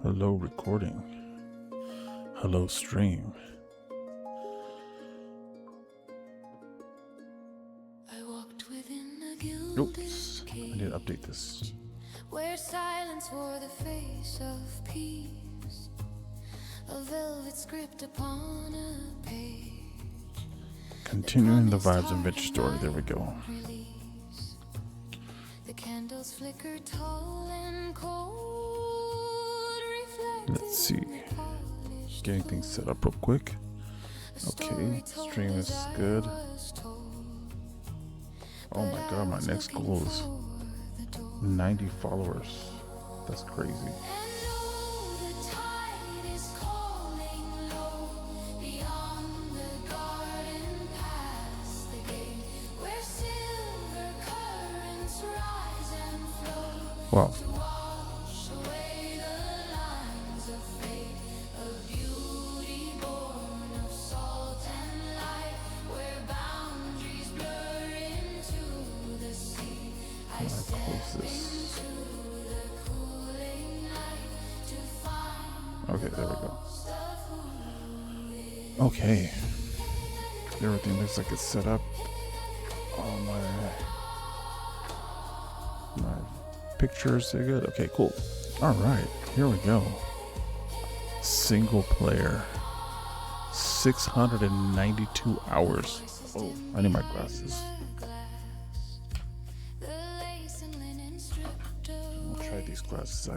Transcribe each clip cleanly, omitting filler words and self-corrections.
Hello recording. Hello stream. Oops, I need to update this. Where silence wore the face of peace, a velvet script upon a page. Continuing the vibes and Vintage story. There we go. The candles flicker tall and cold. Let's see. Getting things set up real quick. Okay, stream is good. Oh my god, my next goal is 90 followers. That's crazy. Wow. Okay, there we go. Okay. Everything looks like it's set up. Oh, my pictures are good. Okay, cool. All right, here we go. Single player. 692 hours. Oh, I need my glasses. I'll try these glasses.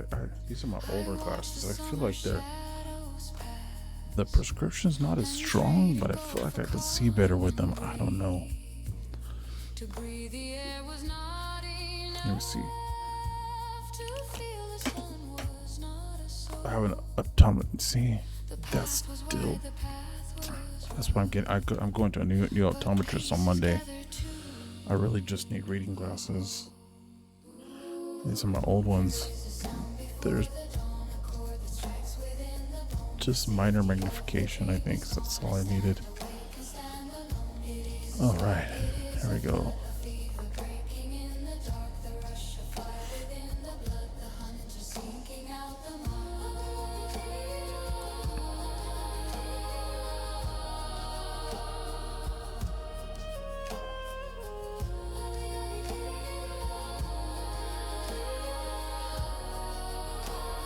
These are my older glasses. I feel like the prescription's not as strong, but I feel like I can see better with them. I don't know. Let me see. I have an optometrist. See, that's still. That's why I'm going to a new optometrist on Monday. I really just need reading glasses. These are my old ones. There's just minor magnification, I think. So that's all I needed. All right, here we go.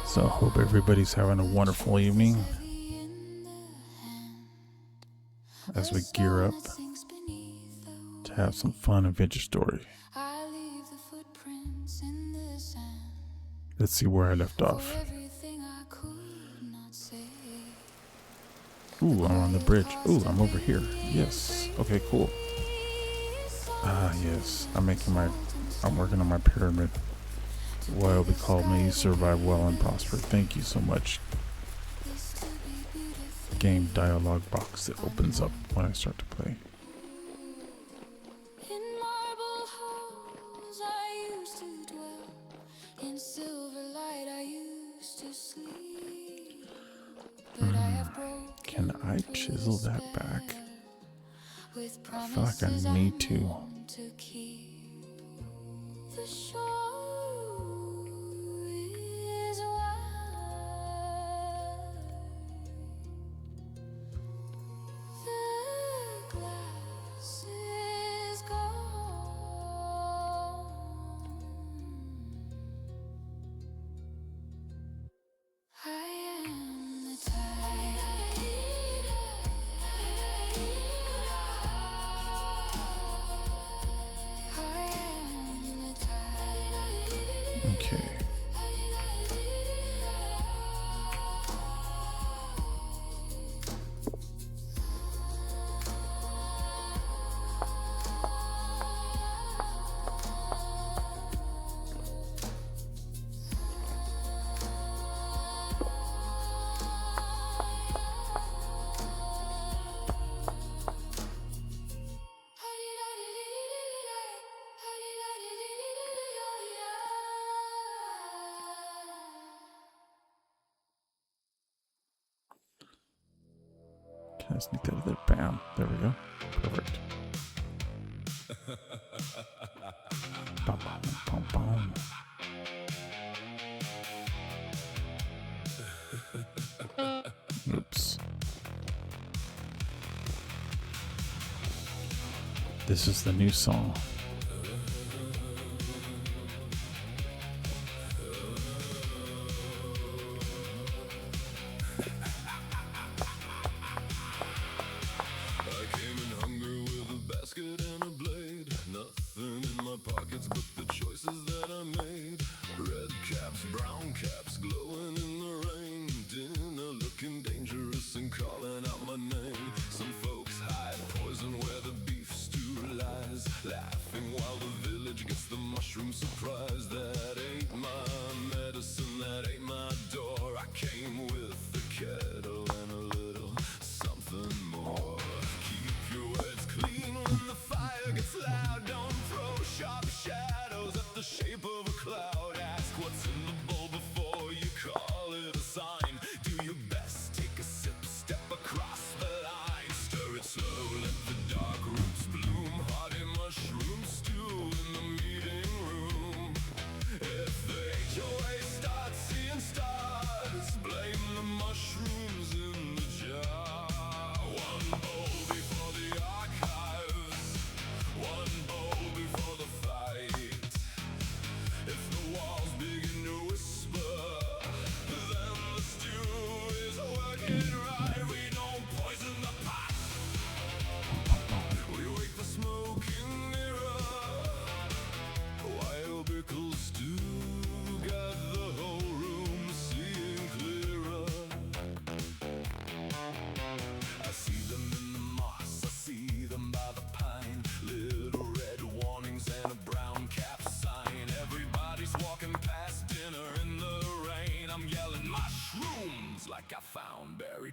So I hope everybody's having a wonderful evening as we gear up to have some fun and vintage story. Let's see where I left off. Ooh, I'm on the bridge. Ooh, I'm over here. Yes. Okay, cool. Ah, yes. I'm working on my pyramid. WayobiKal, may you survive well and prosper. Thank you so much. Game dialogue box that opens up when I start to play. In marble halls I used to dwell, in silver light I used to sleep. But I have broken. Can I chisel that back? I feel like I need to. The shore is wide. The glass is gone. I am the tide. Okay. Can I sneak that in there? Bam. There we go. Perfect. Bum, bum, bum, bum. This is the new song.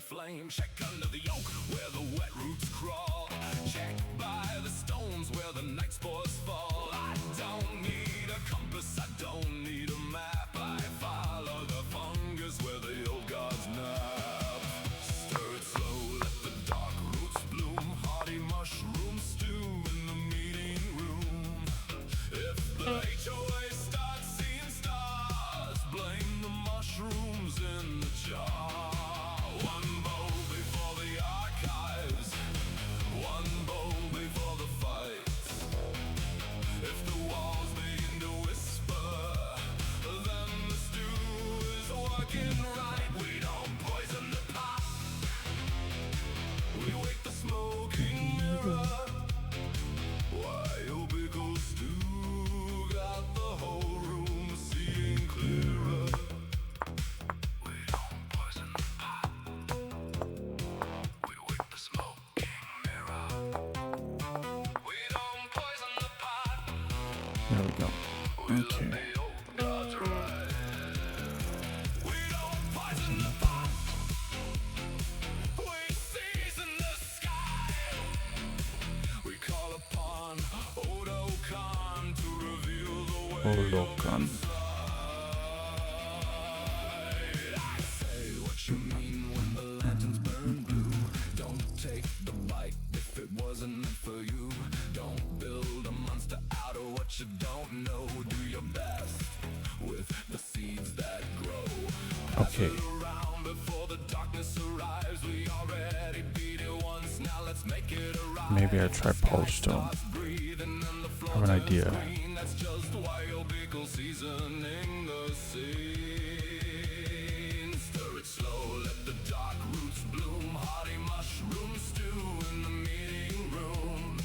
Flame, check under the oak where the wet roots crawl. Check by the stones where the night spores fall. I don't need a compass, I don't need a map. I follow the fungus where the old gods nap. Stir it slow, let the dark roots bloom. Hearty mushroom stew in the meeting room. If the HOA starts seeing stars, blame the mushrooms in the jar. There we go. Okay. Odokan. You don't know, do your best with the seeds that grow. Okay. Before the darkness arrives, we already beat it once. Now let's make it arrive. Maybe I try polish stone. I have an idea. That's just WayobiKal seasoning the scene. Stir it slow, let the dark roots bloom. Hearty mushroom stew in the meeting room.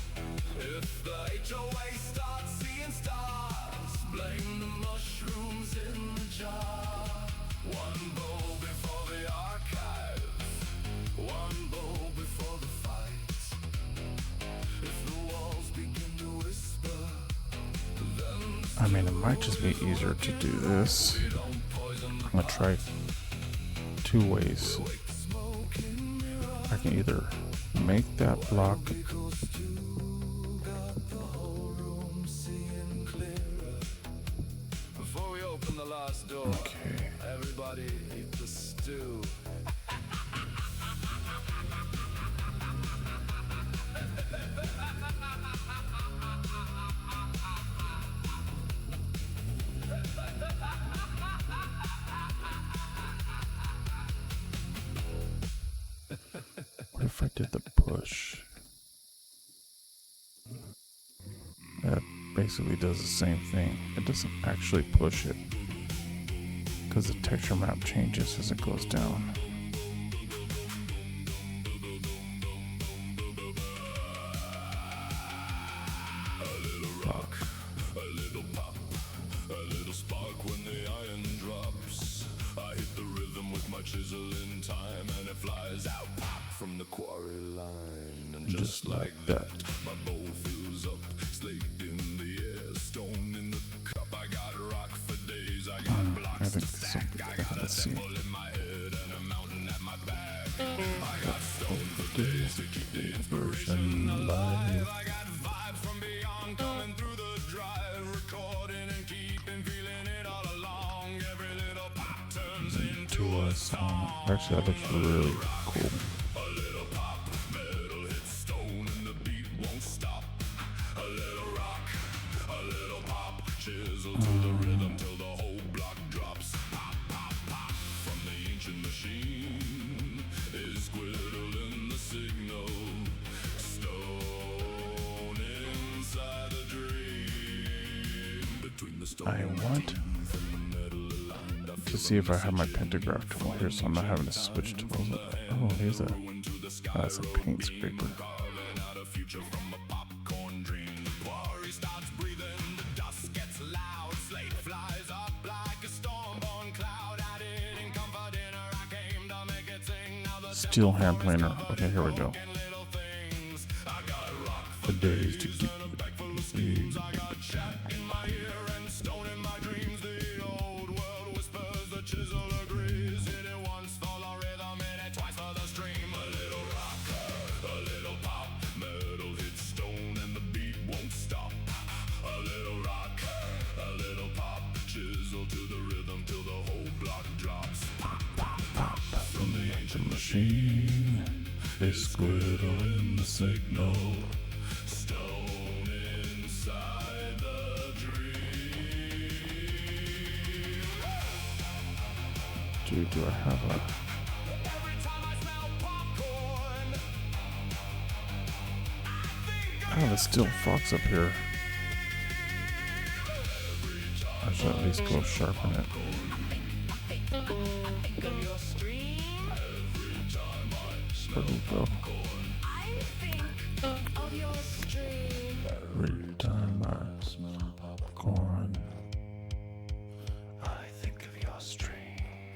If the HOA starts seeing stars, blame the mushrooms in the jar. One bowl before the archives, one bowl before the fight. If the walls begin to whisper, then I mean, it might just be easier to do this. I'm gonna try 2 ways. I can either make that block. before we open the last door, Okay. everybody eat the stew. What if I did the push? basically does the same thing. It doesn't actually push it because the texture map changes as it goes down. Just like that. My bowl fills up, slate in the air, stone in the cup. I got rock for days. I got blocks to stack. I got a temple in my head and a mountain at my back. I got stone for days to keep the inspiration alive. I got vibes from beyond coming through the drive, recording and keeping feeling it all along. Every little pop turns into a song. Actually, that looks really cool. Chisel to the rhythm till the whole block drops. Pop, pop, pop from the ancient machine. Is squiddle in the signal. Stone inside a dream. Between the stone I want to see if I have my pentagraph tool here, so I'm not having to switch tools. Oh, here's a that's a paint scraper. Steel hand planer. Okay, here we go. The days to keep machine, they squiddle in the signal. Stone inside the dream. Dude, do I have a... Every time I smell popcorn, I have a steel fox up here. I should at least go sharpen it. Where do we go? Every time I smell popcorn, I think of your stream.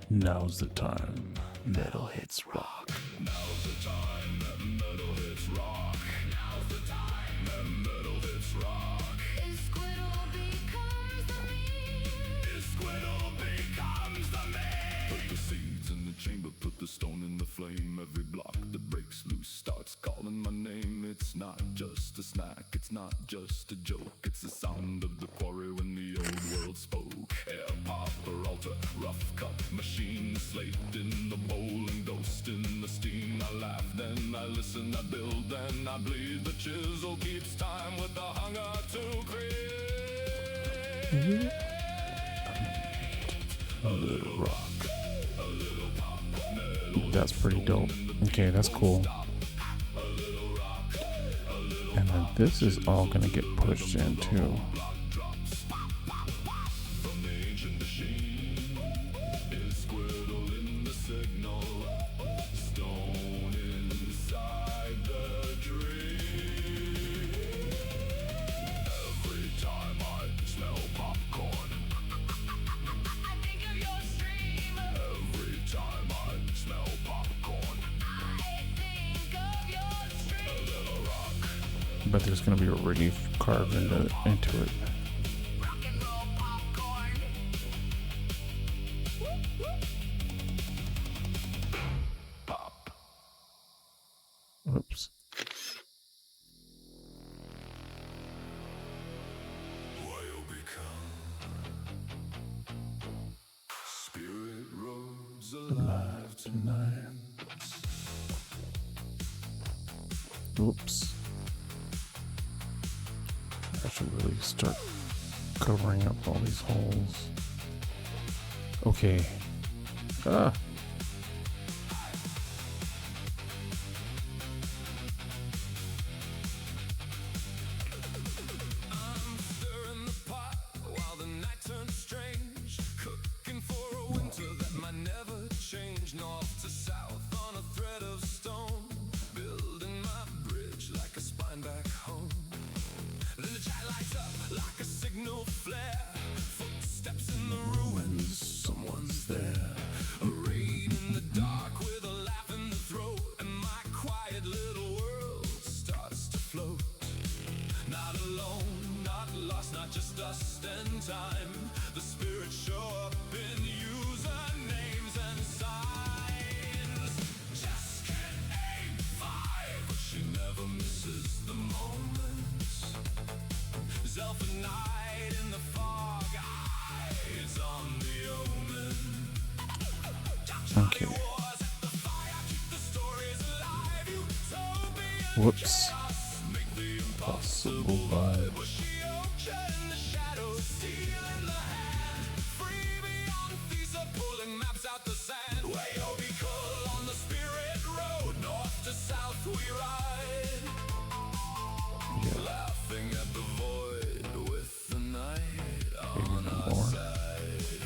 Now's the time metal hits rock. now's the time that metal hits rock. Now's the time that metal hits rock. Is squiddle becomes the meme. Is squiddle becomes the man. Put the seeds in the chamber, put the stone in the flame. Every block that breaks loose starts calling my name. It's not just a snack, it's not just a joke. It's the sound of the quarry when the old world spoke. Air pop or altar, rough cut machine, slate in the bowl and ghost in the steam. I laugh, then I listen, I build, then I bleed. The chisel keeps time with the hunger to create. A little rock. That's pretty dope. Okay, that's cool. And then this is all gonna get pushed in too. But there's gonna be a relief carved into it. Oops. WayobiKal. Spirit roads alive tonight. Oops. I should really start covering up all these holes. Okay. Ah. time. The spirits show up in usernames and signs. Just can't aim fire, but she never misses the moments. Self at night in the fog, eyes on the omen. Okay. Whoops. Possible vibe. WayobiKal on the spirit road, north to south we ride. Laughing at the void with the night on our side.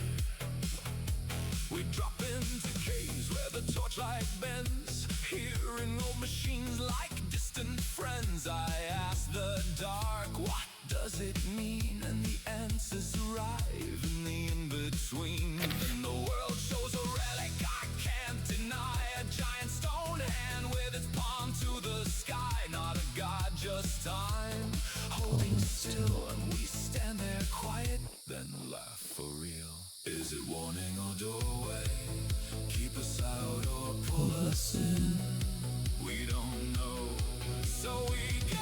We drop into caves where the torchlight bends, hearing old machines like distant friends. I ask the dark, what does it mean? And the answers arrive in the in-between. Then the world shows a relic I can't deny, a giant stone hand with its palm to the sky. Not a god, just time, holding still, and we stand there quiet, then laugh for real. Is it warning or doorway? Keep us out or pull us in? We don't know, so we go.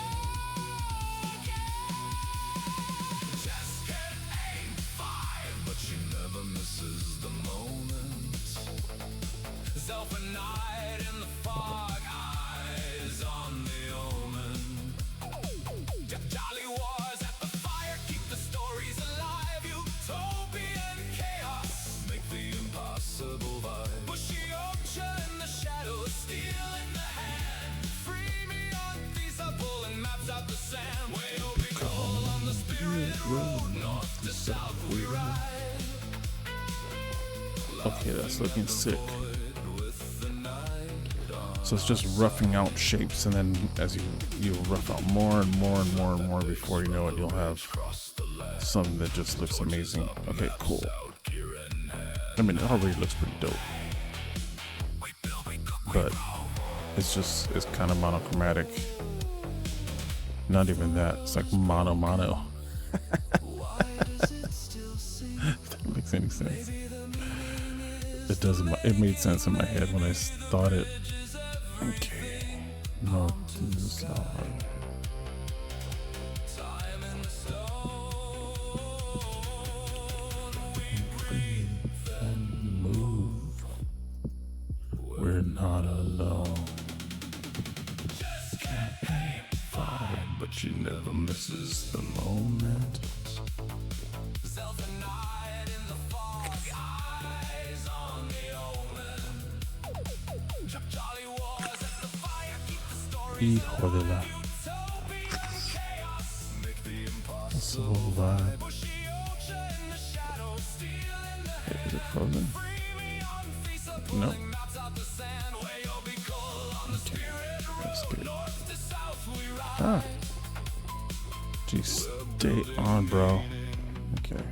Just can't aim fire, but she never misses the moment. Self at night in the fog, eyes on the omen. Jolly wars at the fire, keep the stories alive. Utopian chaos, make the impossible vibe. Bushy ocean in the shadows, steel in the hand. Free me unfeasible and maps out the sand. WayobiKal on the spirit road, north to south we ride. Okay, that's looking sick. So it's just roughing out shapes, and then as you rough out more and more and more and more, before you know it, you'll have something that just looks amazing. Okay, cool. I mean, it already looks pretty dope, but it's kind of monochromatic. Not even that. It's like mono. If that makes any sense. It doesn't. It made sense in my head when I thought it. Okay. No, this is breathe and move. We're not alone. Can't aim fire, but she never misses the moment. Hijo de la possible vibe. Wait, is it frozen? No. Okay, that's good. Ah. Geez, stay on, bro. Okay.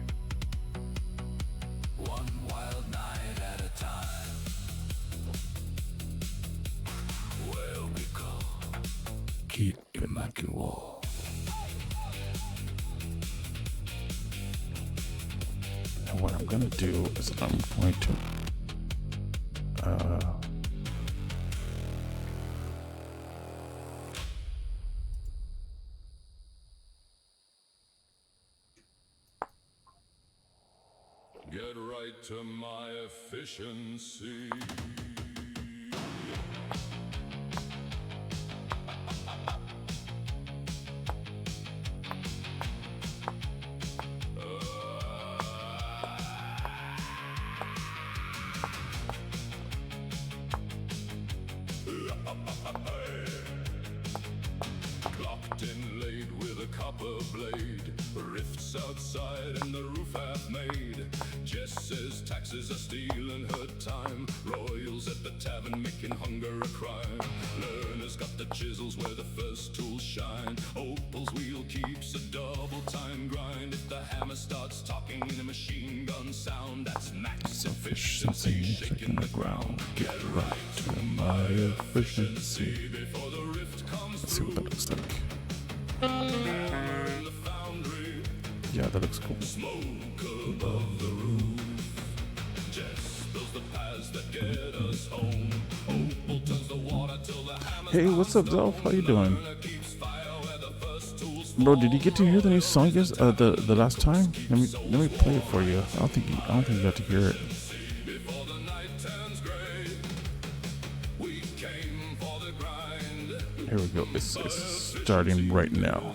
Keep it like a wall. And what I'm gonna do is I'm going to get right to my efficiency. Clocked inlaid with a copper blade, rifts outside and the roof half made. Jess says taxes are stealing her time, royals at the tavern making hunger a crime. Learner's got the chisels where the first tools shine. Opal's wheel keeps a double time grind. If the hammer starts talking in a machine gun sound, that's max efficiency shaking the ground. Get right to my efficiency before the rift comes. let's see what that looks like. Yeah, that looks cool. Hey, what's up, Zelf? How you doing? Bro, did you get to hear the new song the last time? Let me play it for you. I don't think you got to hear it. Here we go. It's starting right now.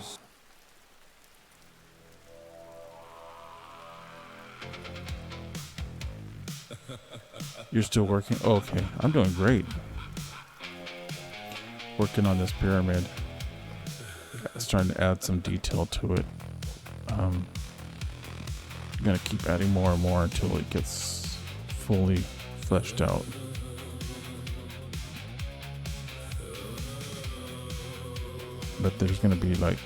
You're still working? Oh, okay. I'm doing great. Working on this pyramid. Starting to add some detail to it. I'm gonna keep adding more and more until it gets fully fleshed out. But there's gonna be like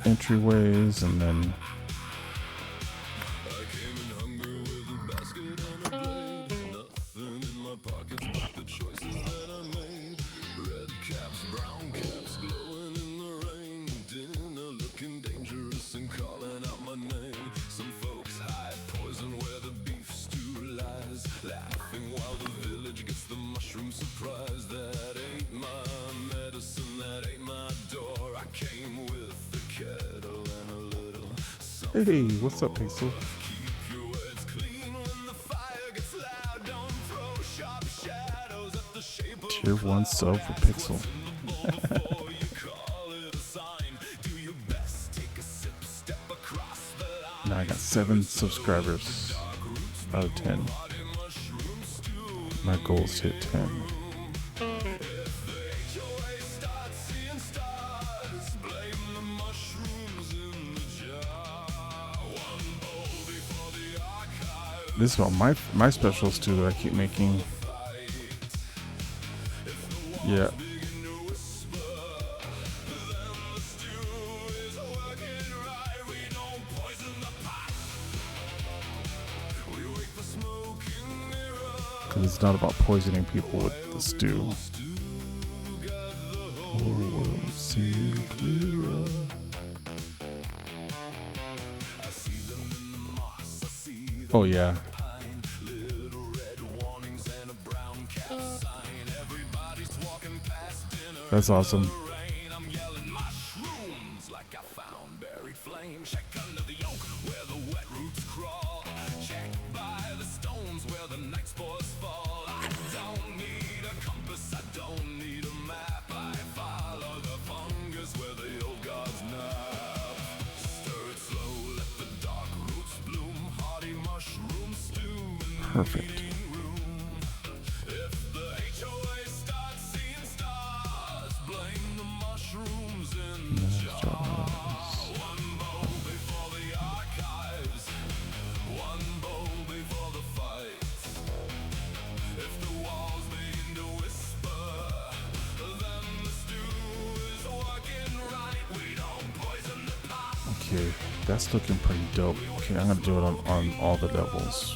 entryways and then hey, what's up, Pixel? Tier 1 sub for Pixel. Now I got 7 subscribers out of 10. My goal is to hit 10. This is all my specials too that I keep making. Yeah. Because it's not about poisoning people with the stew. Oh yeah. That's awesome. Perfect. Okay, that's looking pretty dope. Okay, I'm gonna do it on all the levels.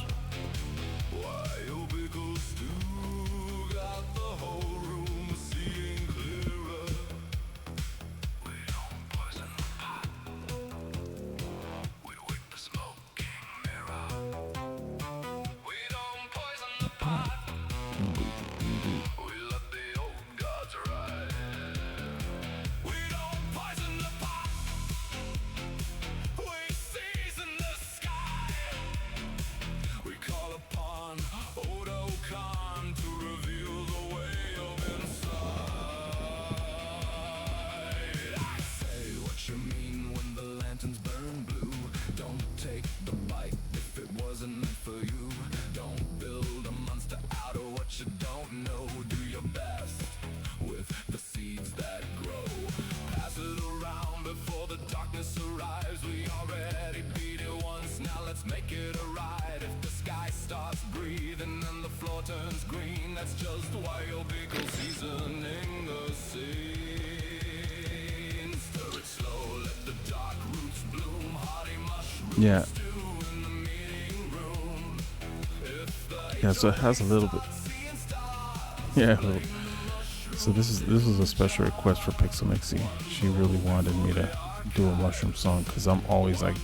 Yeah. Yeah, so it has a little bit. Yeah. So this is a special request for Pixel Mixie. She really wanted me to do a mushroom song because I'm always like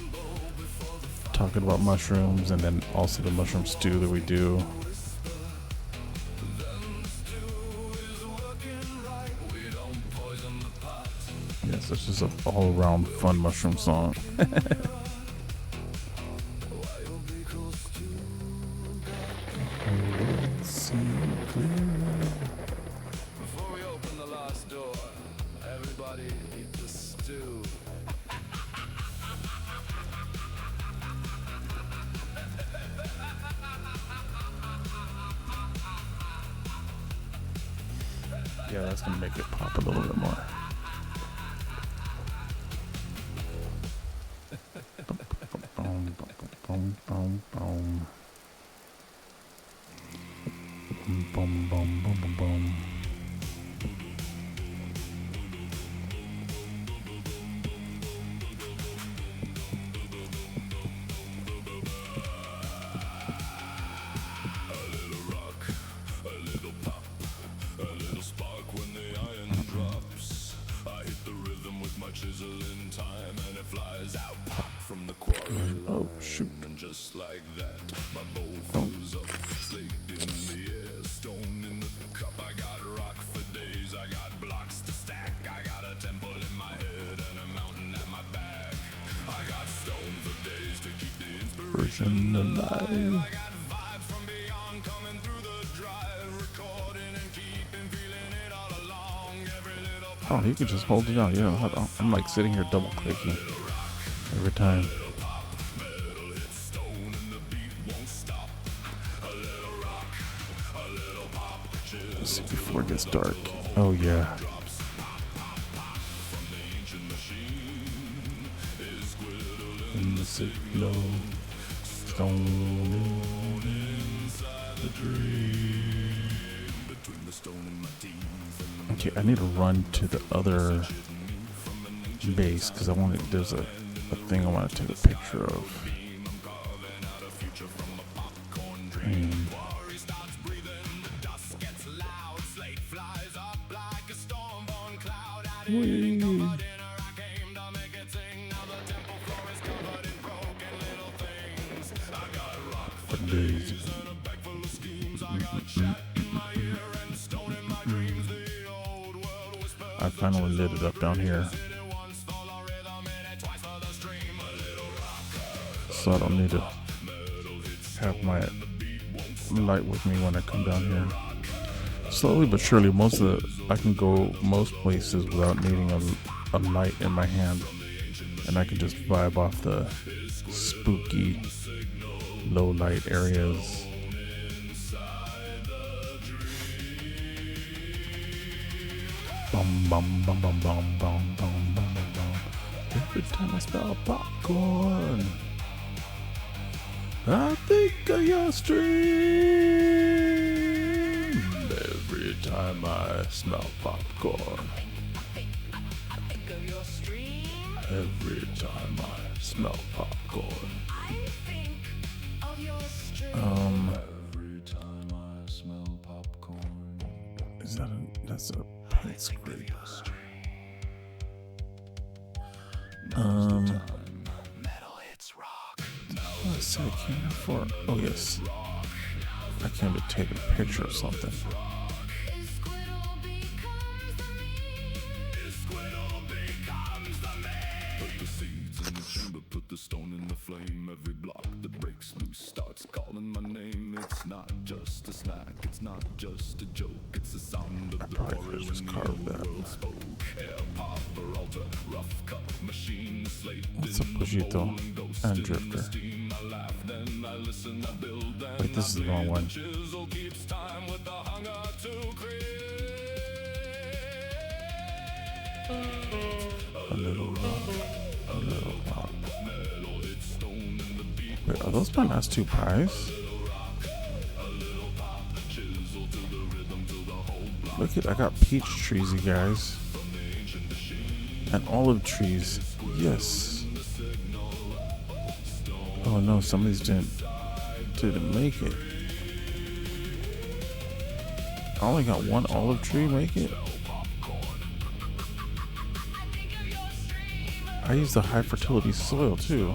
talking about mushrooms, and then also the mushroom stew that we do. Yes, it's just an all-around fun mushroom song. Before we open the last door, everybody eat the stew. Yeah, that's gonna make it pop a little bit more. Boom, boom, boom, boom. Boom, boom, boom, boom, boom. Oh shoot! And just like that, my bowl fills up, slaked in the air, stone in the cup. I got rock for days, I got blocks to stack. I got a temple in my head and a mountain at my back. I got stone for days to keep the inspiration alive. I got vibes from beyond coming through the drive, recording and keeping feeling it all along. Every little Oh, you can just hold it down. Yeah, I'm like sitting here double clicking every time. Let's see before it gets dark. Oh yeah. In the signal, stone inside the dream. Okay, I need to run to the other base because I want to. There's a thing I want to take a picture of. And I finally lit it up down here, so I don't need to have my light with me when I come down here. Slowly but surely, I can go most places without needing a light in my hand, and I can just vibe off the spooky low light areas. Bum bum bum bum bum bum bum bum bum. Every time I smell popcorn, I think of your stream. Every time I smell popcorn, every time I smell popcorn. every time I smell popcorn. That's a paint scrape. Metal hits rock. What said I came here for? Oh yes, I came to take a picture of something. Put the seeds in the chamber, put the stone in the flame. Every block that breaks loose starts calling my name. It's not just a snack, it's not just a joke. It's the sound of the Probably warrior could just when carve the that. world spoke. Air pop or altar, rough cut machine, slate. What's up, Pujito and Drifter? Wait, this is the wrong one. Chisel keeps time with the hunger to create. A little rock, a little rock. Wait, are those my last two pies? Look at, I got peach trees, you guys. And olive trees. Yes. Oh no, some of these didn't make it. I only got one olive tree make it. I used the high fertility soil too.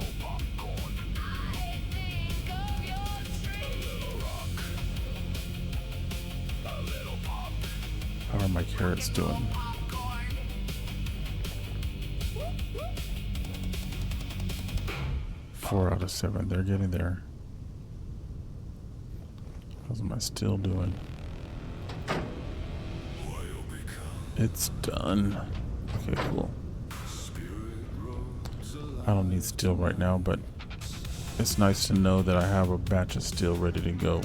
How are my carrots doing? Four out of 7. They're getting there. How's my steel doing? It's done. Okay, cool. I don't need steel right now, but it's nice to know that I have a batch of steel ready to go.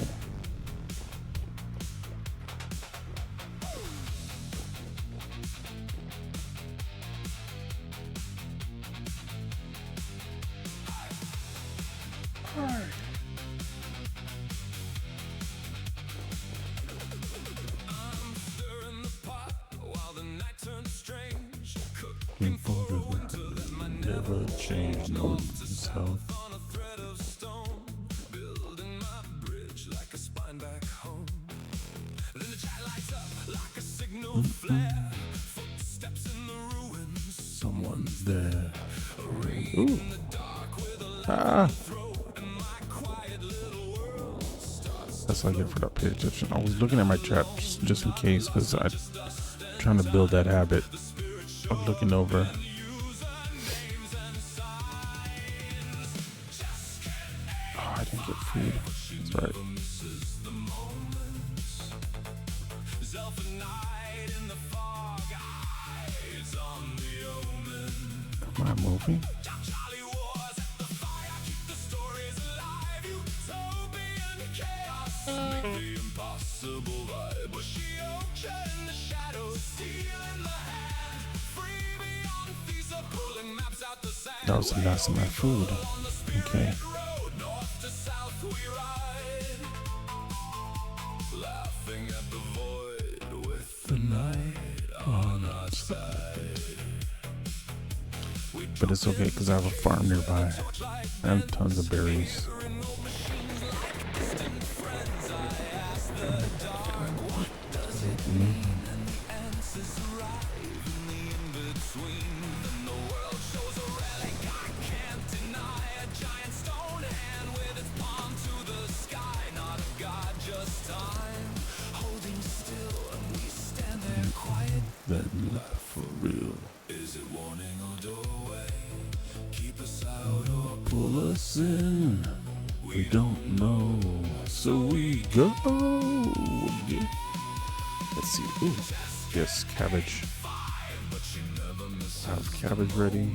Never change, no self. Someone's there. Ooh. Ah. That's what I get for not paying attention. I was looking at my chat just in case, because I'm trying to build that habit of looking over. Oh, I didn't get food. That's right. Am I moving? That was the last of my food. Okay. The night on our side. But it's okay because I have a farm nearby and tons of berries. Then life for real. Is it warning or doorway? Keep us out or pull us in? We don't know, so we go. Yeah. Let's see. Ooh, yes, cabbage. I have cabbage ready.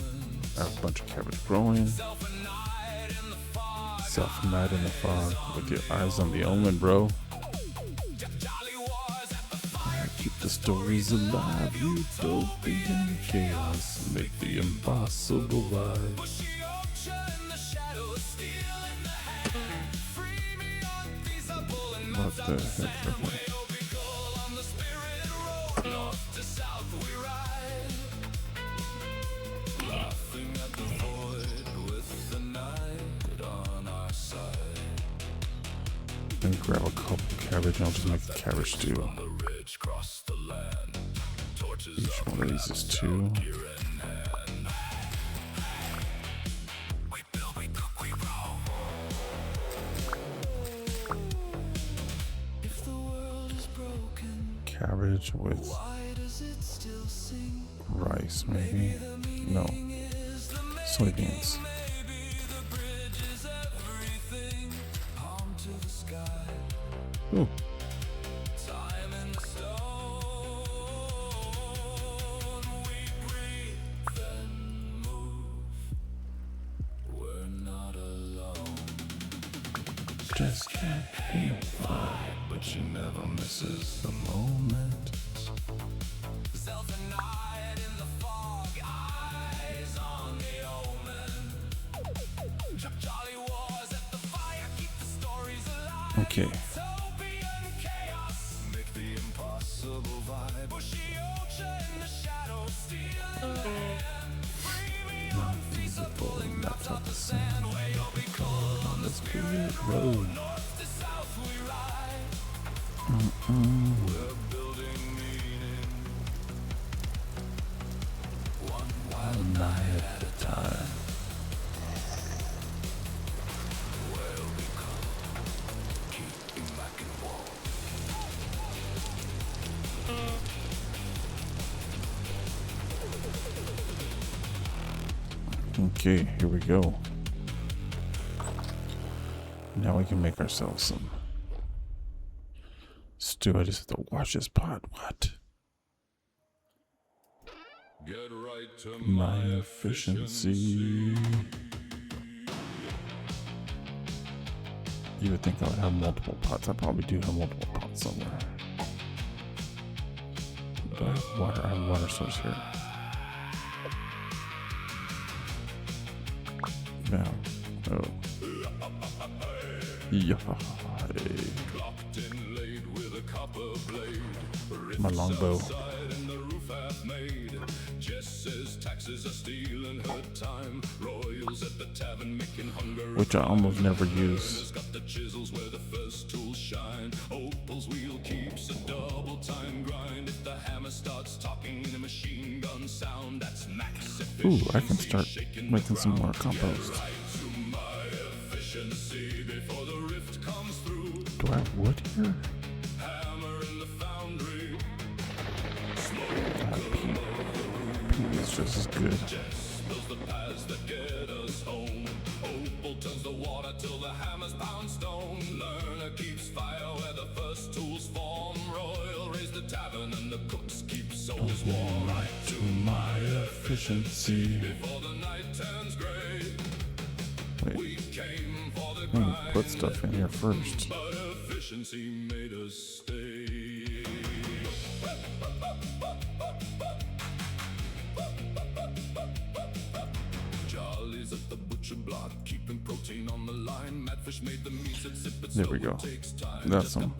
I have a bunch of cabbage growing. Self-night in the fog with your eyes on the omen, bro. Keep the stories alive, utopian chaos, make the impossible vibe. What the heck? Okay. Then grab a couple cabbage and I'll just make the cabbage stew. Each one of these is 2. Cabbage with rice, maybe? No. Soybeans. Ooh. Just can't be fine, but she never misses the moment. Self-night in the fog, eyes on the omen. Jolly wars at the fire, keep the stories alive. Okay. Make the impossible vibe. Bushy ocean in the shadow, stealing free me unfeasible, maps out the sand. WayobiKal on the spirit road. North to south we ride. We're building meaning, one wild night at a time. WayobiKal, keeping back and walk. Okay, here we go. Now we can make ourselves some stew. I just have to wash this pot. What? Get right to My efficiency. You would think I would have multiple pots. I probably do have multiple pots somewhere. But I have water. I have a water source here. Now. Oh. Yeah. Clocked in late with a copper blade. My longbow. And the roof half made. Jess says taxes are stealing her time. Royals at the tavern making hunger. Which I almost never use. Got the chisels where the first tools shine. Opal's wheel keeps a double time grind. If the hammer starts talking in a machine gun sound, that's max Ooh, efficiency. I can start making some more compost. Right to my efficiency before the rift comes through. Do I have wood here? Hammer in the foundry. Peat is just as good. Jess builds the paths that get us home. Opal turns the water till the hammers pound stone. Learner keeps fire where the first tools form. Royal raise the tavern and the cooks keep souls warm. Right to my Efficiency. before the night turns gray. Wait, We came for the let me grind, put stuff in here first. but efficiency made us stay. Charlie's at the butcher block, keeping protein on the line. Madfish made the meats that zip it. There we go. That's some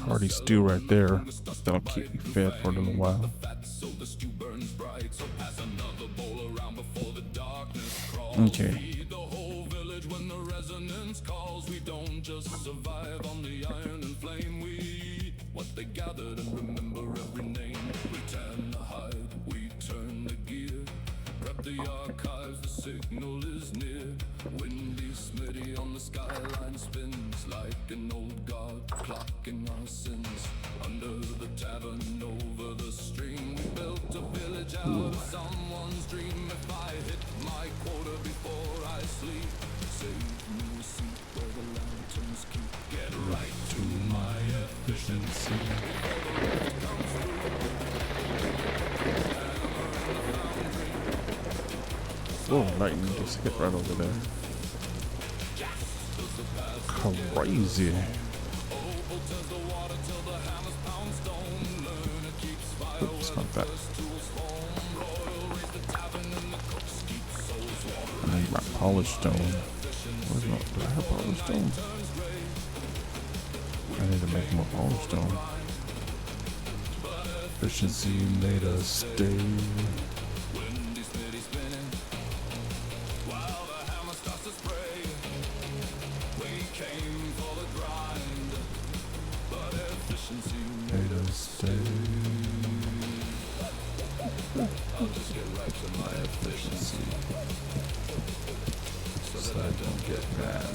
hearty stew right there. That'll keep me fed for a little while. So the stew burns bright. So pass another bowl around before the darkness crawls. Okay. Feed the whole village when the resonance calls. We don't just survive on the iron and flame. We eat what they gathered and remember every name. We tan the hide, we turn the gear. Prep the archives, the signal is near. Windy Smitty on the skyline spins like an old god clocking our sins. Under the tavern, over the stream, we built a village out of someone's dream. If I hit my quota before I sleep, save me a seat where the lanterns keep. Get right to my efficiency. Whoa, lightning just hit right over there. Crazy. Oops, not that. I need my polished stone. Where's my, do I have polished stone? I need to make more polished stone. Efficiency made us stay. Made us stay. I'll just get right to my efficiency, so that I don't get mad.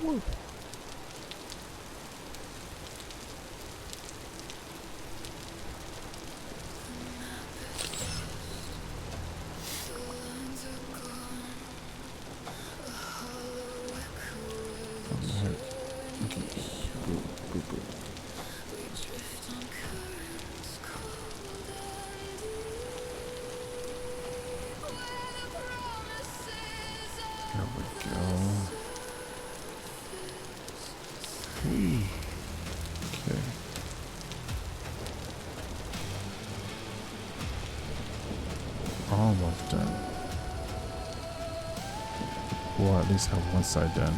Whoa. There we go. Okay. Almost done. Well, at least have one side done.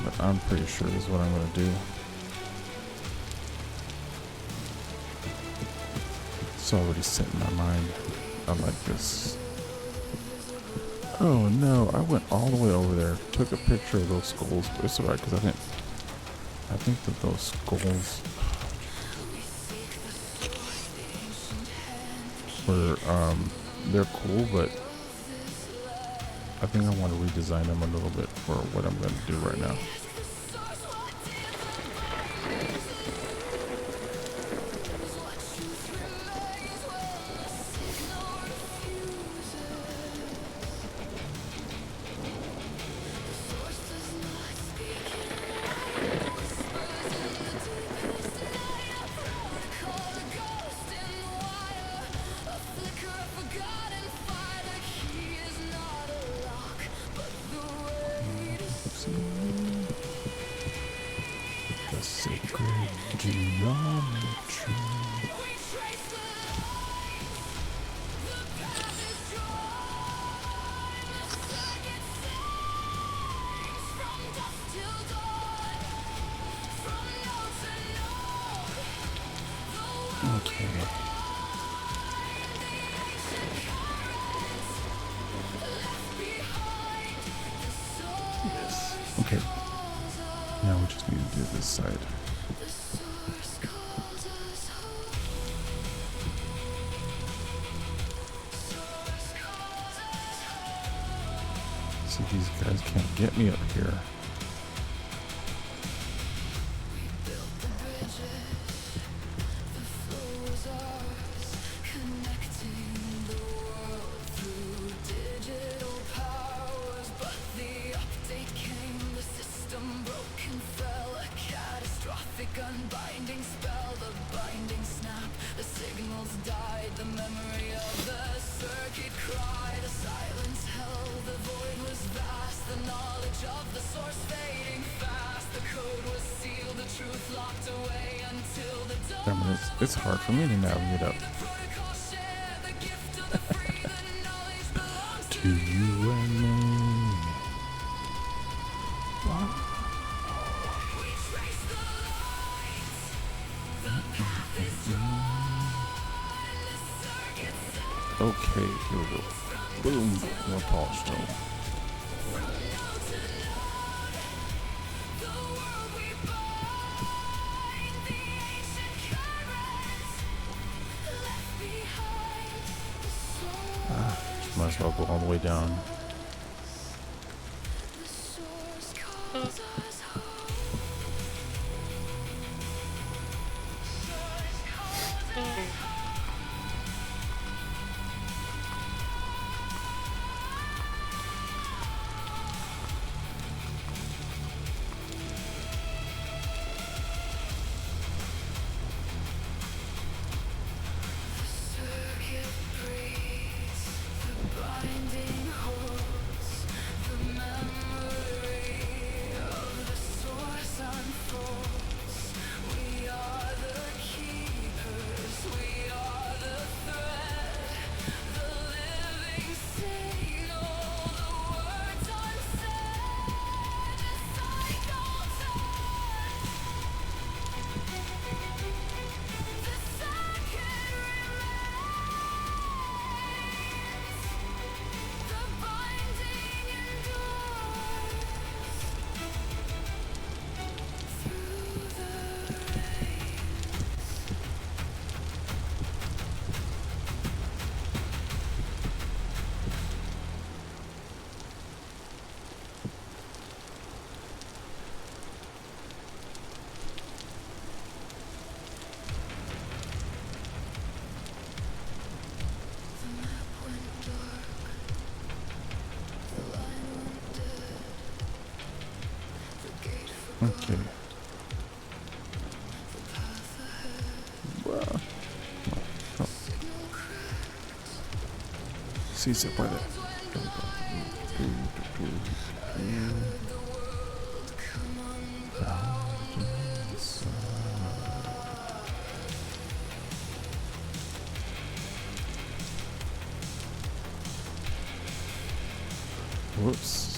But I'm pretty sure this is what I'm going to do. It's already set in my mind. I like this. Oh no, I went all the way over there, took a picture of those skulls, but it's alright because I think that those skulls were, they're cool, but I think I want to redesign them a little bit for what I'm going to do right now. Geometry. Okay. Yes. Okay. Now we just need to do this side. See, these guys can't get me up here. Unbinding spell, the binding snap, the signals died, the memory of the circuit cried, the silence held, the void was vast, the knowledge of the source fading fast, the code was sealed, the truth locked away until the dawn. I mean, it's hard for me to navigate up. To you and me. Okay, here we go. Boom, more polished stone. Might as well go all the way down. Okay. Well, oh. See, zip right there. Whoops.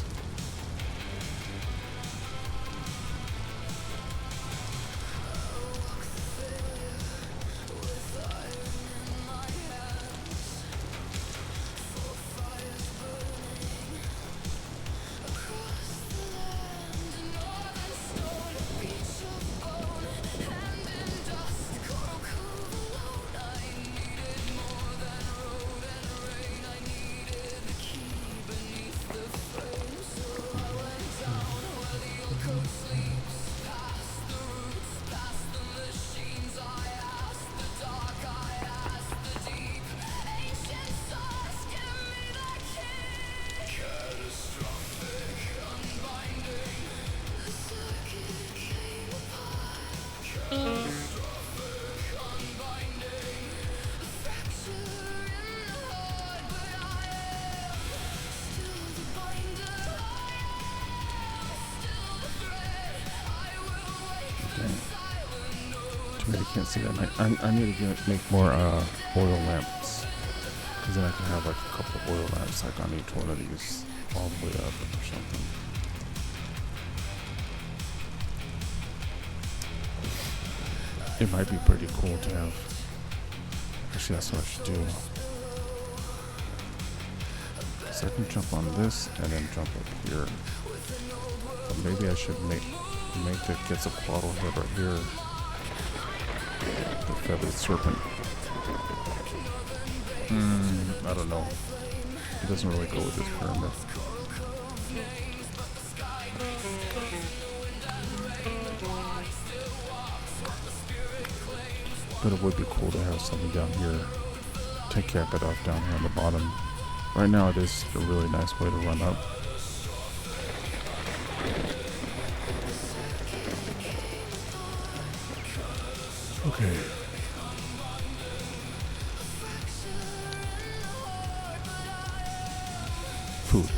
can't see that. I need to make more oil lamps, because then I can have like a couple of oil lamps like on each one of these all the way up or something. It might be pretty cool to have. Actually, that's what I should do. So I can jump on this and then jump up here. But maybe I should make the Quetzalcoatl head right here. The feathered serpent. I don't know. It doesn't really go with this pyramid. But it would be cool to have something down here to cap it off down here on the bottom. Right now it is a really nice way to run up. Okay. Food.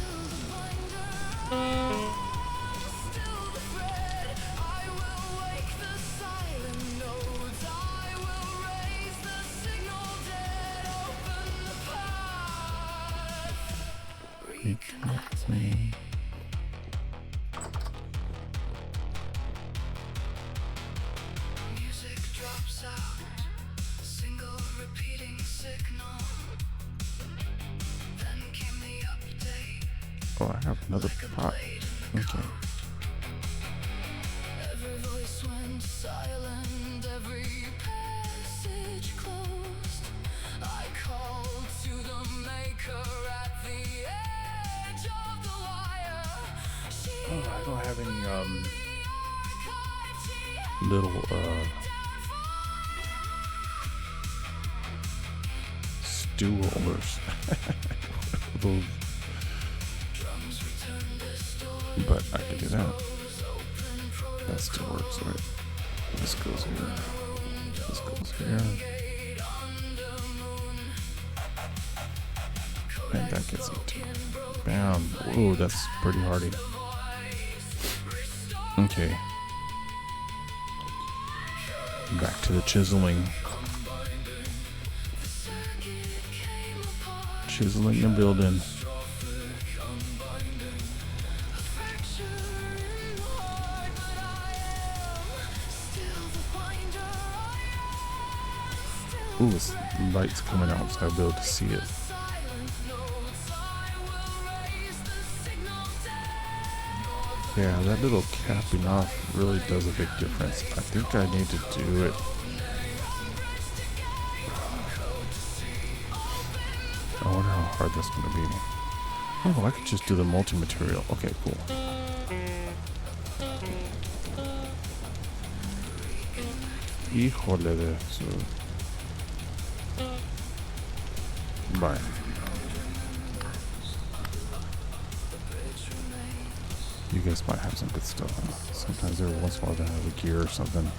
Music drops out, single repeating signal. Then came the update. Oh, I have another pot. Okay. Every voice went silent, every passage closed. I called to the maker at the edge of the wire. Oh, I don't have any little stew rollers. Those. But I can do that. That still works, right? This goes here. This goes here. And that gets it too. Bam. Ooh, that's pretty hardy. Okay. Back to the chiseling. Chiseling the building. Ooh, this light's coming out, so I'll be able to see it. Yeah, that little capping off really does a big difference. I think I need to do it. I wonder how hard that's going to be. Oh, I could just do the multi-material. Okay, cool. Híjole de eso. Bye. You guys might have some good stuff. Huh? Sometimes every once in a while they have a gear or something.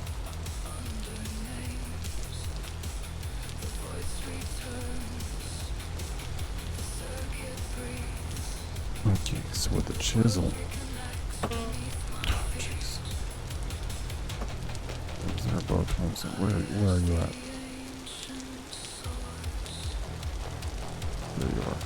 Okay, so with the chisel. Oh, jeez. There's our bow tongues. Where are you at? There you are.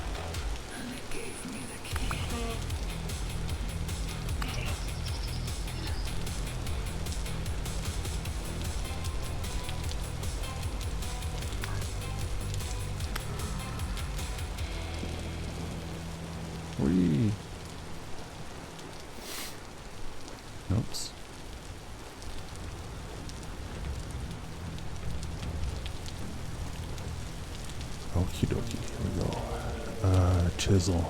Whee! Oops. Okie dokie, here we go. Chisel.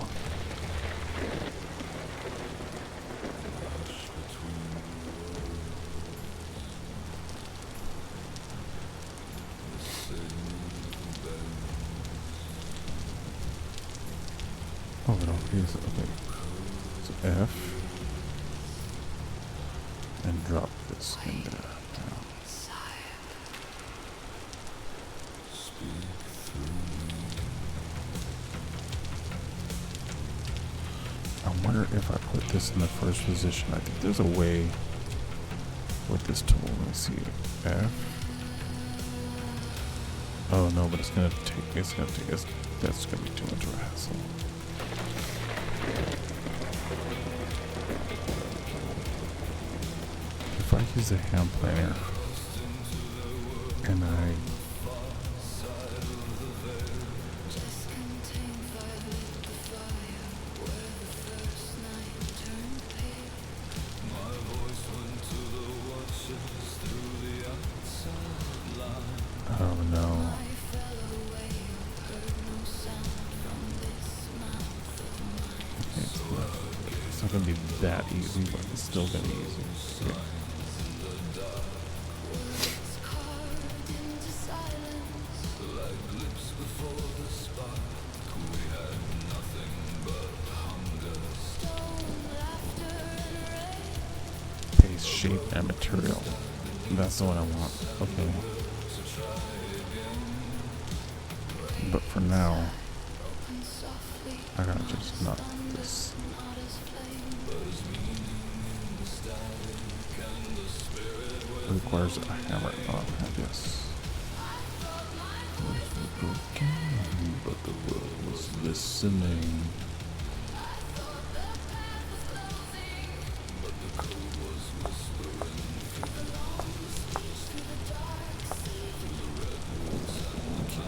Oh, no, here's okay. So F and drop this in there. I wonder if I put this in the first position. I think there's a way with this tool. Let me see. F. Oh no, but it's gonna take us. That's gonna be too much of a hassle. If I use a hand planer and I oh no. It's not gonna be that easy, but it's still gonna be easy. Okay. Pace, shape, and material. That's the one I want. Okay. But for now, I gotta just knock this. It requires a hammer. Oh, yes. But the world was listening.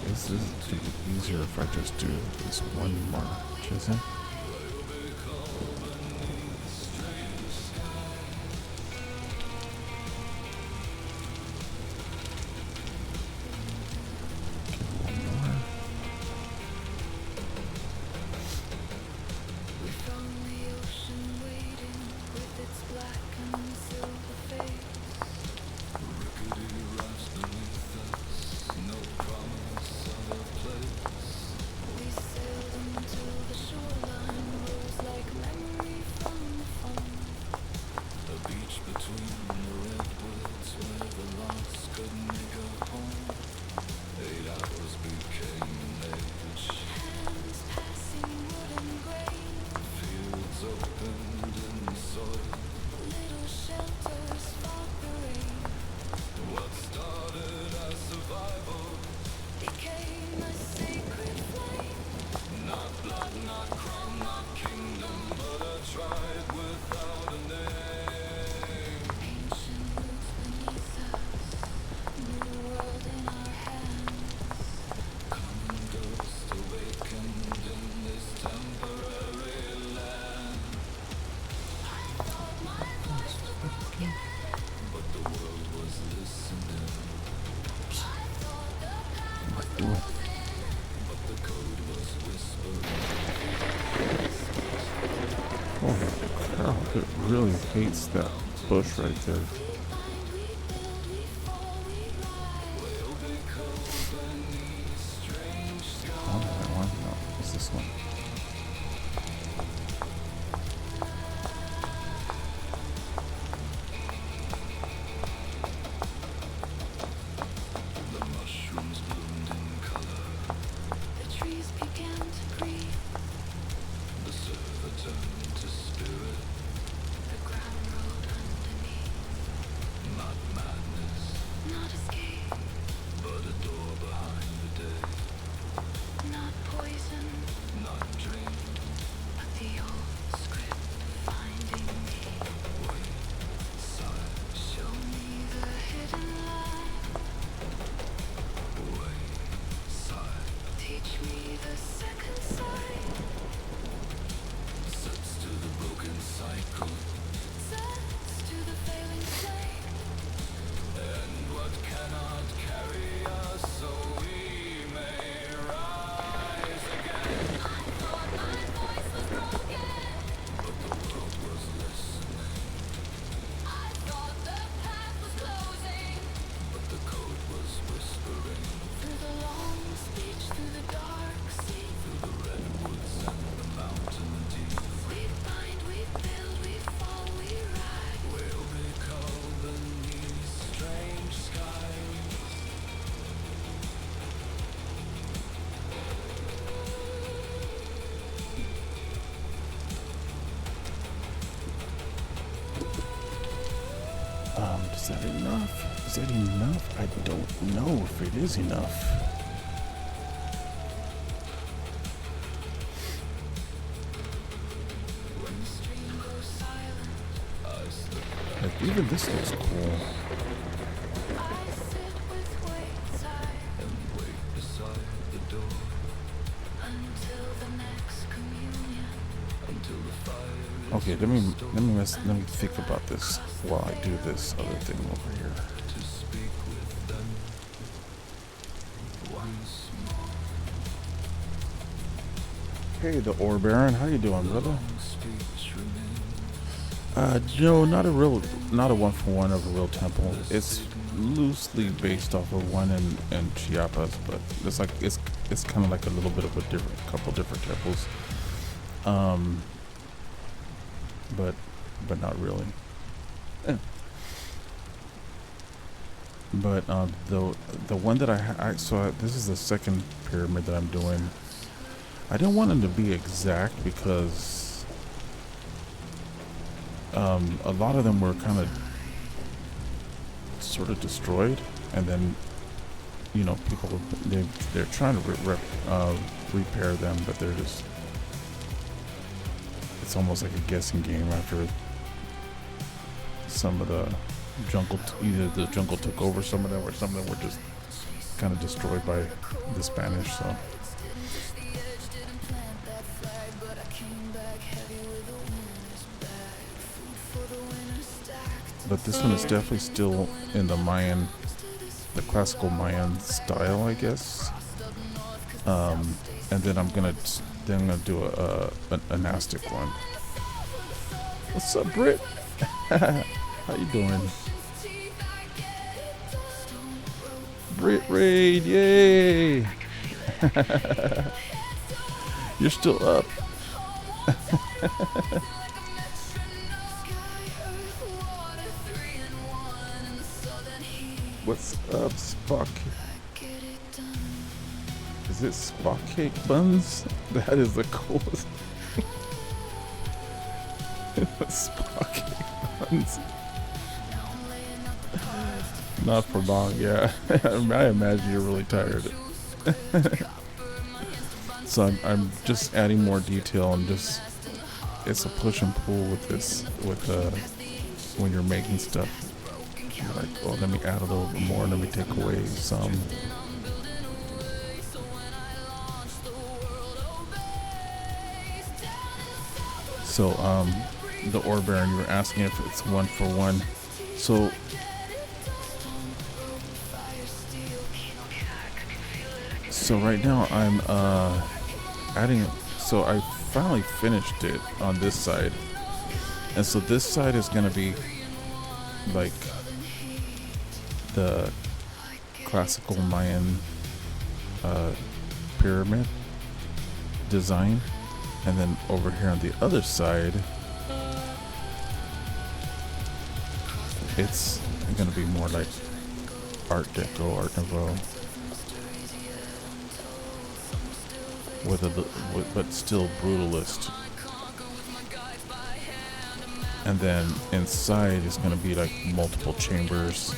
This is gonna be easier if I just do this one more chisel. It really hates that bush right there. Oh, that one? No, it's this one. Is that enough? Is that enough? I don't know if it is enough. Even this looks cool. Okay, let me think about this while I do this other thing over here. Hey, the Ore Baron, how you doing, brother? No, not a one-for-one of a real temple. It's loosely based off of one in Chiapas, but it's like it's kind of like a little bit of a couple different temples. But not really. But the one that I saw, this is the second pyramid that I'm doing. I didn't want them to be exact because a lot of them were kind of sort of destroyed, and then people they're trying to repair them, but they're just, it's almost like a guessing game after some of the jungle, either the jungle took over some of them or some of them were just kind of destroyed by the Spanish. So but this one is definitely still in the Mayan, the classical Mayan style, I guess. And then I'm gonna do a Nastic one. What's up, Britt? How you doing? Brit Raid, yay! You're still up. What's up, Spock? Is it Spock cake buns? That is the coolest. Spock cake buns. Not for long, yeah. I imagine you're really tired. So I'm just adding more detail and just, it's a push and pull with this, when you're making stuff. You're like, oh, let me add a little bit more, let me take away some. So, the Ore Baron, you were asking if it's one for one. So, right now I'm adding, so I finally finished it on this side. And so this side is going to be like the classical Mayan pyramid design. And then over here on the other side, it's going to be more like Art Deco, Art Nouveau, but still brutalist. And then inside is going to be like multiple chambers.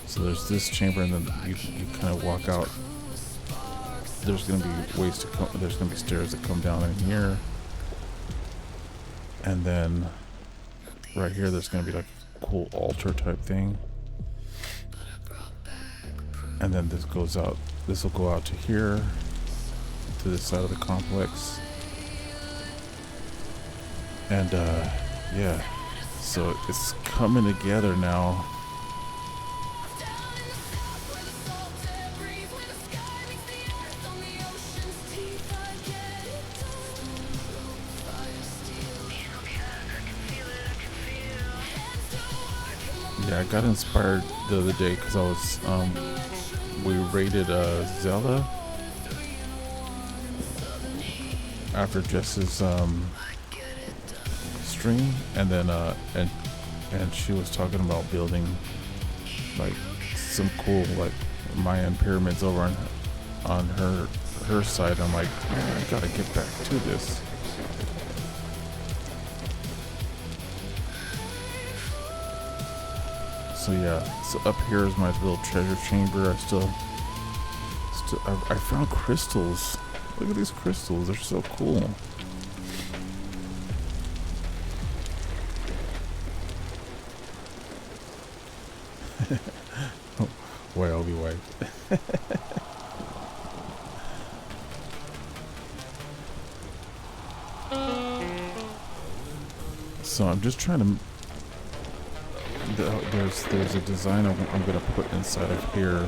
So there's this chamber, and then you kind of walk out. There's going to be ways to come. There's going to be stairs that come down in here, and then right here there's going to be like a cool altar type thing. And then this goes out. This will go out to here, to this side of the complex. And yeah, so it's coming together now. Yeah, I got inspired the other day because I was, we raided Zelda after Jess's stream, and then and she was talking about building like some cool like Mayan pyramids over on her side. I'm like, man, I gotta get back to this. So yeah, so up here is my little treasure chamber. I found crystals. Look at these crystals, they're so cool. Wayobi wife. So I'm just trying to. There's a design I'm gonna put inside of here.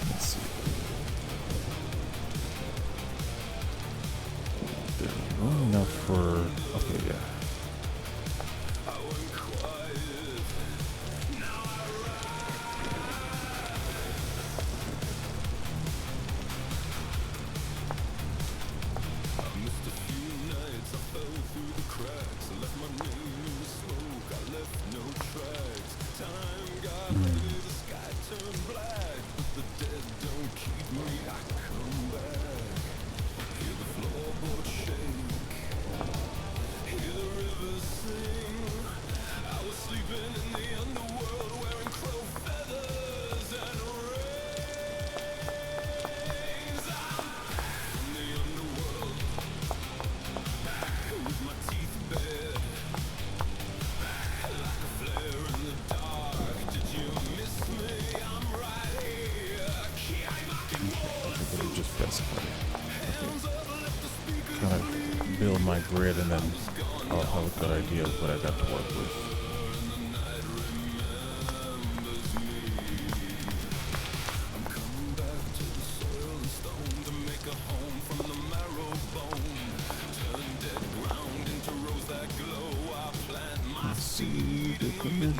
Let's see. There's room enough for. Okay, yeah. Build my grid and then I'll have a good idea of what I got to work with. Let's see the grid.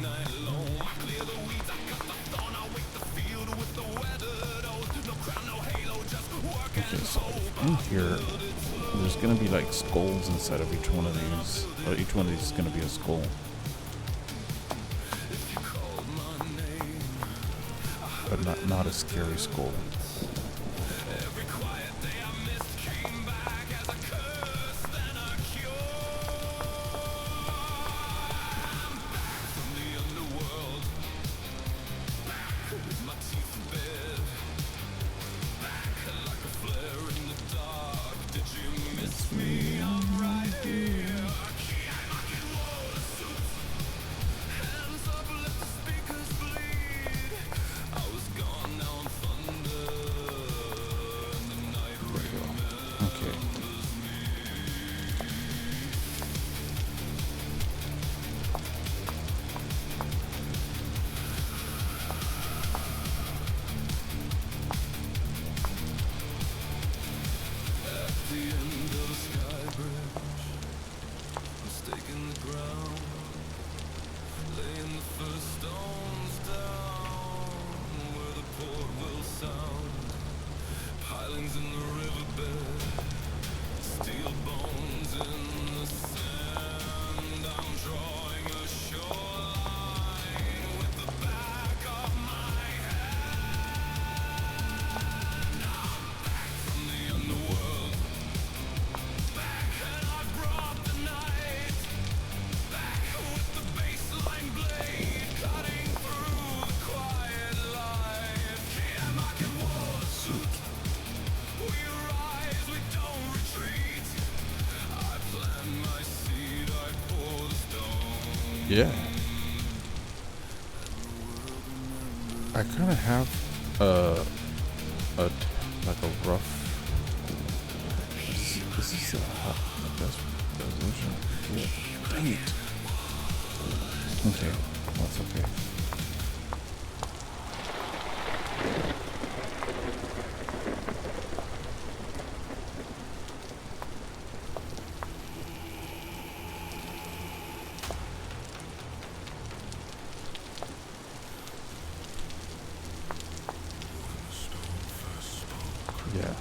Okay, so in here there's gonna be like skulls inside of each one of these. Or each one of these is gonna be a skull. But not a scary skull. Yeah. I kind of have like a rough. This is the best resolution. Yeah. Dang it. Okay, that's okay. Yeah.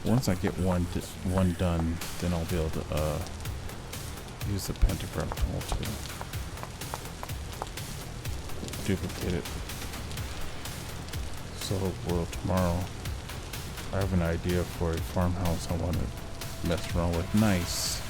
Once I get one done, then I'll be able to use the pentagram tool to duplicate it. So world tomorrow, I have an idea for a farmhouse I want to mess around with. Nice.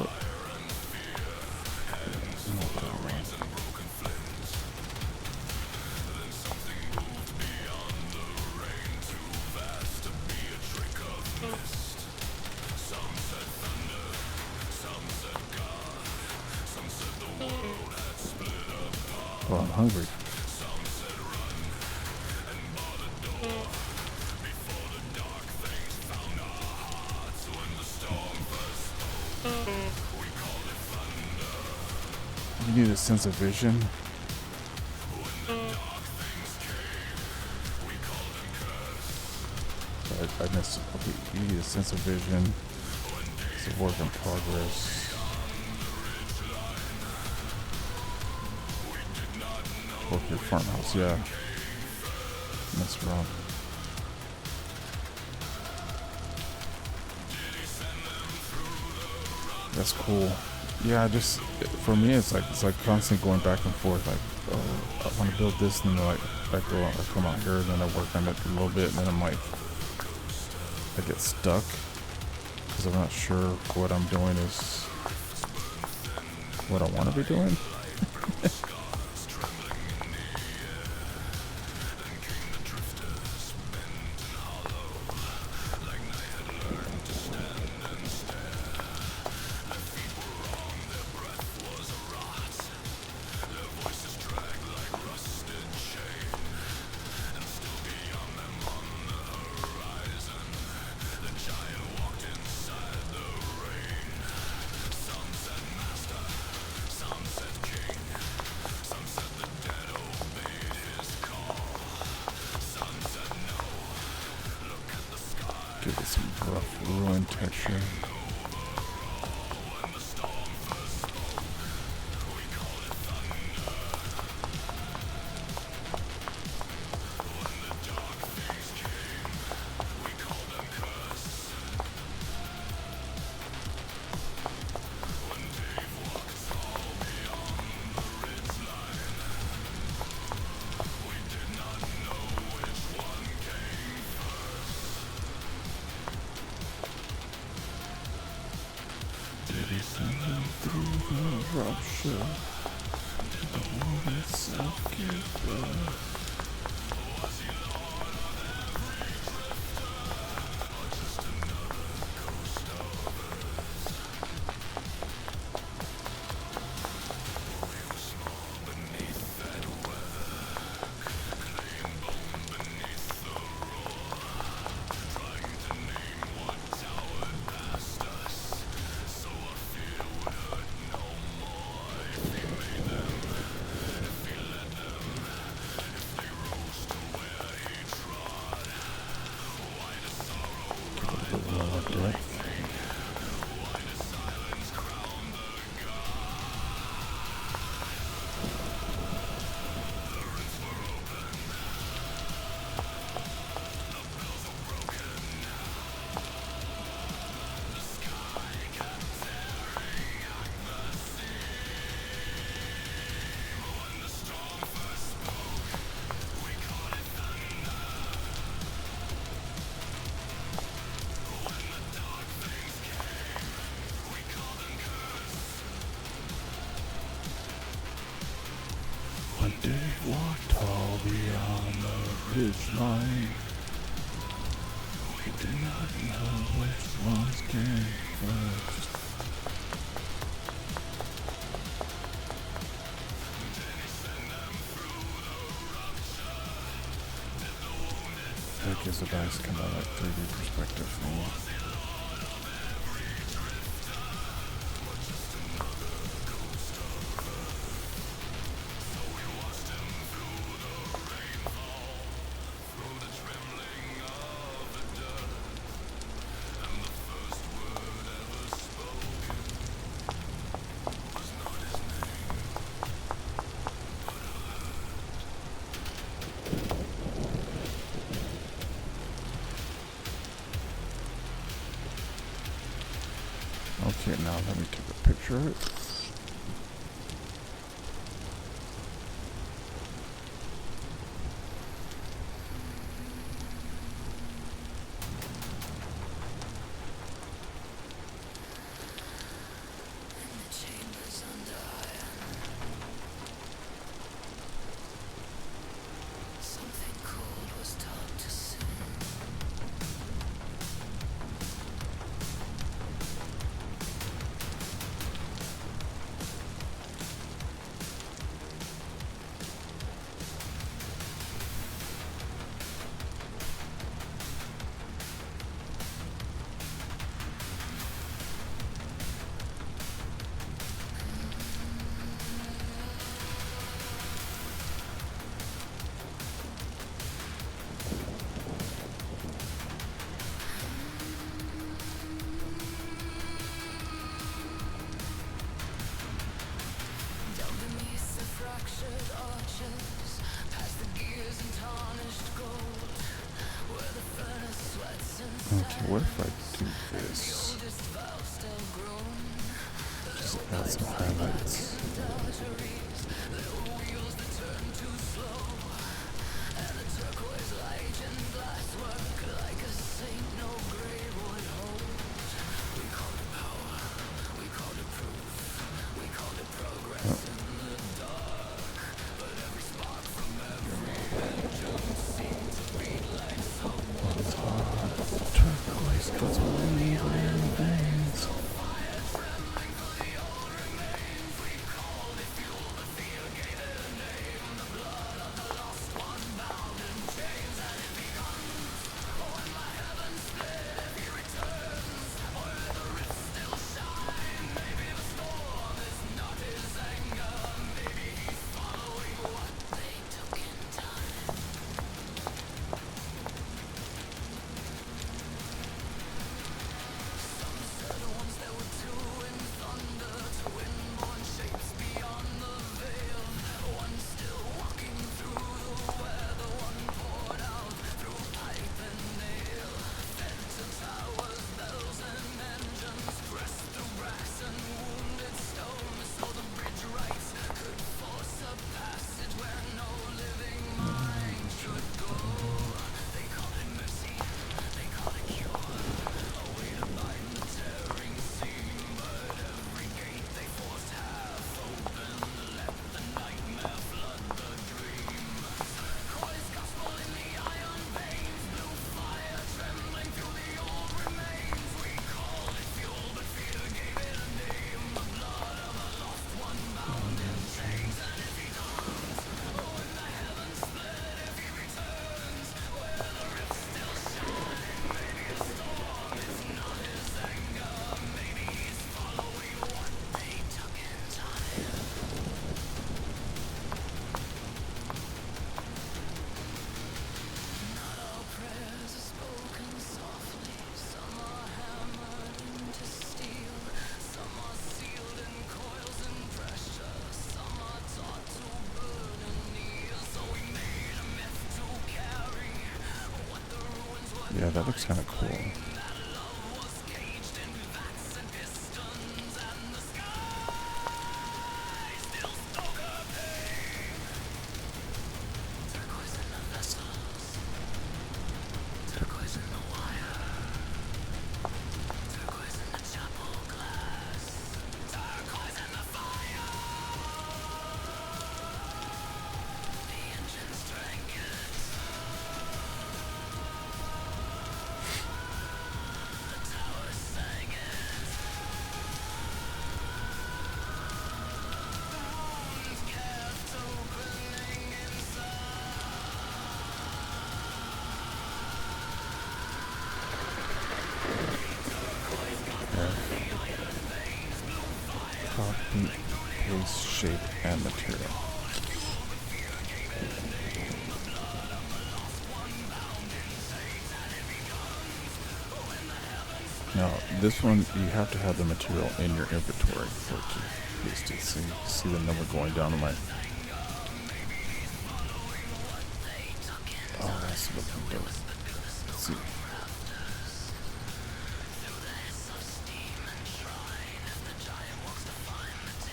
What? Oh, I'm hungry. You need a sense of vision. I missed it. Okay, you need a sense of vision. It's a work in progress. Work your farmhouse, yeah. Mess around. That's cool. Yeah, just for me, it's like constantly going back and forth. Like, oh, I want to build this, and then I come out here, and then I work on it a little bit, and then I'm like, I get stuck because I'm not sure what I'm doing is what I want to be doing. Give it some rough ruin texture. Rupture. The world itself gave birth. They walked tall beyond the ridge line. We did not know which ones came first. That gives a nice kind of like 3D perspective thing. Okay, now let me take a picture of it. just add some highlights. Turquoise, that's what we need in veins. Yeah, that looks kind of cool. Copy, paste, shape, and material. Now, this one, you have to have the material in your inventory for it to paste it. So you see the number going down to my... Oh, that's looking dope. Let's see.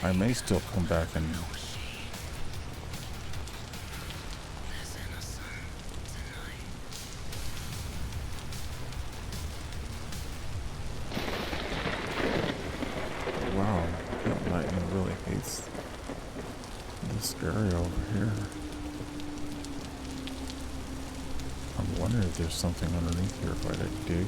I may still come back and... Wow, that lightning really hates this area over here. I'm wondering if there's something underneath here if I dig.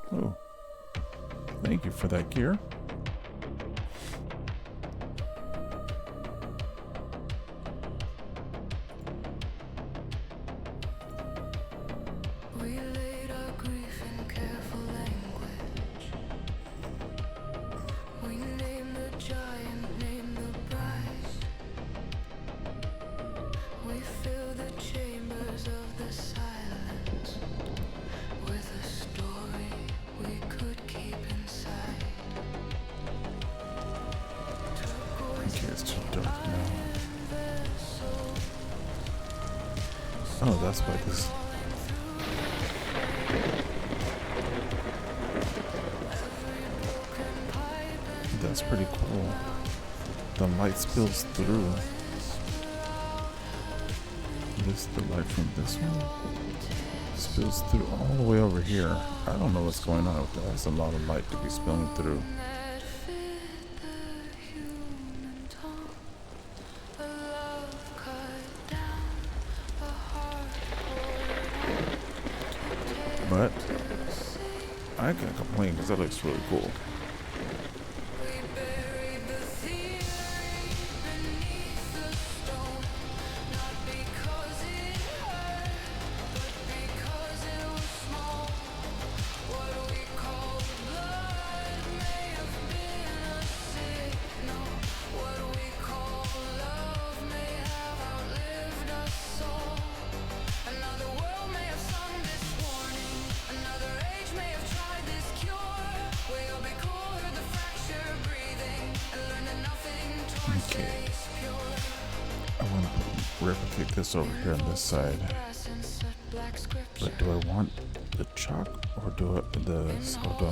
Oh, thank you for that gear. We laid our grief in careful language. We named the giant, named the bride. We filled the chambers of the silence with a story we could keep inside. dark now. Oh, that's why this. That's pretty cool. The light spills through. The light from this one spills through all the way over here. I don't know what's going on with that. There's a lot of light to be spilling through. But I can't complain because that looks really cool. Okay, I want to replicate this over here on this side, but do I want the chalk or do I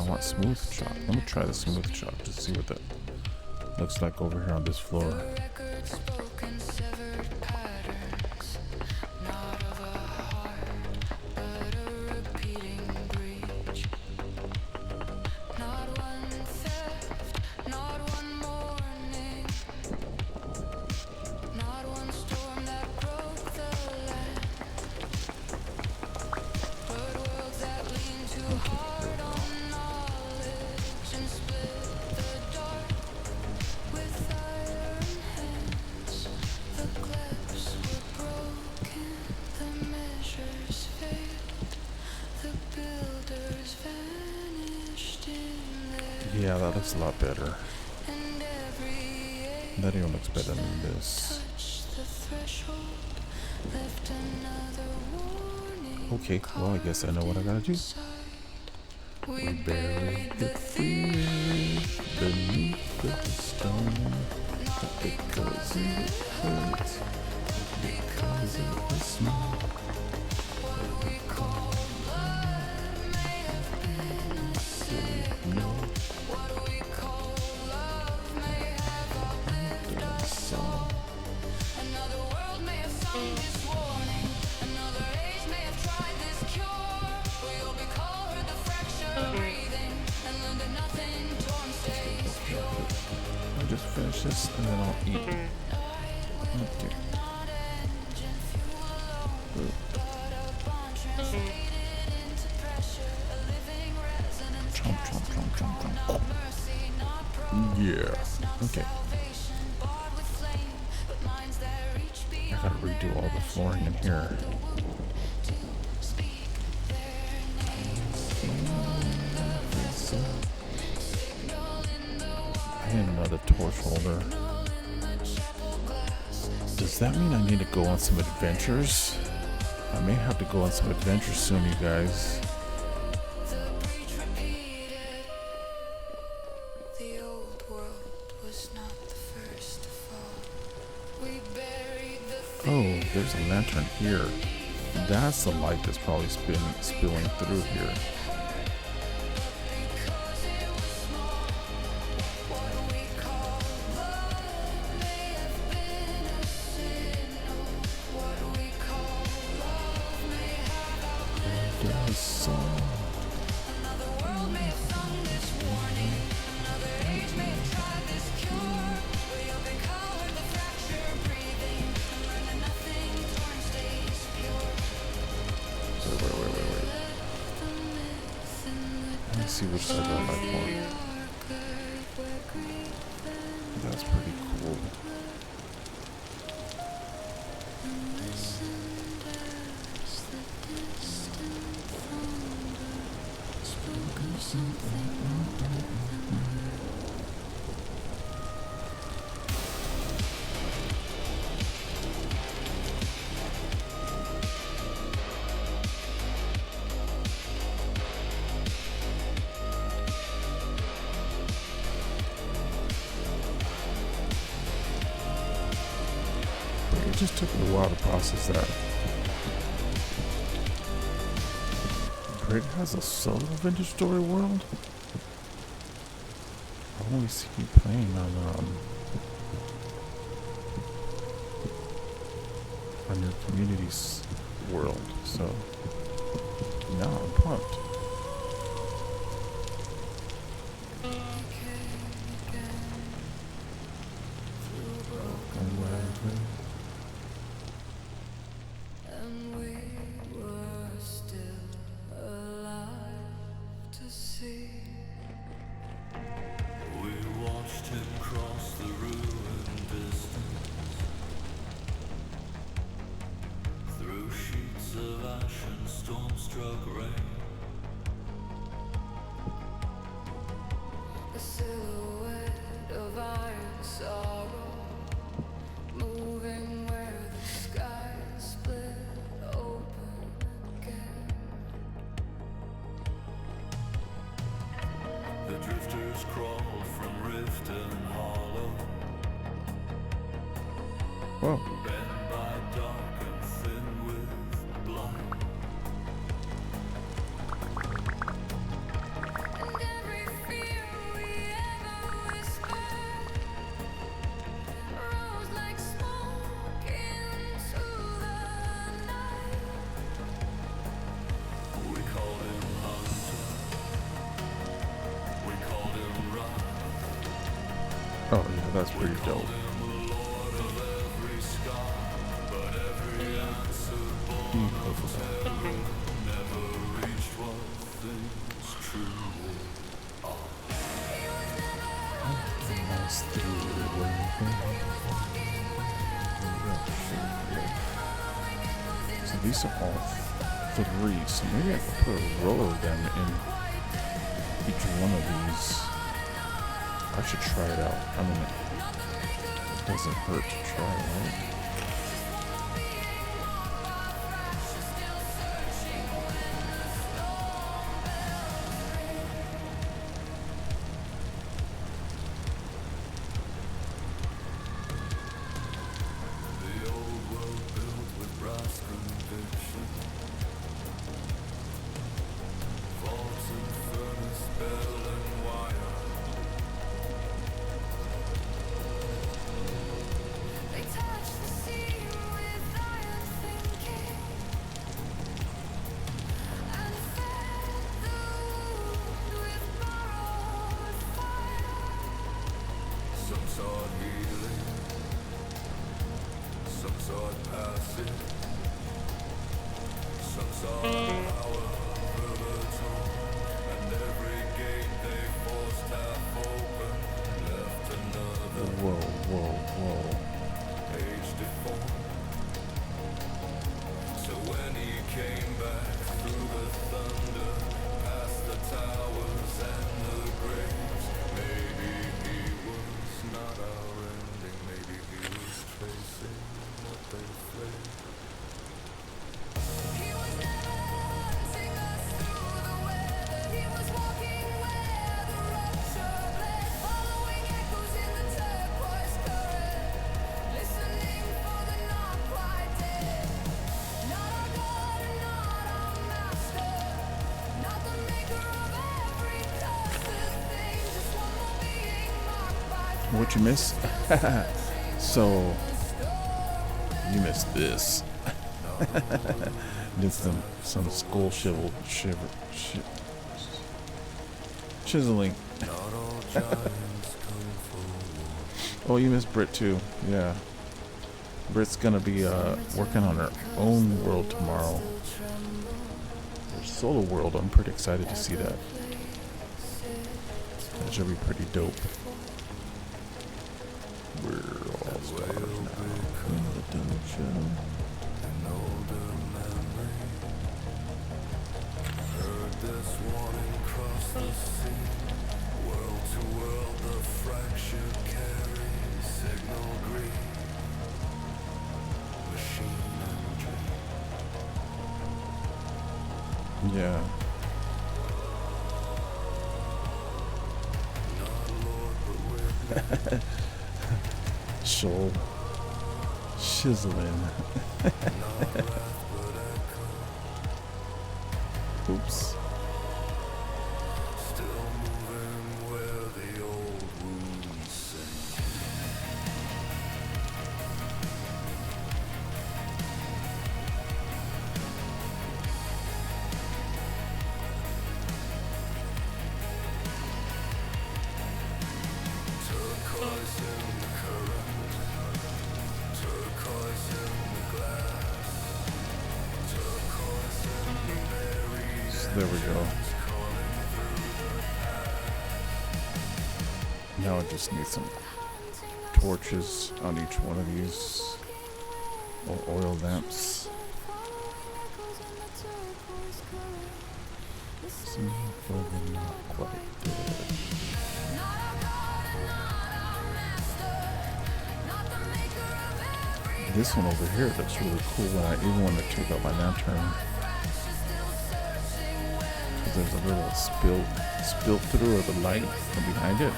want smooth chalk? Let me try the smooth chalk to see what that looks like over here on this floor. Yeah, that looks a lot better. That even looks better than this. Okay, well, I guess I know what I gotta do. We buried the fear beneath the stone, not because it hurts, because it was small. What we call love may have been a signal. What we call love may have outlived us all. Another world may have sung this warning. Another age may have tried this cure. WayobiKal heard the fracture breathing and learned that nothing torn stays pure. I'll just finish this and then I'll eat. Okay. Chomp, chomp, chomp, chomp, chomp. Yeah. Okay. I gotta redo all the flooring in here. I need another torch holder. Does that mean I need to go on some adventures? I may have to go on some adventures soon, you guys. Oh, there's a lantern here. That's the light that's probably spilling through here. Wait. Let me see which side I like more. That's pretty cool. It just took me a while to process that. Brit has a solo Vintage Story World? I've only seen you playing on your community's world, so now I'm pumped. And we were still alive to see. We watched him cross the ruined distance through sheets of ash and storm-struck rain. A silhouette of iron sorrow, moving where the sky split open again. The drifters crawled from rift and hollow, Whoa. bent by dark and thin with blood. And every fear we ever whispered rose like smoke into the night. We called him hunter, we called him rock, Oh yeah, that's pretty dope. him the lord of every scar, but every answer You go for that. never reached what things truly are. Nice through So these are all three, so maybe I could put a row of them in each one of these. I should try it out. I mean, it doesn't hurt to try, right? The old world built with brass conviction, vaults and furnace, bell and wire. They touch the sea with iron thinking and fed the wound with borrowed fire. Some sought healing, some sought passage, some sought power of a tone, and every gate they forced half open left another Whoa. page deformed. So when he came back through the thunder, past the towers and the graves, maybe he was not our ending, maybe he was tracing what they fled. He was never hunting us through the weather. He was walking where the rupture bled, following echoes in the turquoise current, listening for the not quite dead. Not our God and not our master, not the maker of every cursed thing, just one more being marked by What you miss? So you missed this. Did some skull chiseling. Not all giants come for war. Oh, you missed Brit too. Yeah. Brit's gonna be working on her own world tomorrow. Her solo world. I'm pretty excited to see that. That should be pretty dope. We're all stars now in the dungeon. An older memory heard this warning cross the sea. World to world the fracture carries signal green. Machine and dream. Yeah. Not Lord but with Shoal Chiseling. Oops. There we go. Now I just need some torches on each one of these, or oil lamps. Some of them not quite dead. This one over here looks really cool. Even when I took out my lantern. There's a little spill through of the light from behind it.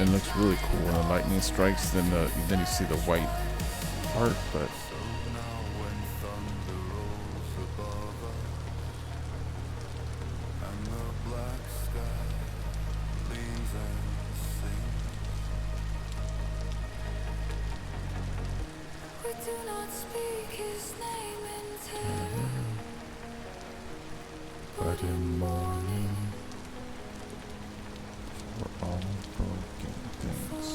It looks really cool when the lightning strikes. Then you see the white part, but Do not speak his name in terror, but in mourning for all broken things.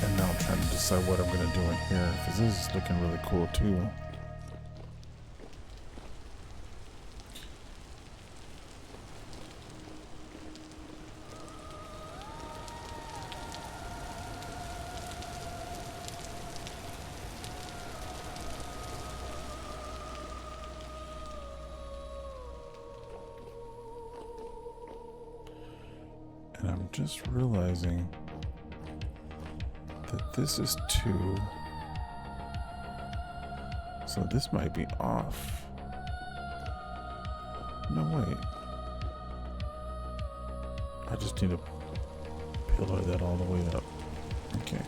And now I'm trying to decide what I'm going to do in here, because this is looking really cool too. And I'm just realizing that this is 2. So this might be off. No, wait. I just need to pillar that all the way up. Okay.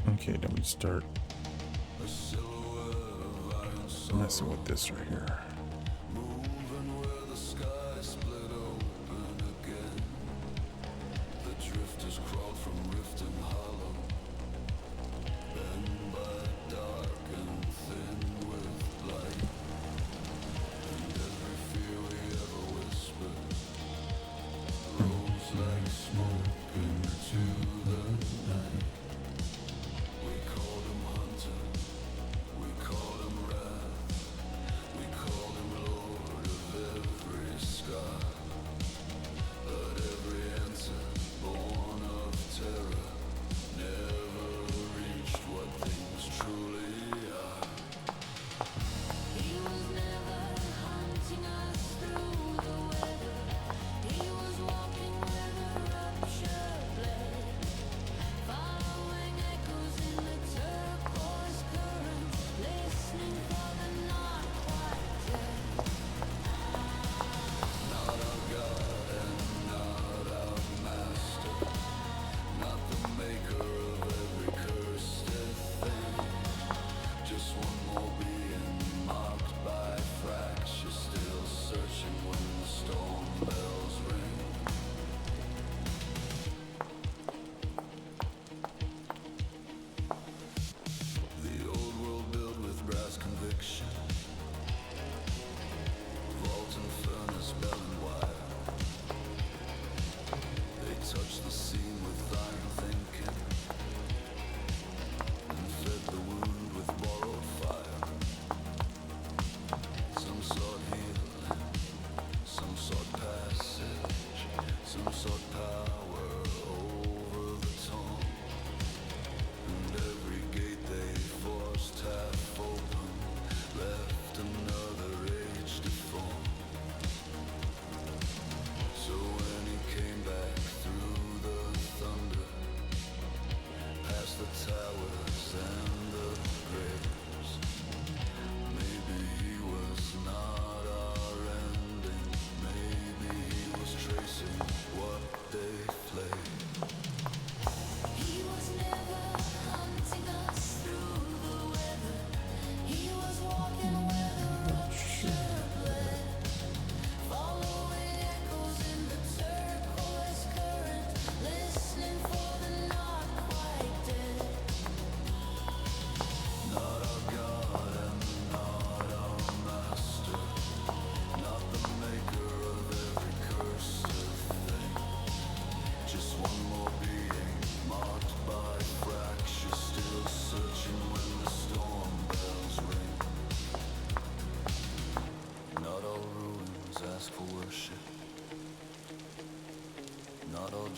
Okay, then we start messing with this right here.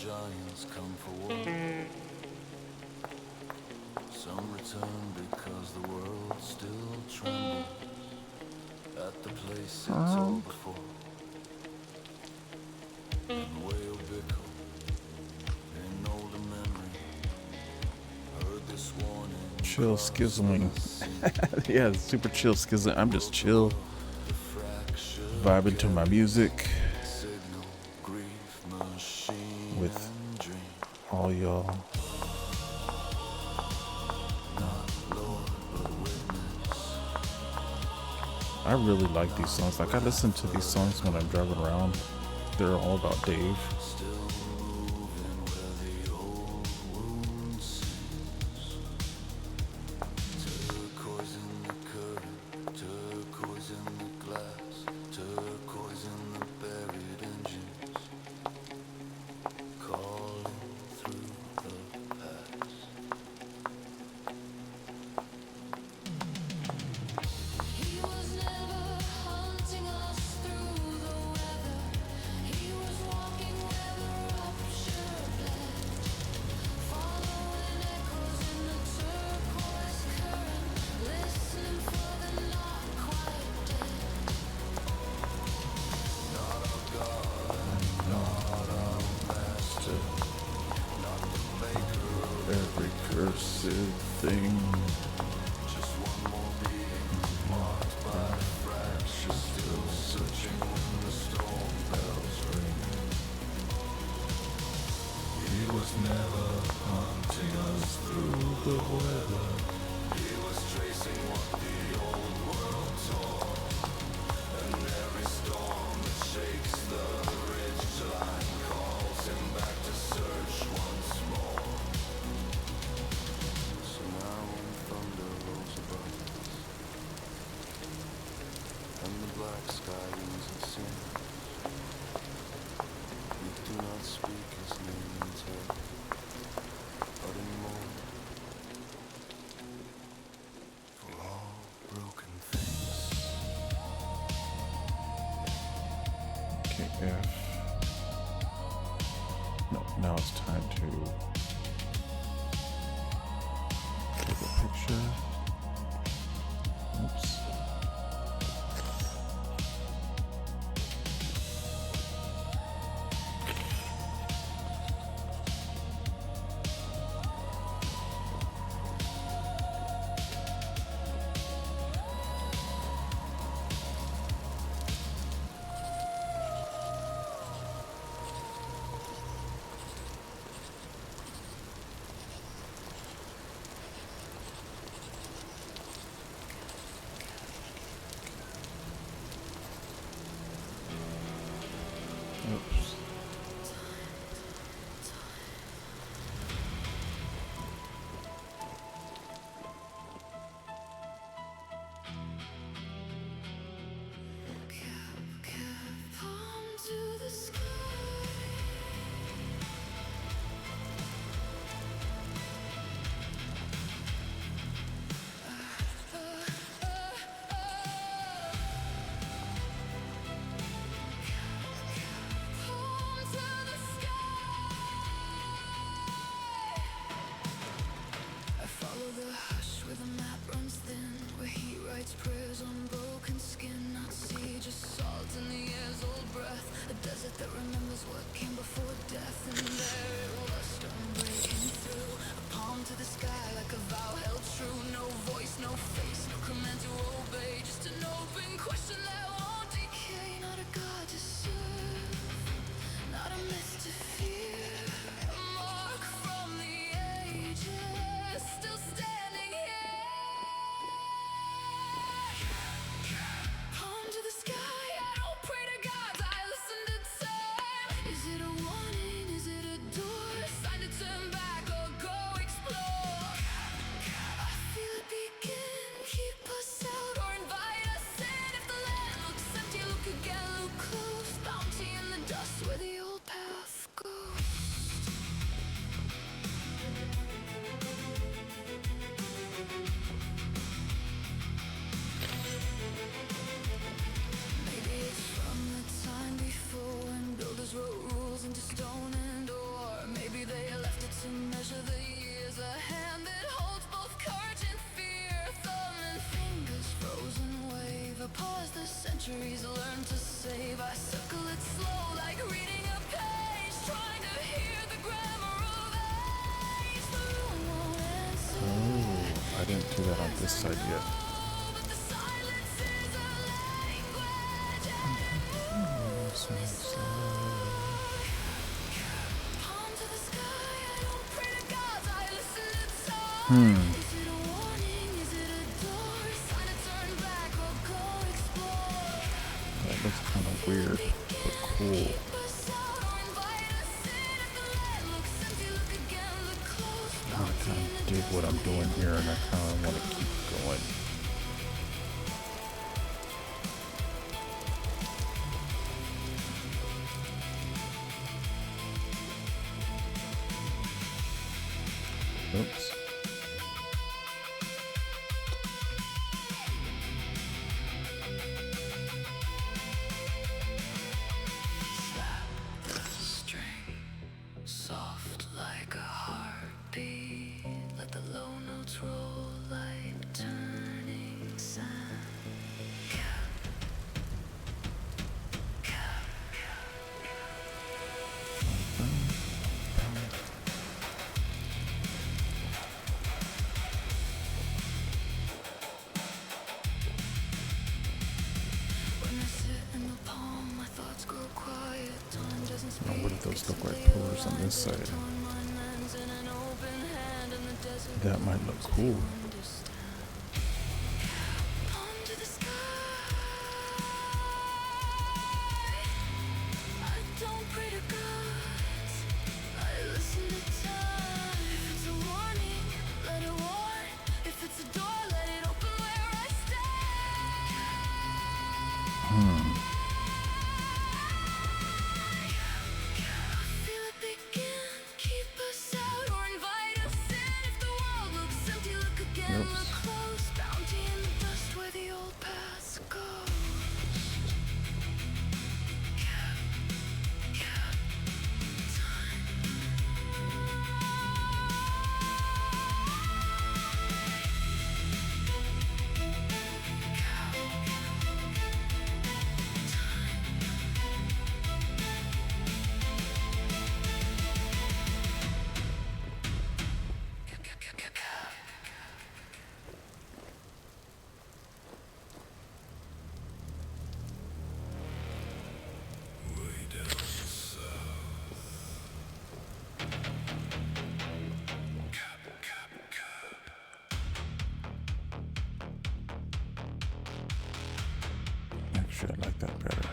giants come for war. Some return because the world still trembles at the place it told before. And WayobiKal, in older memory, heard this warning. Chill skizzling. Yeah, super chill skizzling. I'm just chill, vibing to my music with all y'all. I really like these songs. Like, I listen to these songs when I'm driving around. They're all about Dave. He was never hunting us through the weather. He was walking where the rupture bled, following echoes in the turquoise current, listening for the not quite dead. Not our God and not our master, not the maker of Every cursed thing. just one more being marked by fracture, still searching when the storm bells ring. He was never hunting us through the weather. He was tracing what the old world tore, and every storm that shakes the ridgeline calls him back to search once more. So now when thunder rolls above us, and the black sky rings and sings, we do not speak his name in terror, but in mourn for all broken things. Okay, F. No, now it's time to take a picture. Oops. centuries learned to save. I circle it slow like reading a page, trying to hear the grammar of age. The room won't answer. Oh, I didn't do that on this side yet. But the silence is a language. Palm to the sky, I don't pray to gods, I listen to time. Is it a warning? Is it a door? Sign to turn back or go explore? That looks kind of weird, but cool. Keep us out or invite us in. If the light looks empty, look again. Look close. I kind of dig what I'm doing here, and I kind of want to keep going. Oops. String, soft like a heartbeat. Let the low notes roll like turning sand. When I sit in the palm, my thoughts grow quiet. Time doesn't Now, speak. what do those look like pillars on this side? Torn my lens in an open hand in the desert. That might look cool. Understand. Palm to the sky. I don't pray to gods. I listen to time. If it's a warning, let it warn. If it's a door, let it open where I stand. Feel it begin. Keep us out or invite us in. If the world looks empty, look again. Oops. Look close. Bounty in the dust where the old paths go. Way down south. Cap, cap, cap. Actually, I like that better.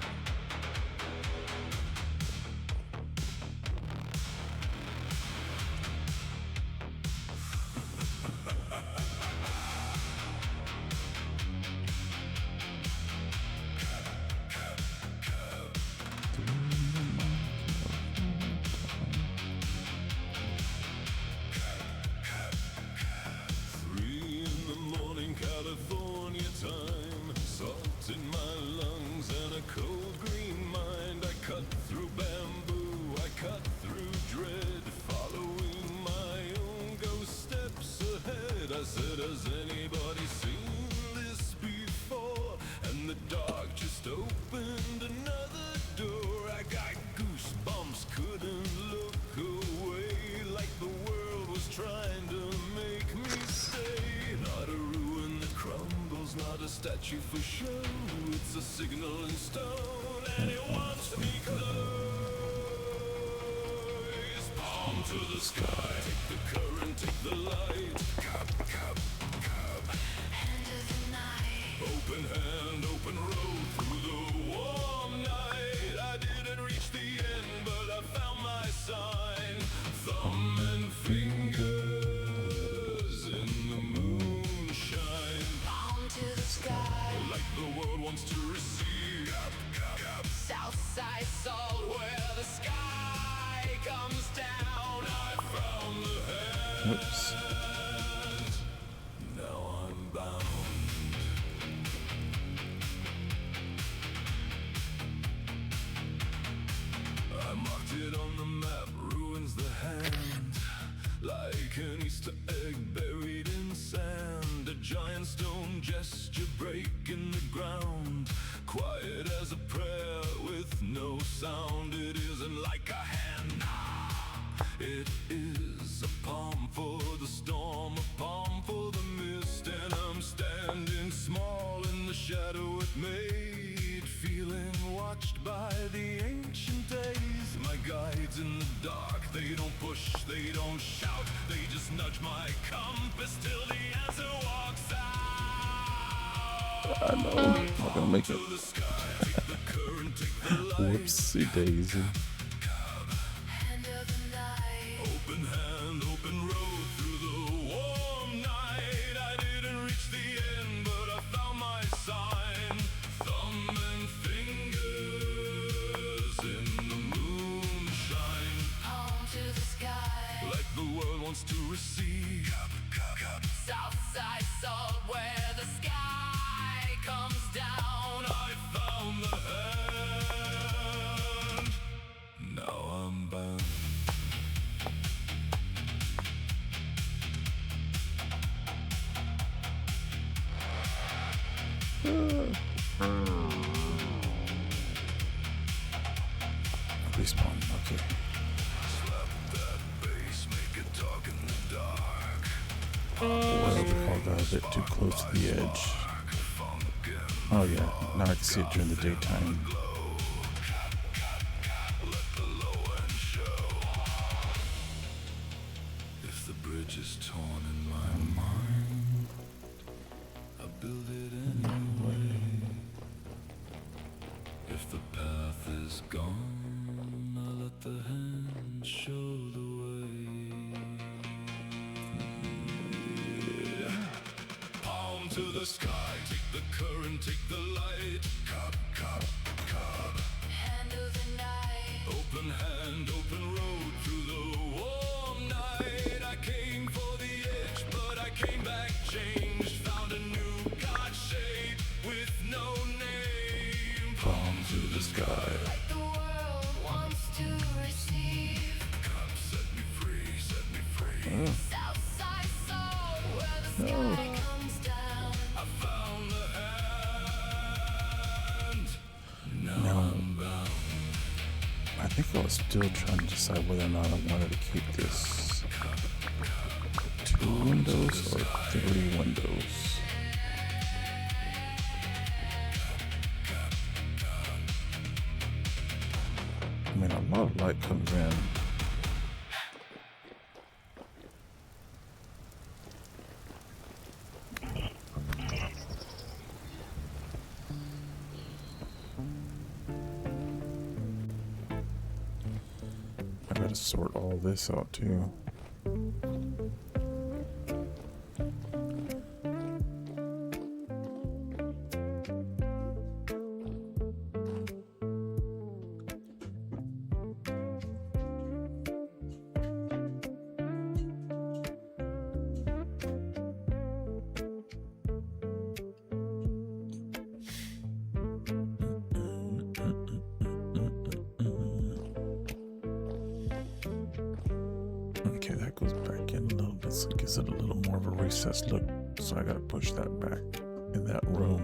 Three in the morning, California time. Salt in my lungs and a cold green mind. I cut through bamboo, I cut through dread, following my own ghost steps ahead. I said, has anybody seen this before? And the dark just opened another door. I got goosebumps, couldn't look away, like the world was trying to make me stay. Not a ruin that crumbles, not a statue for show. It's a signal in stone, and it wants me close. Palm to the sky, take the current, take the light. Cub, cub, cub. Hand of the night. Open hand, open road through the warm night. I didn't reach the end, but I found my sign. Thumb and fingers in the moonshine. Palm to the sky. Like the world wants to receive. Southside salt where the sky comes down. I found the hand. Oops. Now I'm bound. I marked it on the map, ruins the hand. Like an Easter egg buried in sand. A giant stone gesture breaking the ground. Quiet sound, it isn't like a hand. It is a palm for the storm, a palm for the mist, and I'm standing small in the shadow it made, feeling watched by the ancient days. My guides in the dark, they don't push, they don't shout, they just nudge my compass till the answer walks out. I know, I'm not gonna make it. To the sky, take the current, take the light. Whoopsie daisy. Hand of the night. Open hand, open road through the warm night. I didn't reach the end, but I found my sign. Thumb and fingers in the moonshine. Palm to the sky. Like the world wants to receive. Southside salt where the sky comes down. I found the hand. Now I'm bound. Respawn, okay. Slap that bass, make it talk in the dark. WayobiKal got a bit too close to the edge. Oh yeah, now I can see it during the daytime. Let the low end show. If the bridge is torn in my mind, I build it anyway. If the path is gone, I let the hand show the way. Palm to the sky, take the current, take the light. Cup, cup, cup. Hand of the night. Open hand, open road through the warm night. I came for the edge, but I came back changed. Found a new God shape with no name. Palm to the sky. Like the world wants to receive. Cup set me free, set me free. Southside salt where the sky comes down. I found the hand. Now No. I'm bound. I think I was still trying to decide whether or not I wanted to keep this 2 windows or 3 windows. I mean, a lot of light comes in. I gotta sort all this out too. Okay, that goes back in a little bit, so it gives it a little more of a recessed look. So I gotta push that back in that room.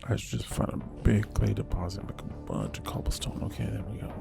I should just find a big clay deposit, make a bunch of cobblestone. Okay, there we go.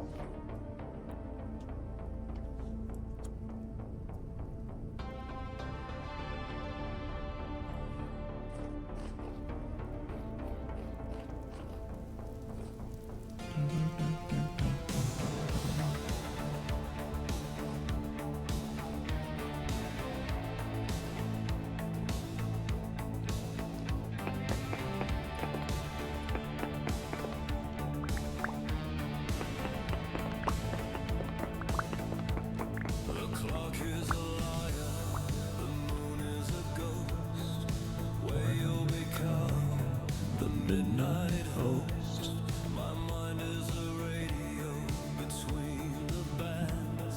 Midnight host. My mind is a radio between the bands,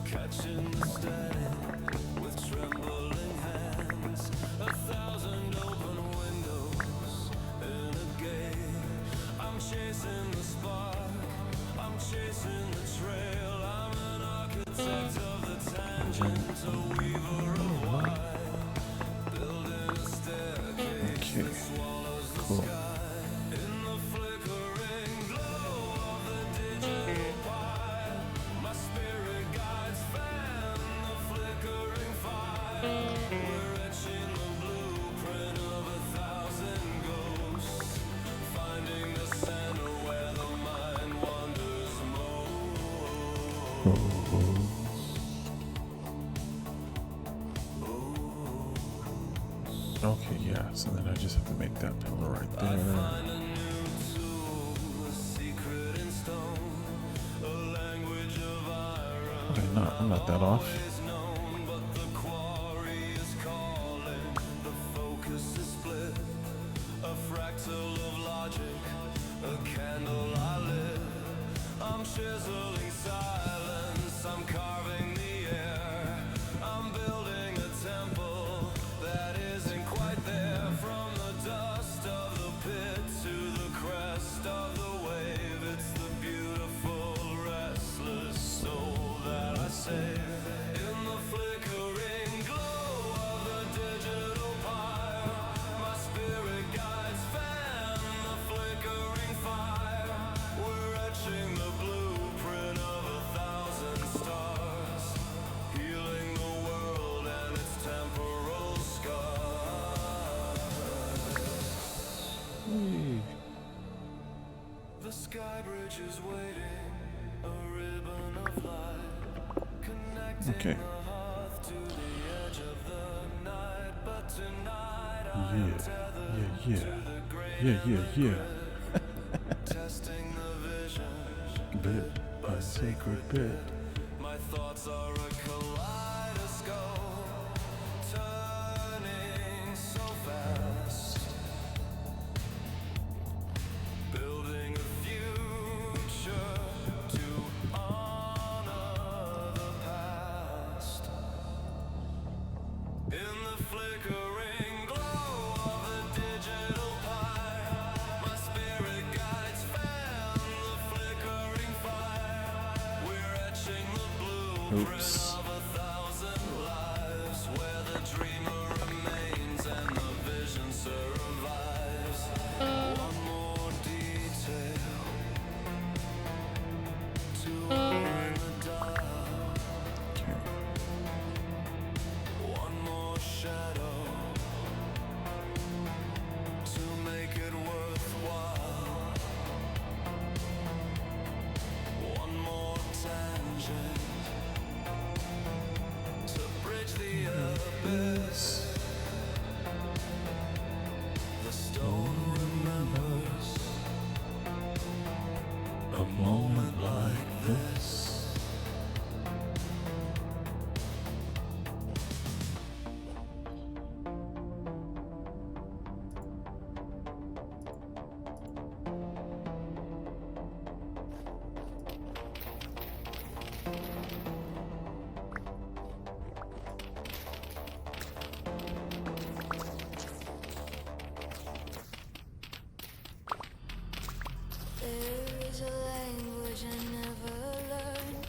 catching the static with trembling hands. 1,000 open windows in a gate. I'm chasing the spark, I'm chasing the trail. I'm an architect of the tangent, a weaver of wire, building a staircase that swallows the sky. Okay, yeah, so then I just have to make that pillar right there. Okay, I'm not that off. I'm chiseling silence, I'm carving the air, I'm building a temple that isn't quite there. From the dust of the pit to the crest of the wave, it's the beautiful, restless soul that I save. In the flickering glow of the digital pyre, my spirit guides fan the flickering fire. We're etching the blueprint of 1,000 stars, healing the world and its temporal scars. The sky bridge is waiting, a ribbon of light, connecting the hearth to the edge of the night. But tonight I'm tethered to the grave testing the vision Bit by sacred bit. My thoughts are a kaleidoscope, turning so fast, building a future to honor the past. In the flickering glow of the digital pyre, my spirit guides fan the flickering fire. We're etching the blueprint of 1,000 lives, where the dreamer remains and the vision survives. One more detail to earn the dial. One more shadow to make it worthwhile. One more tangent to bridge the abyss. The stone remembers a moment like this. There is a language I never learned,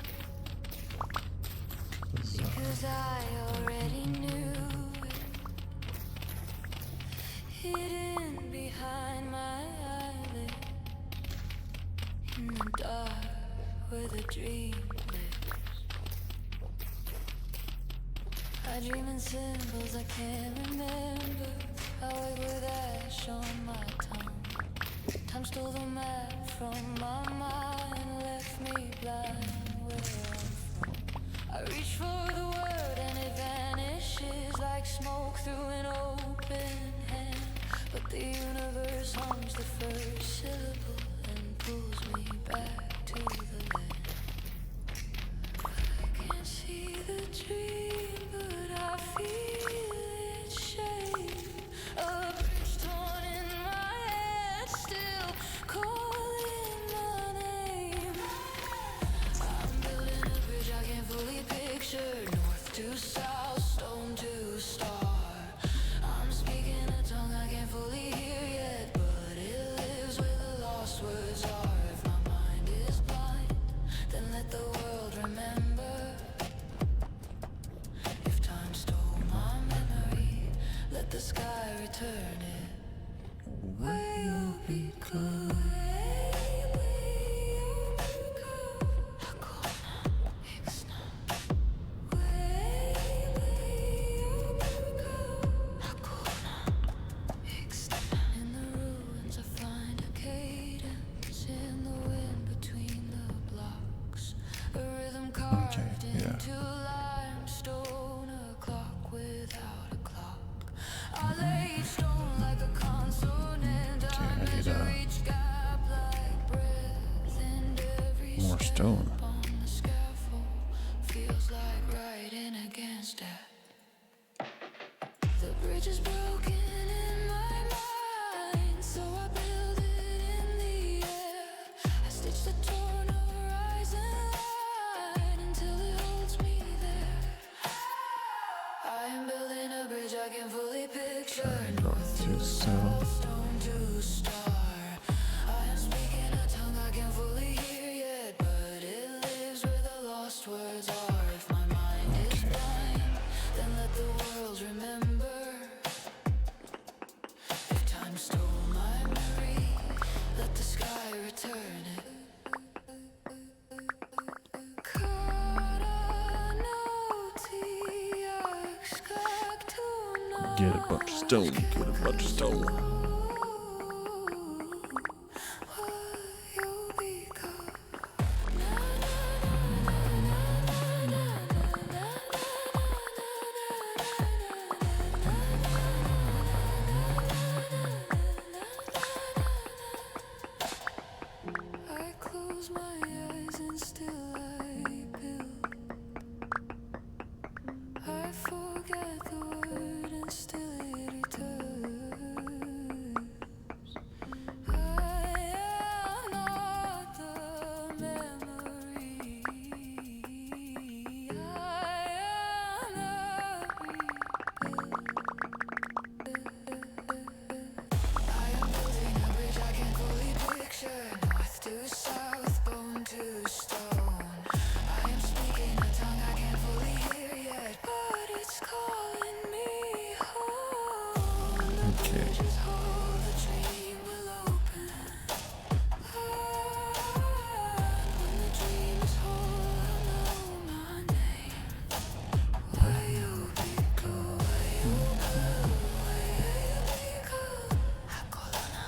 because I already knew it. Hidden behind my the dream lives. I dream in symbols I can't remember. I wake with ash on my tongue. Time stole the map from my mind, left me blind where I'm from. I reach for the word and it vanishes like smoke through an open hand. But the universe hums the first syllable and pulls me back to the land. I can't see the dream, but I feel its shape. A bridge torn in my head, still calling my name. I'm building a bridge I can't fully picture, north to south, stone to star. I'm speaking a tongue I can't fully hear yet, but it lives where the lost words are. If my mind is blind, then let the world remember. If time stole my memory, let the sky return it. WayobiKal. In the ruins I find a cadence in the wind between the blocks. A rhythm carved into limestone, a clock without a clock. I lay stone like a consonant. I measure each gap like breath, and every More step stone. on the scaffold feels like writing against death. The bridge is broken in my mind, so I build it in the air. I stitch the torn horizon line until it holds me there. I am building a bridge I can fully picture, north to south, stone to star. I am speaking a tongue I can't fully hear yet, but it lives where the lost words are. If my mind is blind, then let the world remember. If time stole my memory, let the sky return it. Get a bunch of stone. Get a bunch of stone. I close my eyes and still I build. I forget the word and still it returns. I am not the memory. I am the I am building a bridge I can fully picture, north to south, bone to stone. I am speaking a tongue I can't fully hear yet, but it's calling me home. The bridge is whole, the dream will open. When the dream is whole, I'll know my name. WayobiKal, WayobiKal, WayobiKal. Hakolana,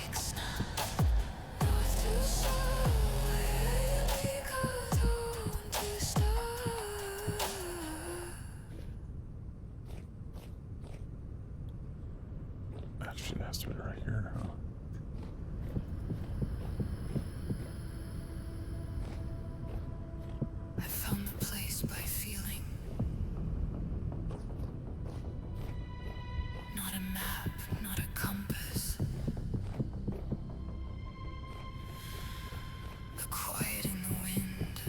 Ixna. North to south, WayobiKal, tone to star. Actually, it has to be right here now. I found the place by feeling. Not a map, not a compass. The quiet in the wind.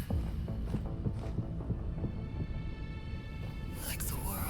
Like the world.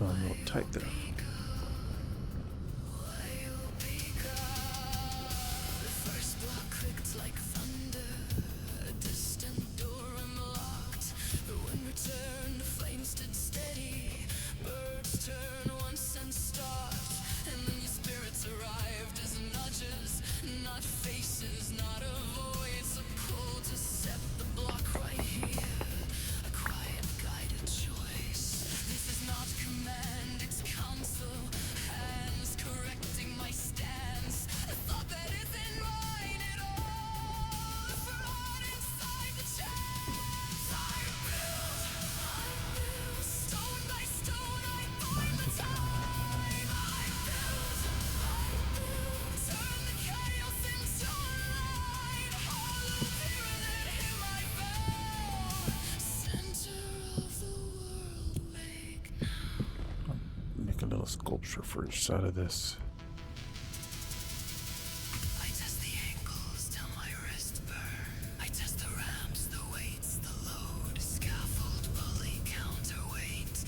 feeling a little tight there. Make a little sculpture for each side of this. I test the ankles till my wrist burn. I test the ramps, the weights, the load, scaffold, pulley, counterweight.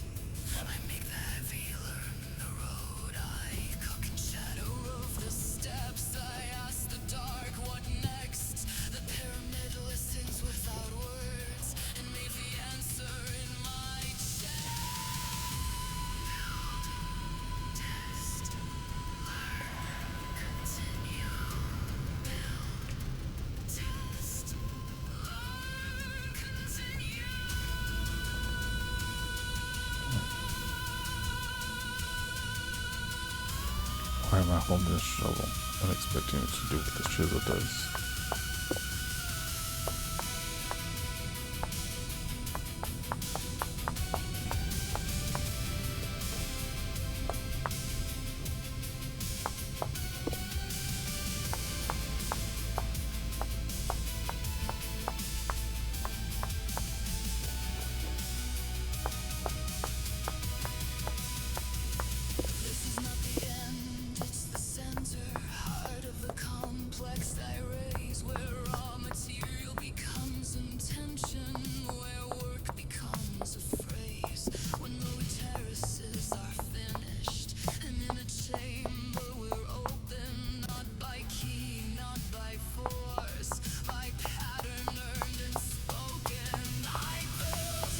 I make the heavy learn the road. I cook in shadow of the steps. I ask the dark what next. The pyramid listens without words and made the answer in my chest. Test, learn, continue, build. Test, learn, continue. Why am I holding this shovel? I'm expecting it to do what the chisel does. This is not the end, it's the center, heart of the complex I raise, where raw material becomes intention, where work becomes a phrase, when the terraces are finished, and in a chamber we're open, not by key, not by force, by pattern earned and spoken. I build,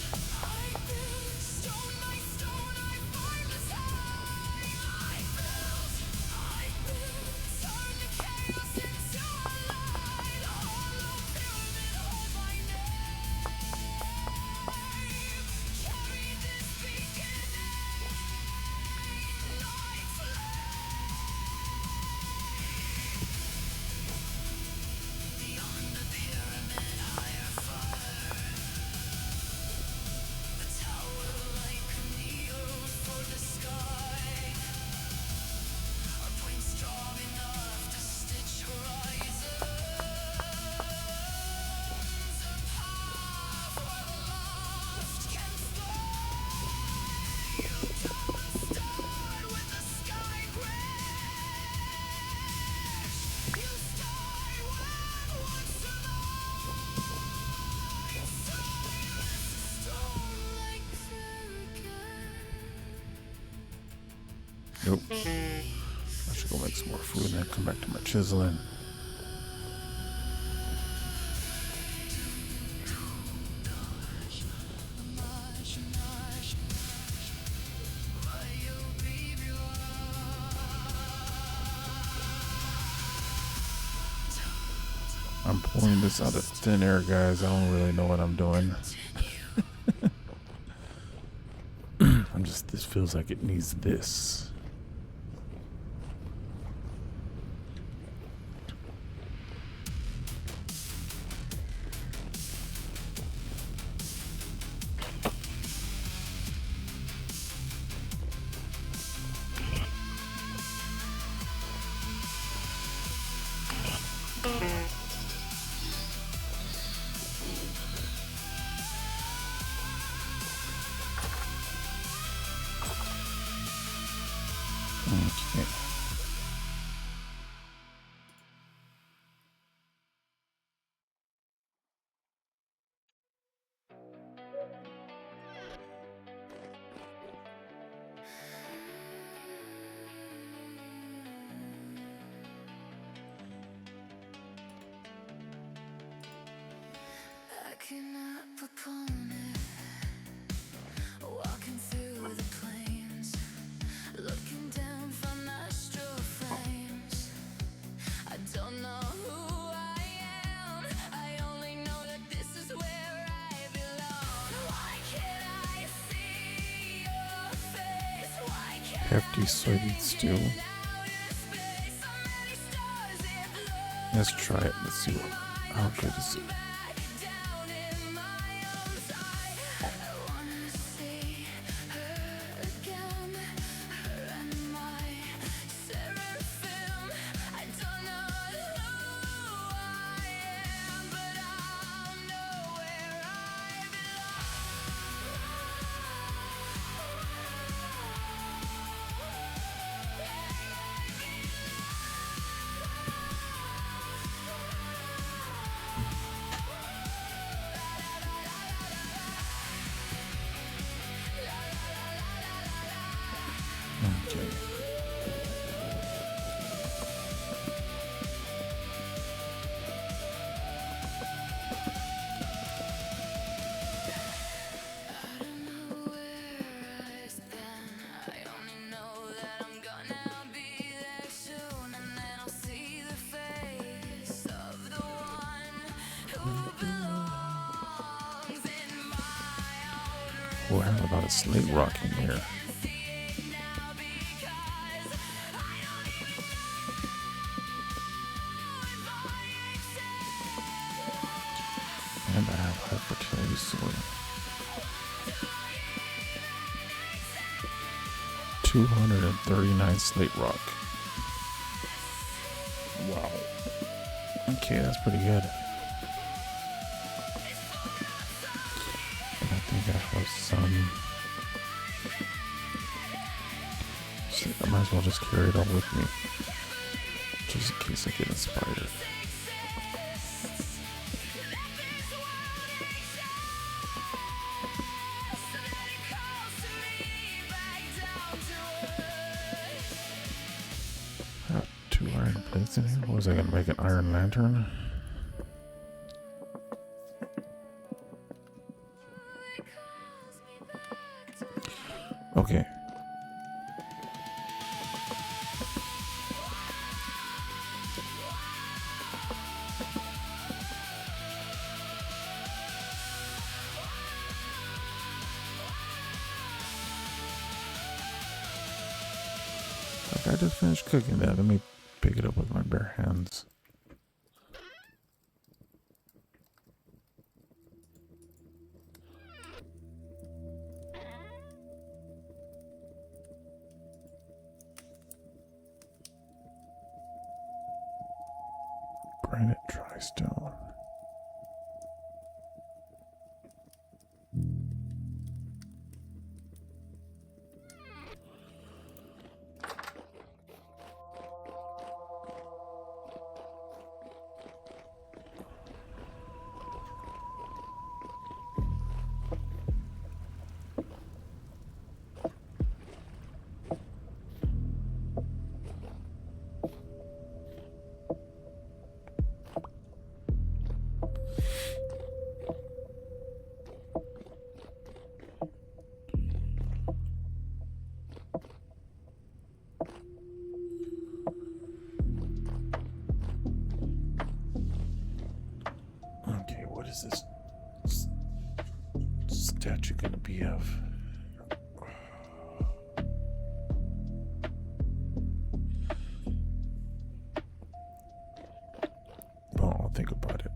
stone by stone I find the time. I build, turn the chaos into a light. Hollow pyramid, hold my name. Carry this beacon, night flame. Beyond the pyramid, higher, farther. A tower like a needle for the sky. A point strong enough to stitch horizons. A path where the lost can fly. You don't start with the sky crash. You start with what survives. Silence, stone like Nope. I should go make some more food and then come back to my chiseling. I'm pulling this out of thin air, guys. I don't really know what I'm doing. This feels like it needs this. Waking up upon it, walking through the plains, looking down from astral flames. I don't know who I am, I only know that this is where I belong. Why can't I see your face? Why can't Hefty soybean stew. Let's try it. Let's see how good is it. Okay. Oh, I have a lot of slate rock in here. And I have high fertility soil. 239 slate rock. Wow. Okay, that's pretty good. And I think I have some. So I might as well just carry it all with me, just in case I get inspired. Plates in here. What was I gonna make, an iron lantern? Okay. Okay, I just finished cooking that. Let me pick it up with my bare hands. Granite dry stone. Okay, what is this statue gonna be of? Well, I'll think about it.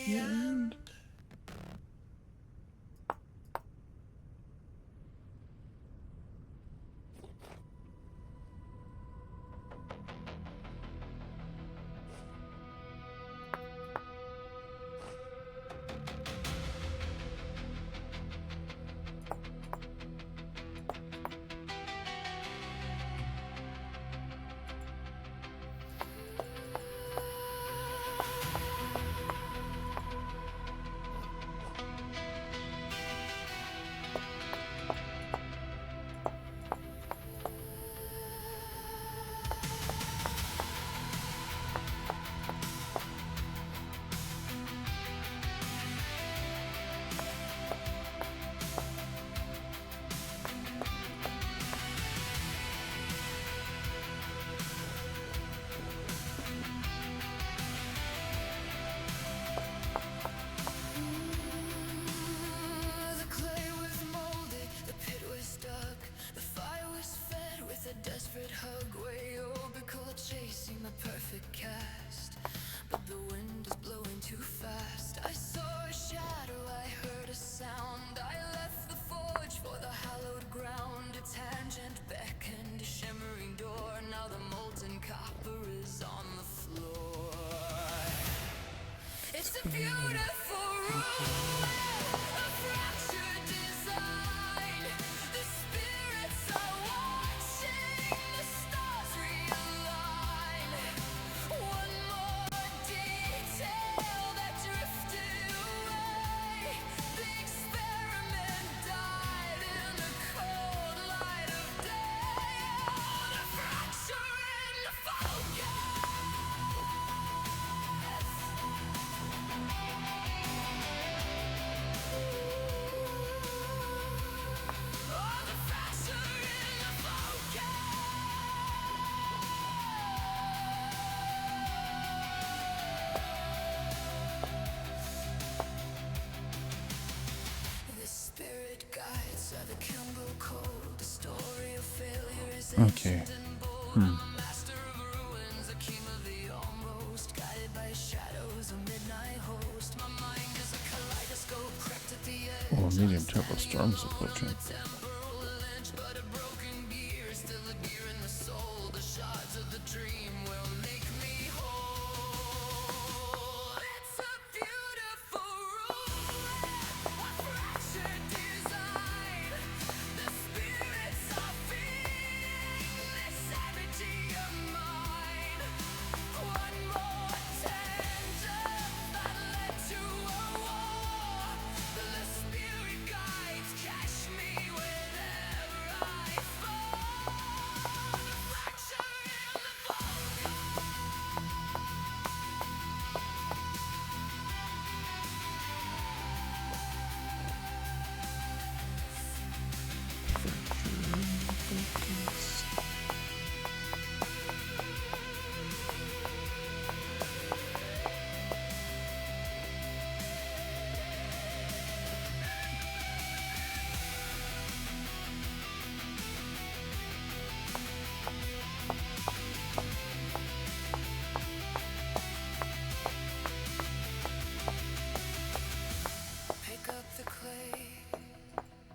the end. The clay was molded, the pit was dug, the fire was fed with a desperate hug. WayobiKal chasing the perfect cast, but the wind is blowing too fast. I saw a shadow, I heard a sound. I left the forge for the hallowed ground. A tangent beckoned, a shimmering door. Now the molten copper is on the floor. It's a beautiful room, a fractured design. The spirits are watching, the stars realign. One more detail that drifted away. The experiment died in the cold light of day. The fracture in the focus. Oh, the fracture in the focus. The spirit guides are the Kimbo code. The story of failure is Okay. ancient and bold. Master of ruins, a king of the almost. Guided by shadows, a midnight host. My mind is a kaleidoscope, crept at the edge. Oh, medium temporal storm is approaching. Temporal lynch, but a broken gear, still a gear in the soul. The shards of the dream will make me whole. It's a beautiful room, a fractured design. The spirits are feeding this energy of mine. One more tangent that led to a war. The spirit guides catch me whenever I fall. The fracture in the focus. Pick up the clay,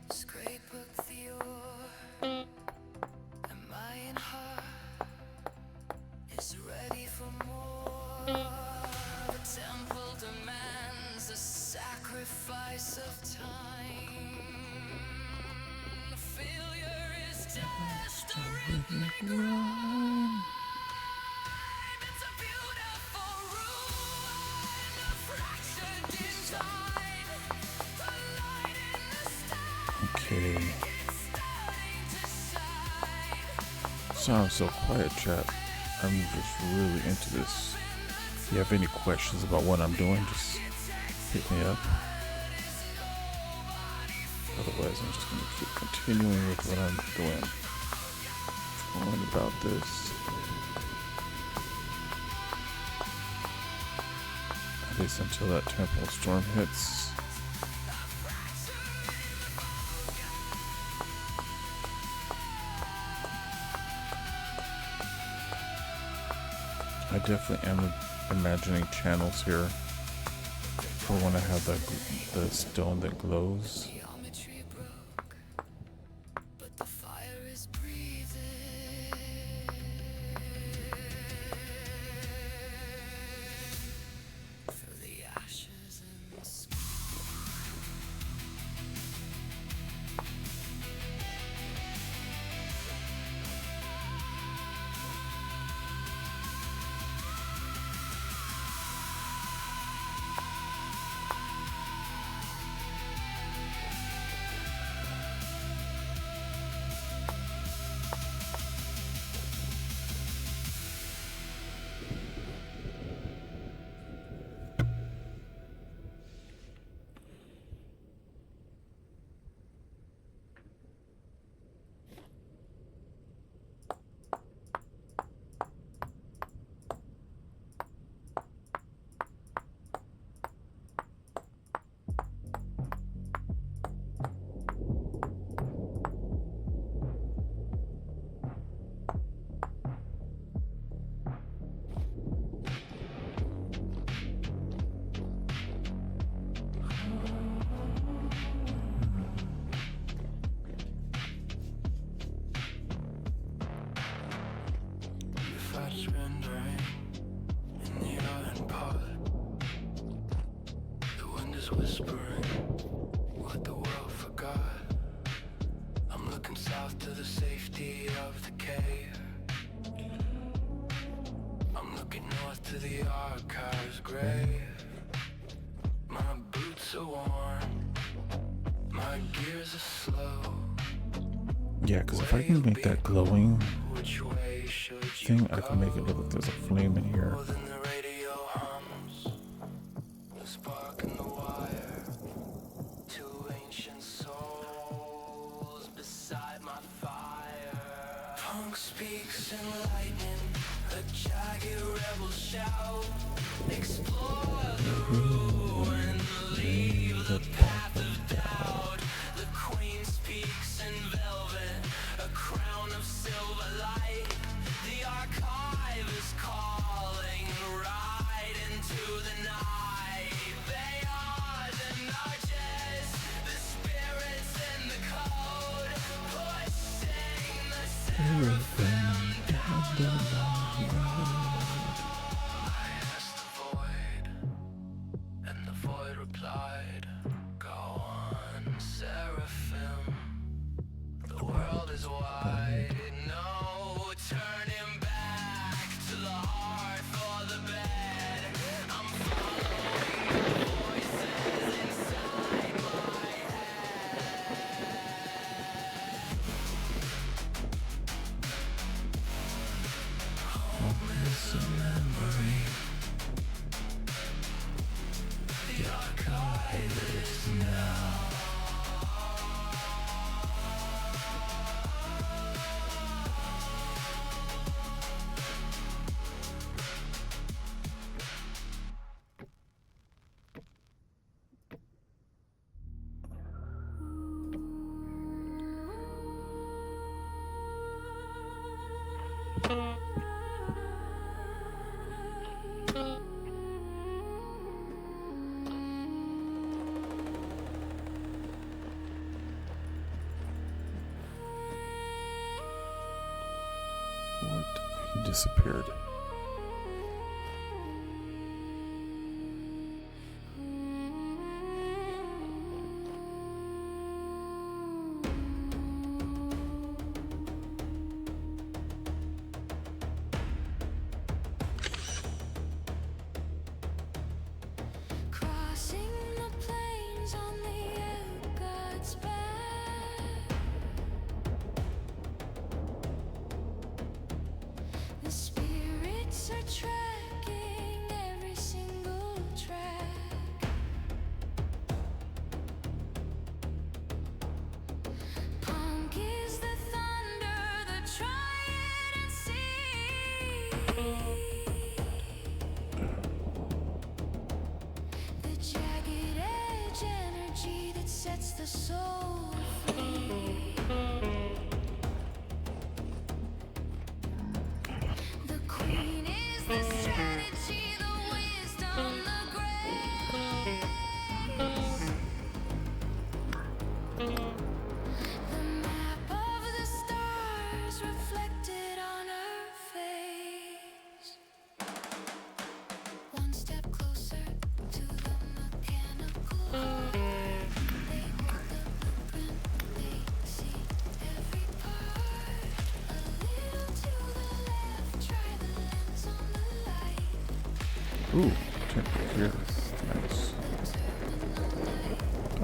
scrape up the ore. And my heart is ready for more. The temple demands a sacrifice of time. Failure is just a rhythmic rhyme. It's a beautiful ruin, a fractured design. The light in the stars Okay. is starting to shine. Sounds so quiet, chat. I'm just really into this. If you have any questions about what I'm doing, just hit me up. Otherwise, I'm just going to keep continuing with what I'm doing. Going about this. At least until that temporal storm hits. I definitely am imagining channels here. for when I have the stone that glows. Geometry broke, but the fire is breathing through the ashes and smoke. Whispering what the world forgot. I'm looking south to the safety of the cave. I'm looking north to the archive's grave. My boots are worn, my gears are slow. Yeah, because if I can make that glowing thing, I can make it look like there's a flame in here. Speaks in lightning, a jagged rebel shout. Explore the ruin, leave the path of doubt. The queen speaks in velvet, a crown of silver light. The archive is calling right into the night. They are the nudges, the spirits in the code, pushing the seraphim down the long road. I asked the void, and the void replied, go on, seraphim. The world is wide, no turning back to the hearth or the bed. I'm following the voices inside my head. Homeless memory, the archive is now. What? He disappeared. Crossing the plains on the air god's back. The spirits are tracking every single track. Punk is the thunder, the trident sea. The jagged edge energy that sets the soul free. The queen is the strategy, the wisdom, the grace. Ooh, temporal gears. Nice.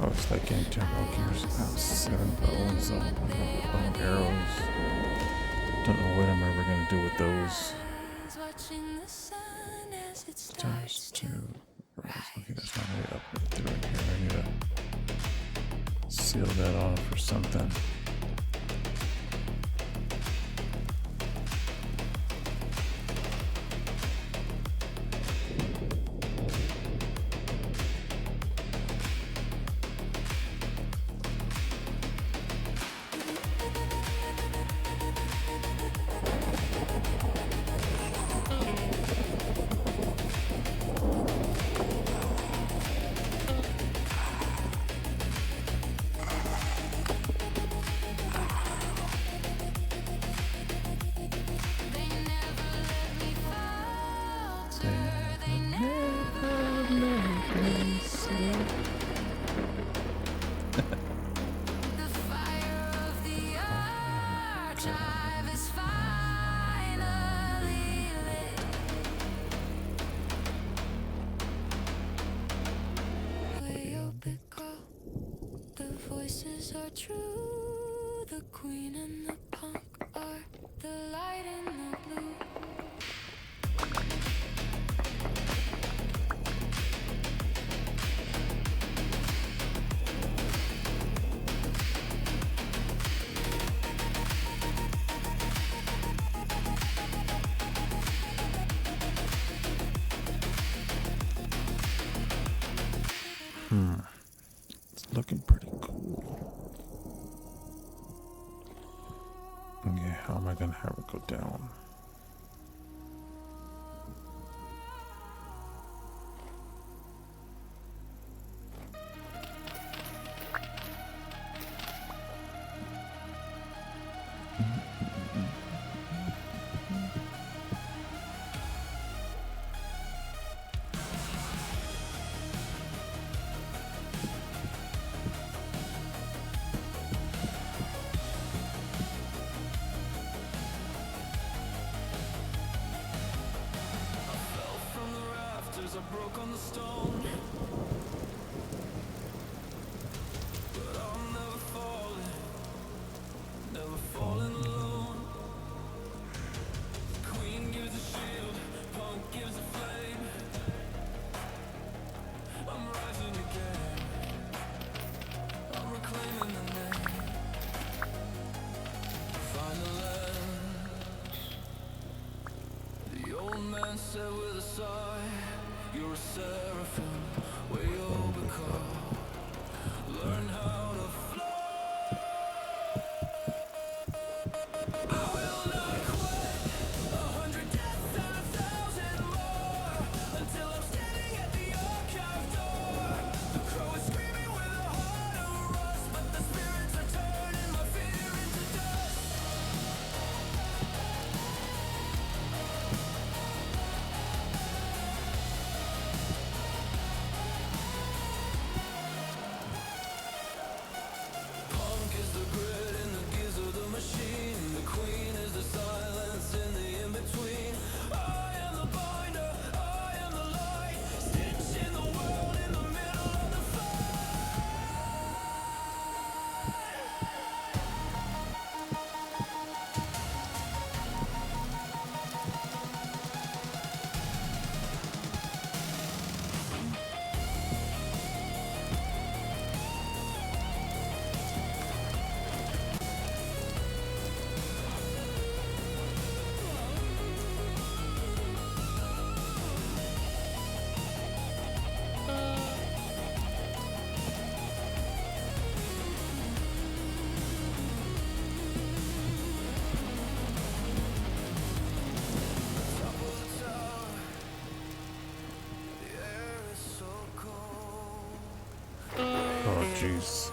Oh, it's like getting temporal gears. Oh, 7 bones, arrows. Don't know what I'm ever gonna do with those. Stars to rise. Okay, that's not really up right here. I need to seal that off or something. WayobiKal, the voices are true. The queen and the punk are the light and the blue. It's looking pretty cool. Yeah, how am I gonna have it go down? I broke on the stone, but I'm never falling alone. Queen gives a shield, punk gives a flame. I'm rising again, I'm reclaiming the name. Find the land. The old man said with a sigh, you're a seraphim, WayobiKal. Learn how to fly. I will not quit. 100 deaths and 1,000 more, until I'm standing at the archive door. The crow is screaming with a heart of rust, but the spirits are turning my fear into dust. Oh, jeez.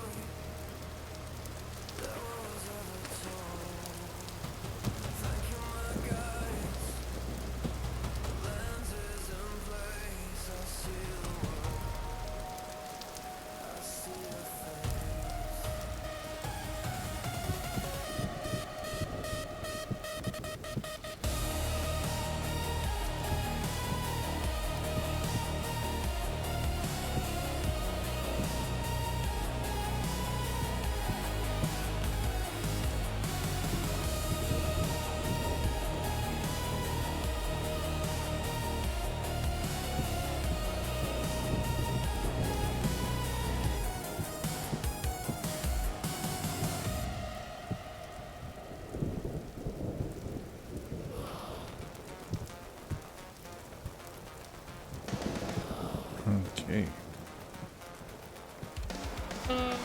Man,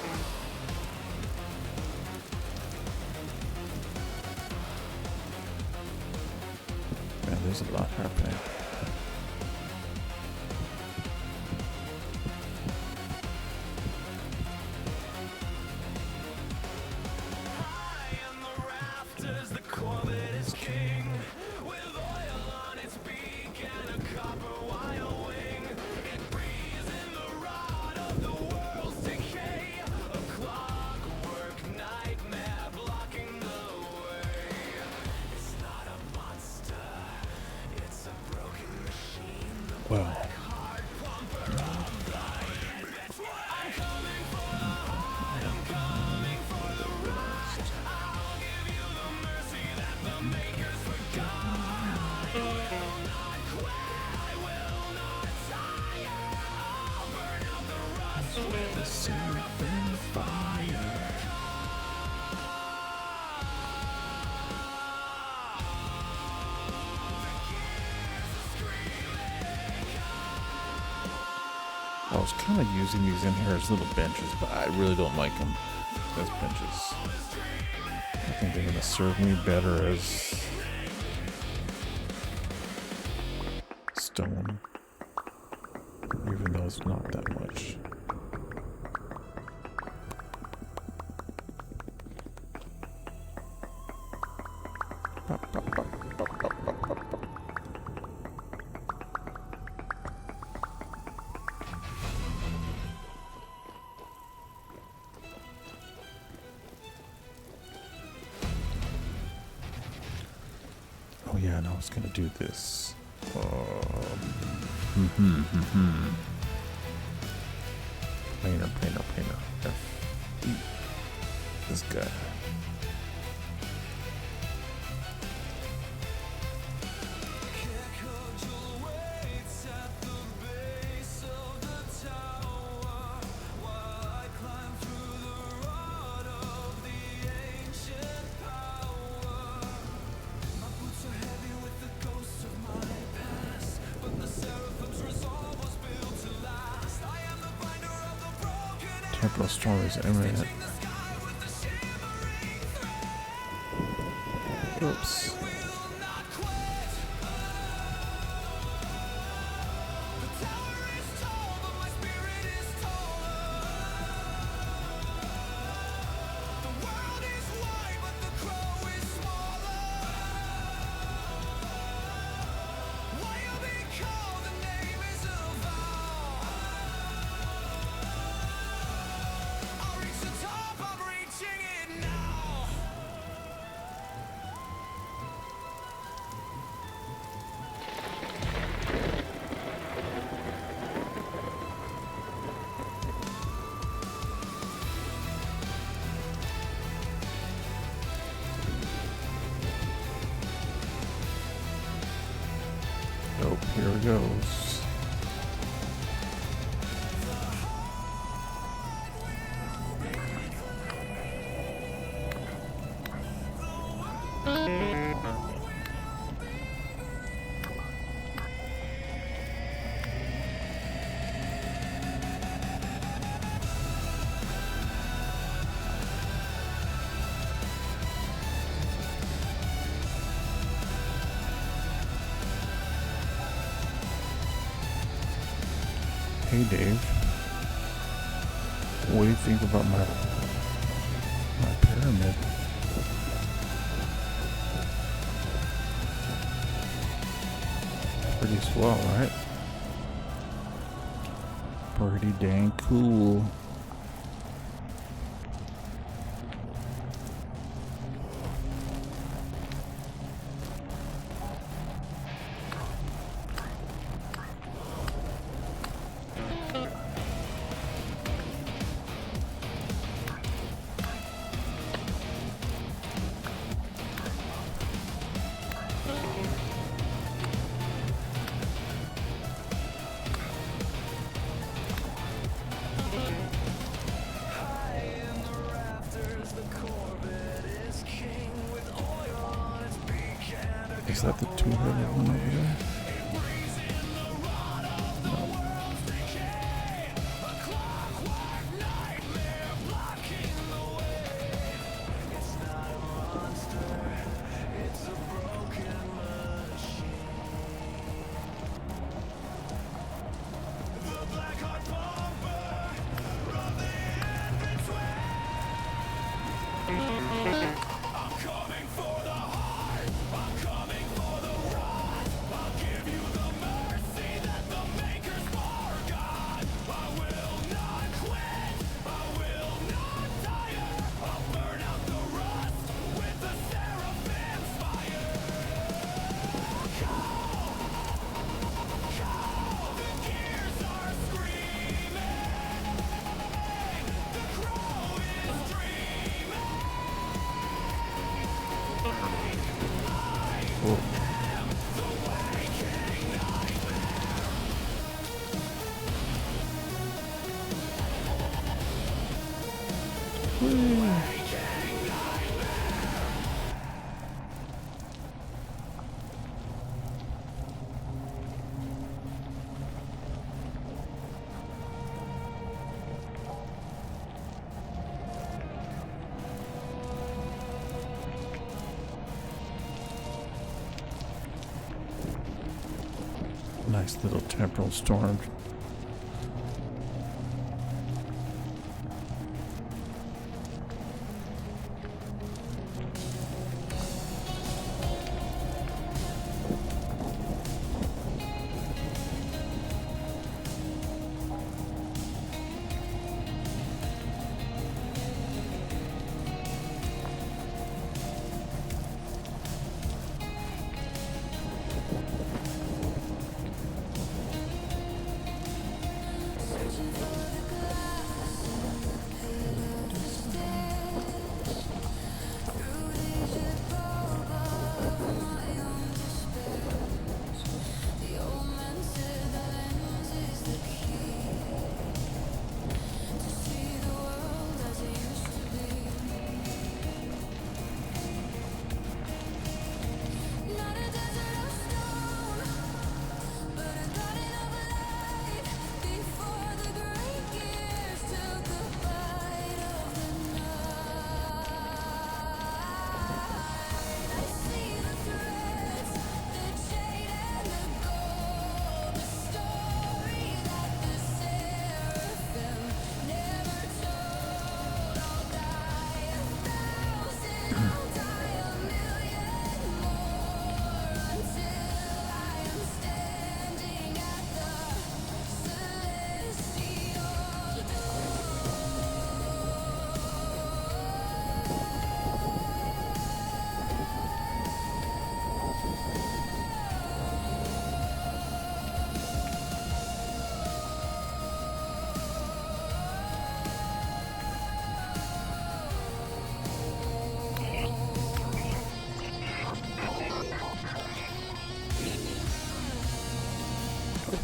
there's a lot happening. Well, I was kind of using these in here as little benches, but I really don't like them as benches. I think they're going to serve me better as stone, even though it's not that much. Oh yeah, and I was gonna do this. Planer. F. This guy. Temporal storm is imminent. Oops. Oh, here it goes. Hey Dave, what do you think about my pyramid? Pretty swell, right? Pretty dang cool. Is that the two-headed one over there? No. Nice little temporal storm.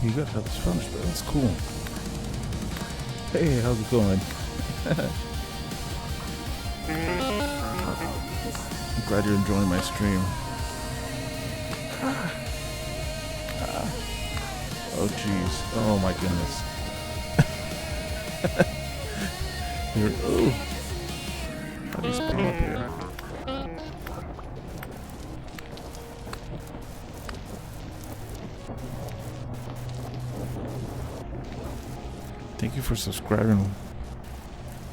You got how this finished, but that's cool. Hey, how's it going? I'm glad you're enjoying my stream. Oh jeez. Oh my goodness. Here, oh. How do you spawn up here? Thank you for subscribing,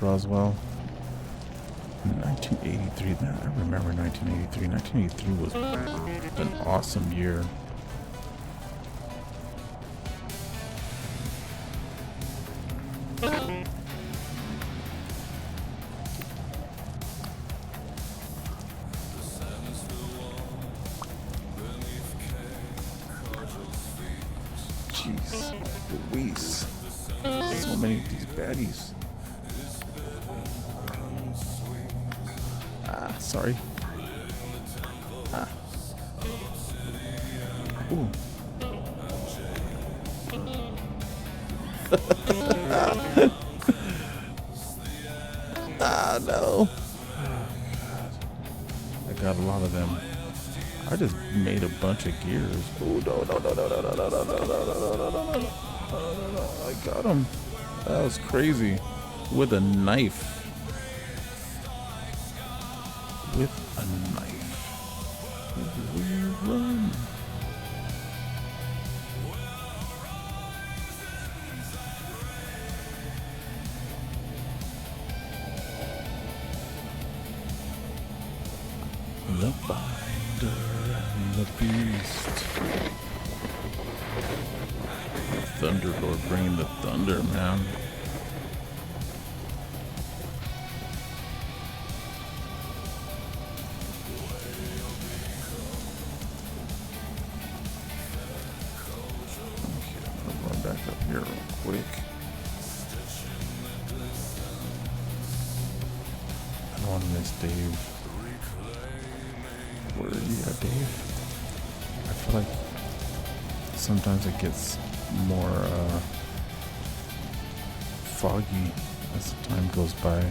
Roswell. 1983, man, I remember 1983. 1983 was an awesome year. Jeez, Louise. So many of these baddies. Ah, sorry. Ah. Ooh. Ah, no. I got a lot of them. I just made a bunch of gears. Oh, no. I got him. That was crazy. With a knife. With a knife. Where do you run? The binder and the beast. Thunderlord bringing the thunder, man. Okay, I'm gonna run back up here real quick. I don't want to miss Dave. Where are you at, Dave? I feel like sometimes it gets more foggy as time goes by.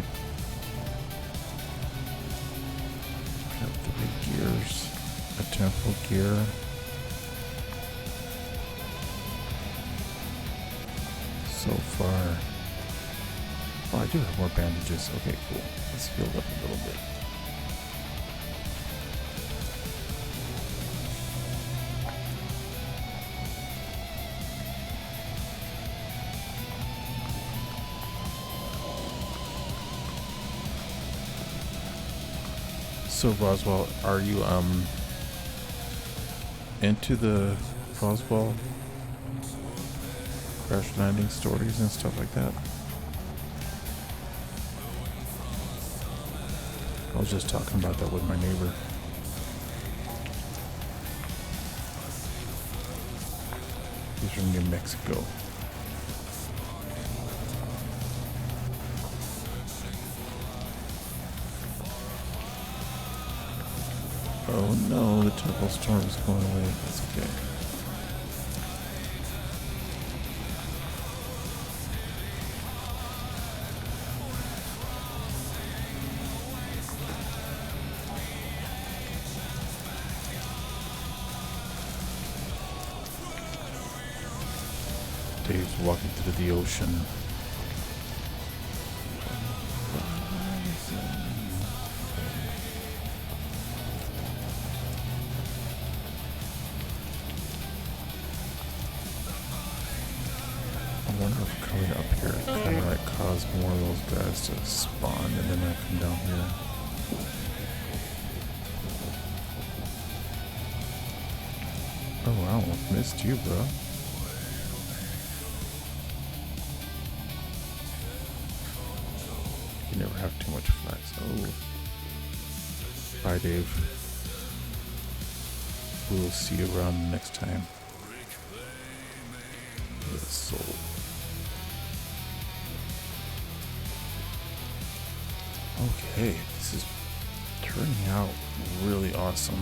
Here's a temporal gear. So far. Oh, I do have more bandages. Okay, cool. Let's heal up a little bit. So Roswell, are you into the Roswell crash landing stories and stuff like that? I was just talking about that with my neighbor. He's from New Mexico. Oh no, the temporal storm is going away. That's okay. Dave's walking through the ocean. I wonder if coming up here kind of like cause more of those guys to spawn and then I come down here. Oh wow, missed you, bro. You never have too much flex. Oh. Bye, Dave. We'll see you around next time. The soul. Okay, this is turning out really awesome.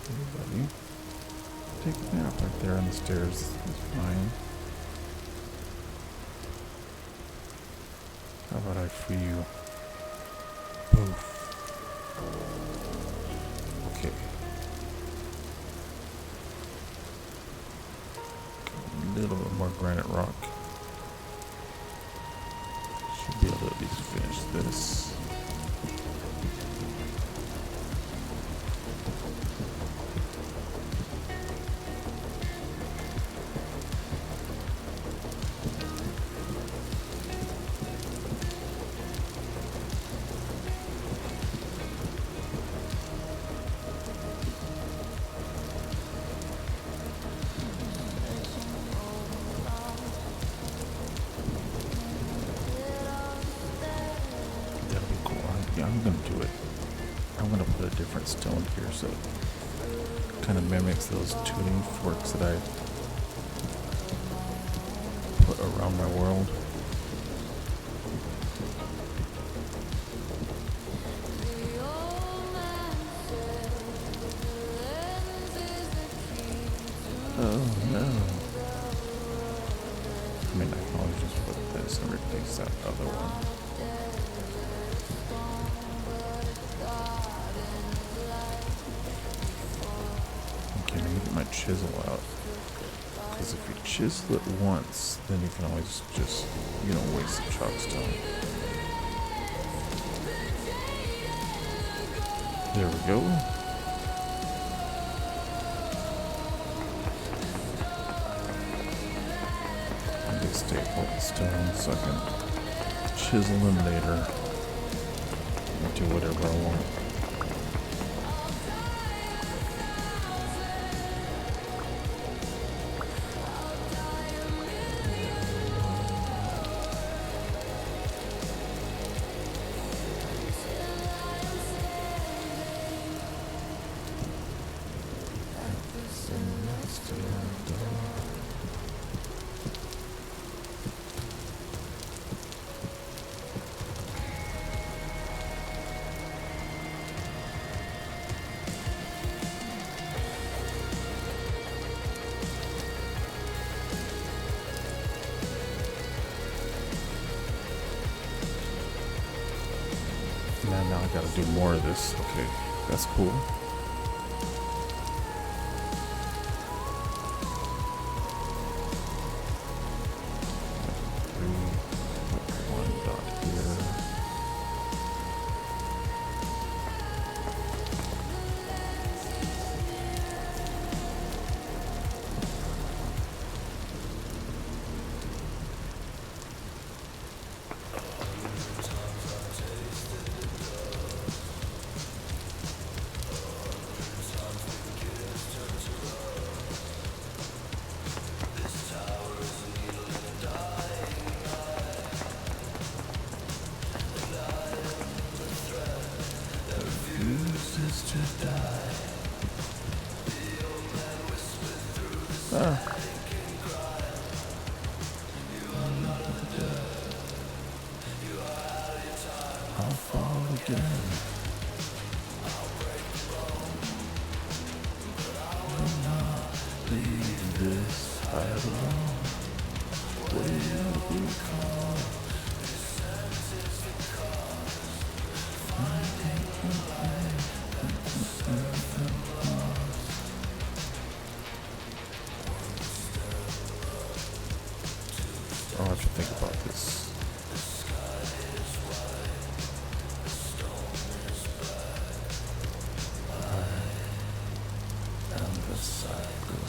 Everybody, take a nap right there on the stairs. It's fine. How about I free you? Poof. Okay. A little bit more granite rock. Should be able to at least finish this. Yeah, I'm gonna do it. I'm gonna put a different stone here so it kind of mimics those tuning forks that I put around my world. Oh no. I mean, I can always just put this and replace that other one. My chisel out, because if you chisel it once, then you can always just, waste the chalk stone. There we go. I'm gonna staple the stone so I can chisel them later and do whatever I want. gotta do more of this. Okay, that's cool. I'll fall again. Will not leave this fight alone. WayobiKal. I'll have to think about this. And the cycle.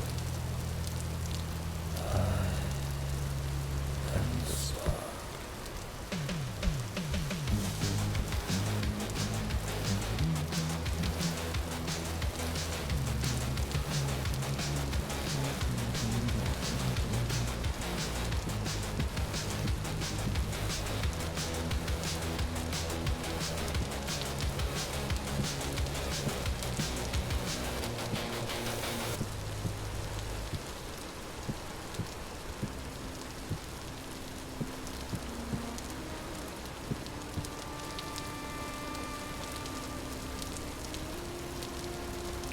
And the spark.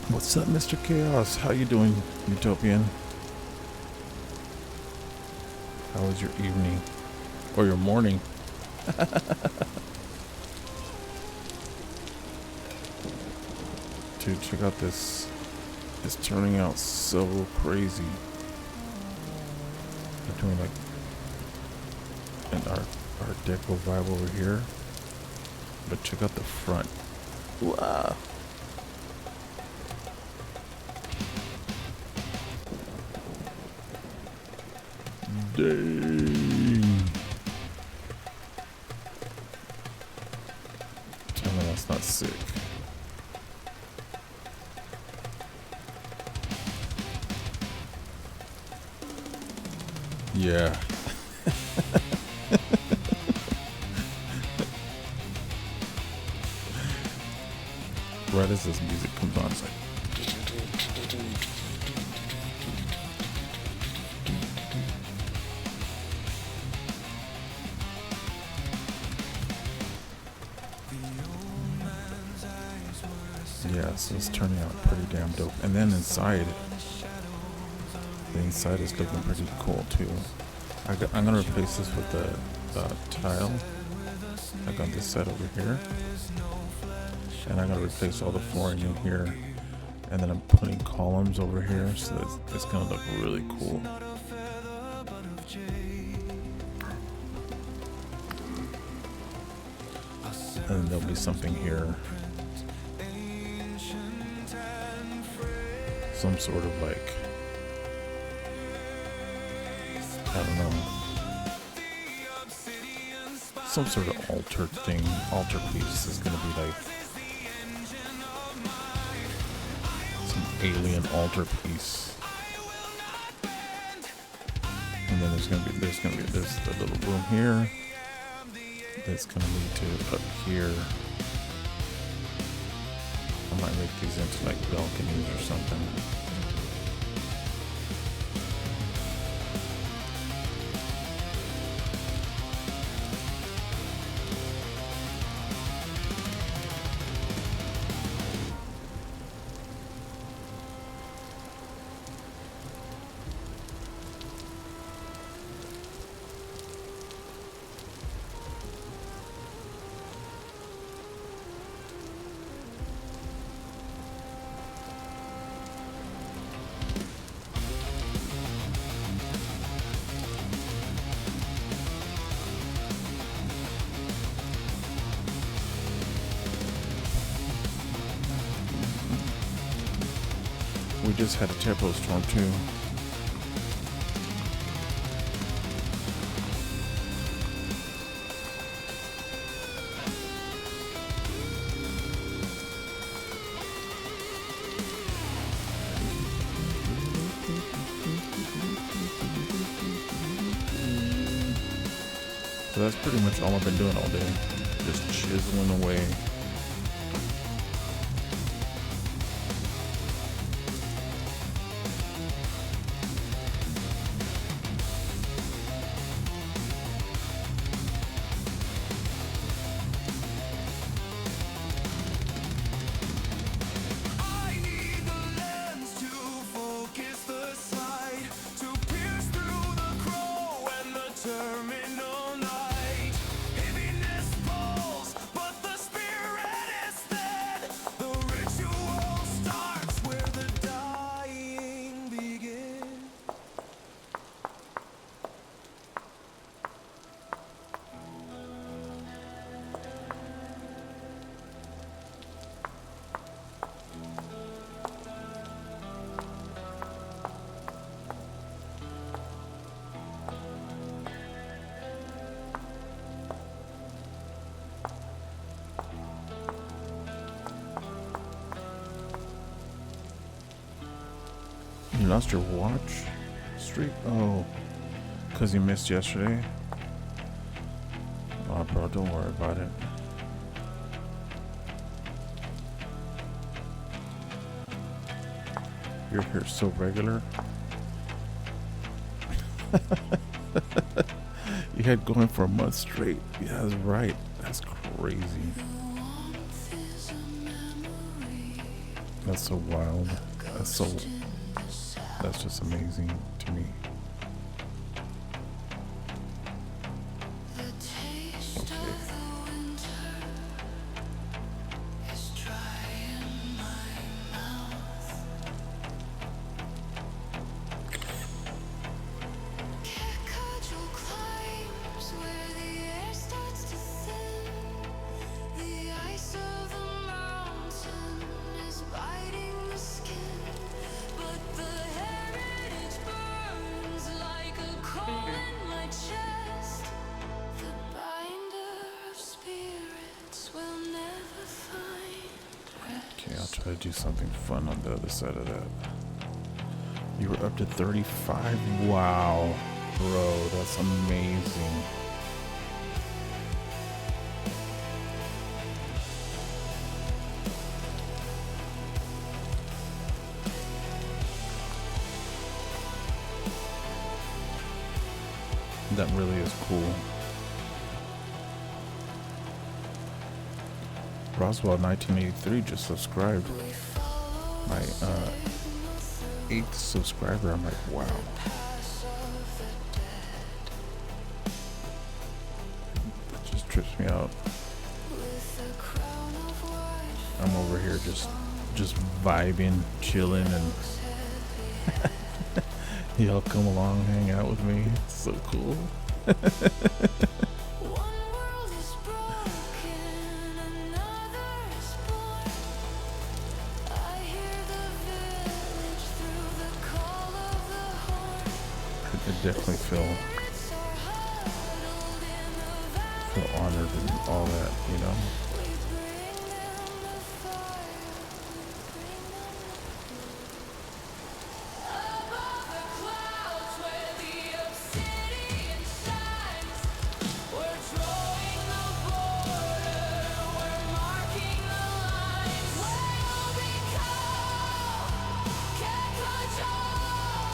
What's up, Mr. Chaos? How you doing, Utopian? How was your evening? Or your morning? Dude, check out this. It's turning out so crazy. They're doing like an art deco vibe over here. But check out the front. Wow. Dang. Tell me that's not sick. Yeah. Right as this music comes on, it's like. Yeah, so it's turning out pretty damn dope. And then inside, the inside is looking pretty cool too. I'm gonna replace this with the tile. I got this side over here, and I'm gonna replace all the flooring in here. And then I'm putting columns over here, so it's gonna look really cool. And there'll be something here. Some sort of like, I don't know, some sort of altar thing, altar piece is gonna be like some alien altar piece. And then there's a little room here that's gonna lead to up here. I might make these into like balconies or something. We just had a temporal storm too. So that's pretty much all I've been doing all day. Just chiseling away. I need the lens to focus the sight, to pierce through the crow and the terminal night. Heaviness falls, but the spirit is fed. The ritual starts where the dying begins. You lost your watch streak? Oh, because you missed yesterday? Oh, bro, don't worry about it. You're here so regular. You had going for a month straight. Yeah, that's right. That's crazy. That's so wild. That's just amazing to me. Okay, I'll try to do something fun on the other side of that. You were up to 35? Wow. Bro, that's amazing. That really is cool. Roswell 1983 just subscribed. My 8th subscriber. I'm like, wow. It just trips me out. I'm over here just vibing, chilling, and y'all come along, hang out with me. It's so cool. I definitely feel honored and all that, you know.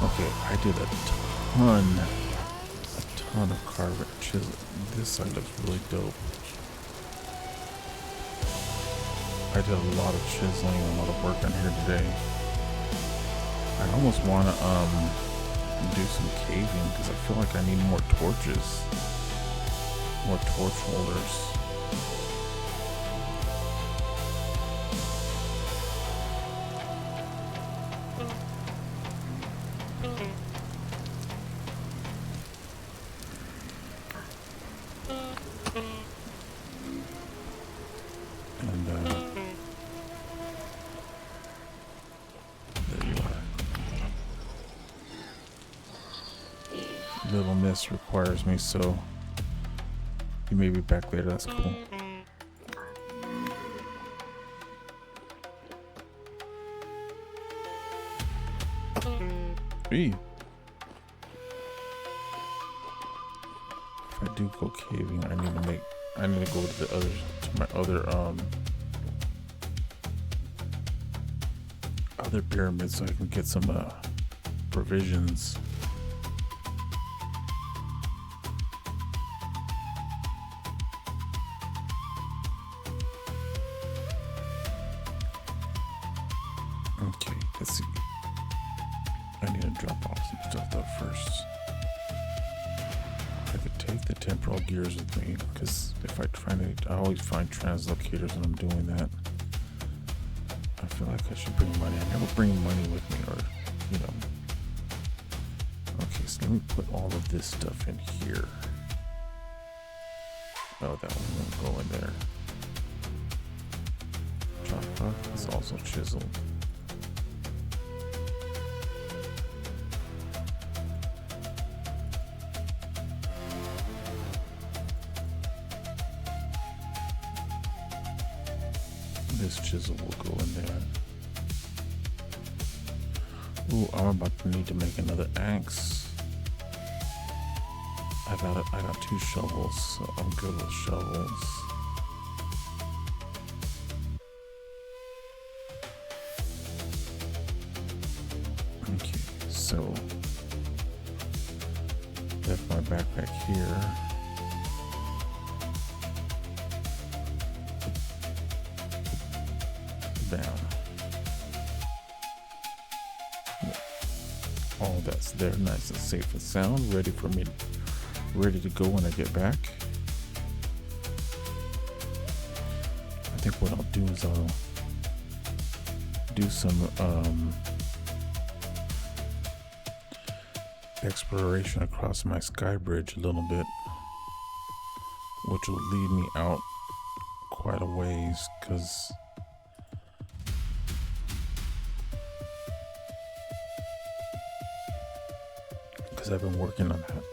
Okay, I did a ton of carving chisel. This side looks really dope. I did a lot of chiseling and a lot of work on here today. I almost want to do some caving because I feel like I need more torches, more torch holders. And there you are. Little Miss requires me, so you may be back later. That's cool. Hey. If I do go caving, I need to go to my other pyramids so I can get some provisions. Okay, let's see. I need to drop off some stuff though first. I could take the temporal gears with me, because if I always find translocators when I'm doing that. I feel like I should bring money. I never bring money with me, or, you know. Okay, so let me put all of this stuff in here. Oh, that one won't go in there. Drop off is also chiseled. This chisel will go in there. Ooh, I'm about to need to make another axe. I got 2 shovels, so I'm good with shovels. Okay, so left my backpack here. Down. All that's there, nice and safe and sound, ready to go when I get back. I think what I'll do is I'll do some exploration across my sky bridge a little bit, which will lead me out quite a ways, because I've been working on that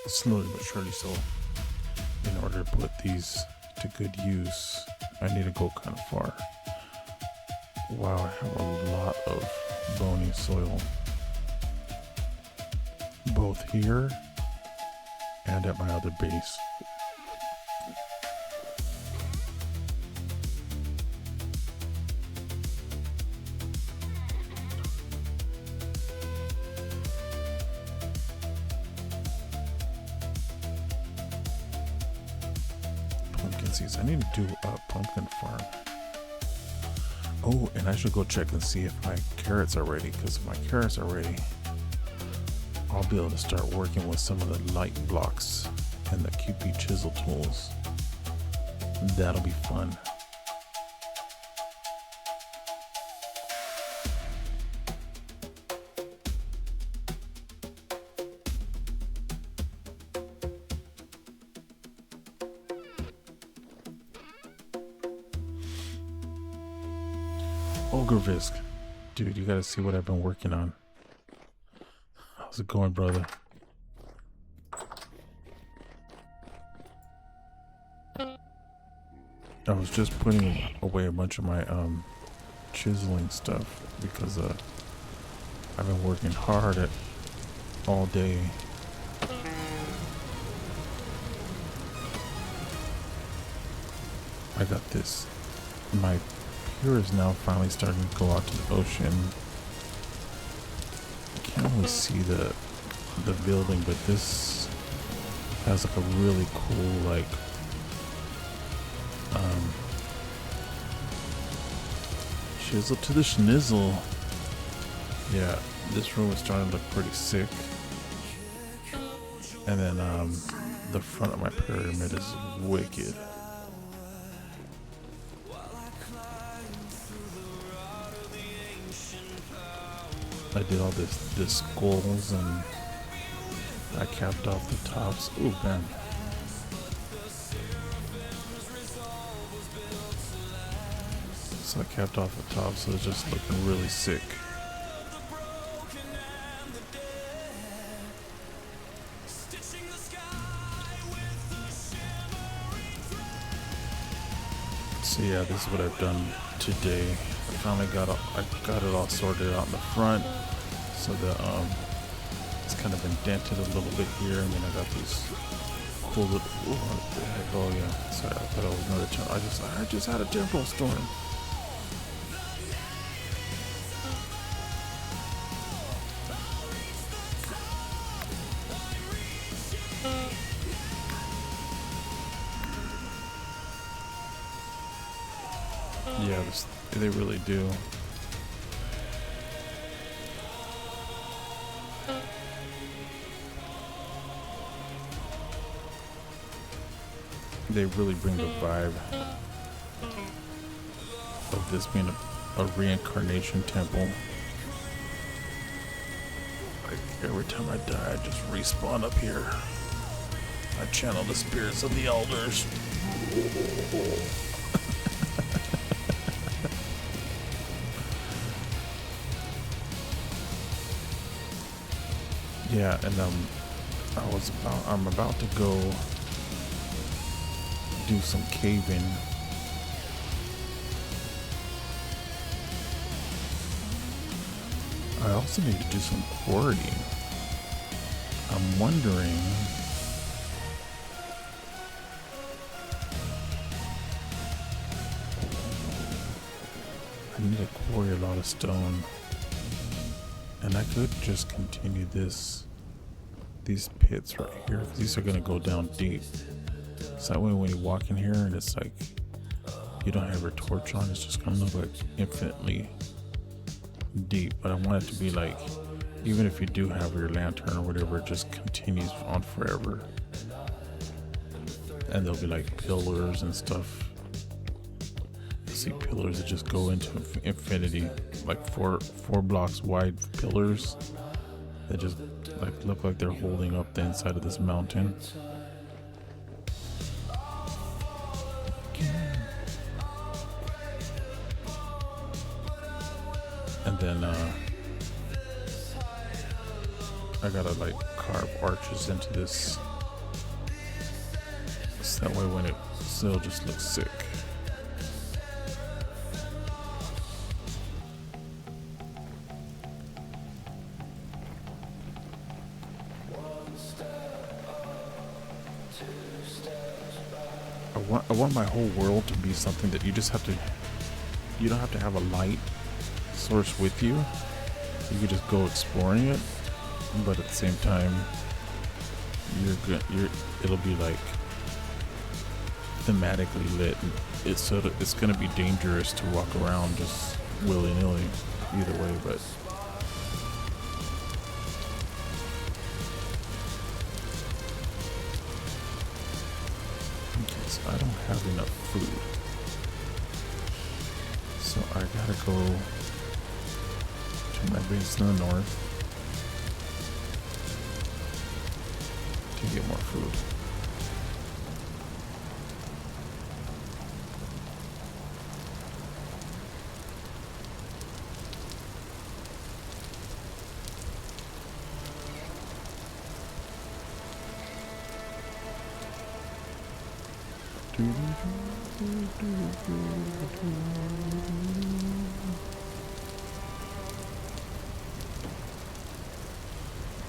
slowly but surely. So in order to put these to good use, I need to go kind of far. Wow, I have a lot of bony soil, both here and at my other base. I need to do a pumpkin farm. Oh, and I should go check and see if my carrots are ready, because if my carrots are ready, I'll be able to start working with some of the light blocks and the QP chisel tools. That'll be fun. Ogrevisk, dude, you gotta see what I've been working on. How's it going, brother? I was just putting away a bunch of my chiseling stuff because I've been working hard at all day. I got this. My pier is now finally starting to go out to the ocean. I can't really see the building, but this has like a really cool like chisel to the schnizzle. Yeah, this room is starting to look pretty sick. And then the front of my pyramid is wicked. I did all this skulls, and I capped off the tops. Ooh, man. So I capped off the top, so it's just looking really sick. Yeah, this is what I've done today. I finally got it all sorted out in the front, so that it's kind of indented a little bit here, and then I got these cool little. What the heck? Oh yeah, sorry, I thought it was another channel. I just had a temporal storm. Yeah, they really do. They really bring the vibe of this being a reincarnation temple. Like every time I die, I just respawn up here. I channel the spirits of the elders. Yeah, and I'm about to go do some caving. I also need to do some quarrying. I'm wondering I need to quarry a lot of stone. And I could just continue these pits right here, because these are going to go down deep. So that way when you walk in here and it's like, you don't have your torch on, it's just going to look like infinitely deep. But I want it to be like, even if you do have your lantern or whatever, it just continues on forever. And there'll be like pillars and stuff. See pillars that just go into infinity, like four blocks wide pillars that just like look like they're holding up the inside of this mountain. And then I gotta like carve arches into this, so that way when it still just looks sick. I want my whole world to be something that you don't have to have a light source with you. You could just go exploring it, but at the same time, it'll be like thematically lit. It's gonna be dangerous to walk around just willy-nilly either way, but I don't have enough food, so I gotta go to my base in the north to get more food.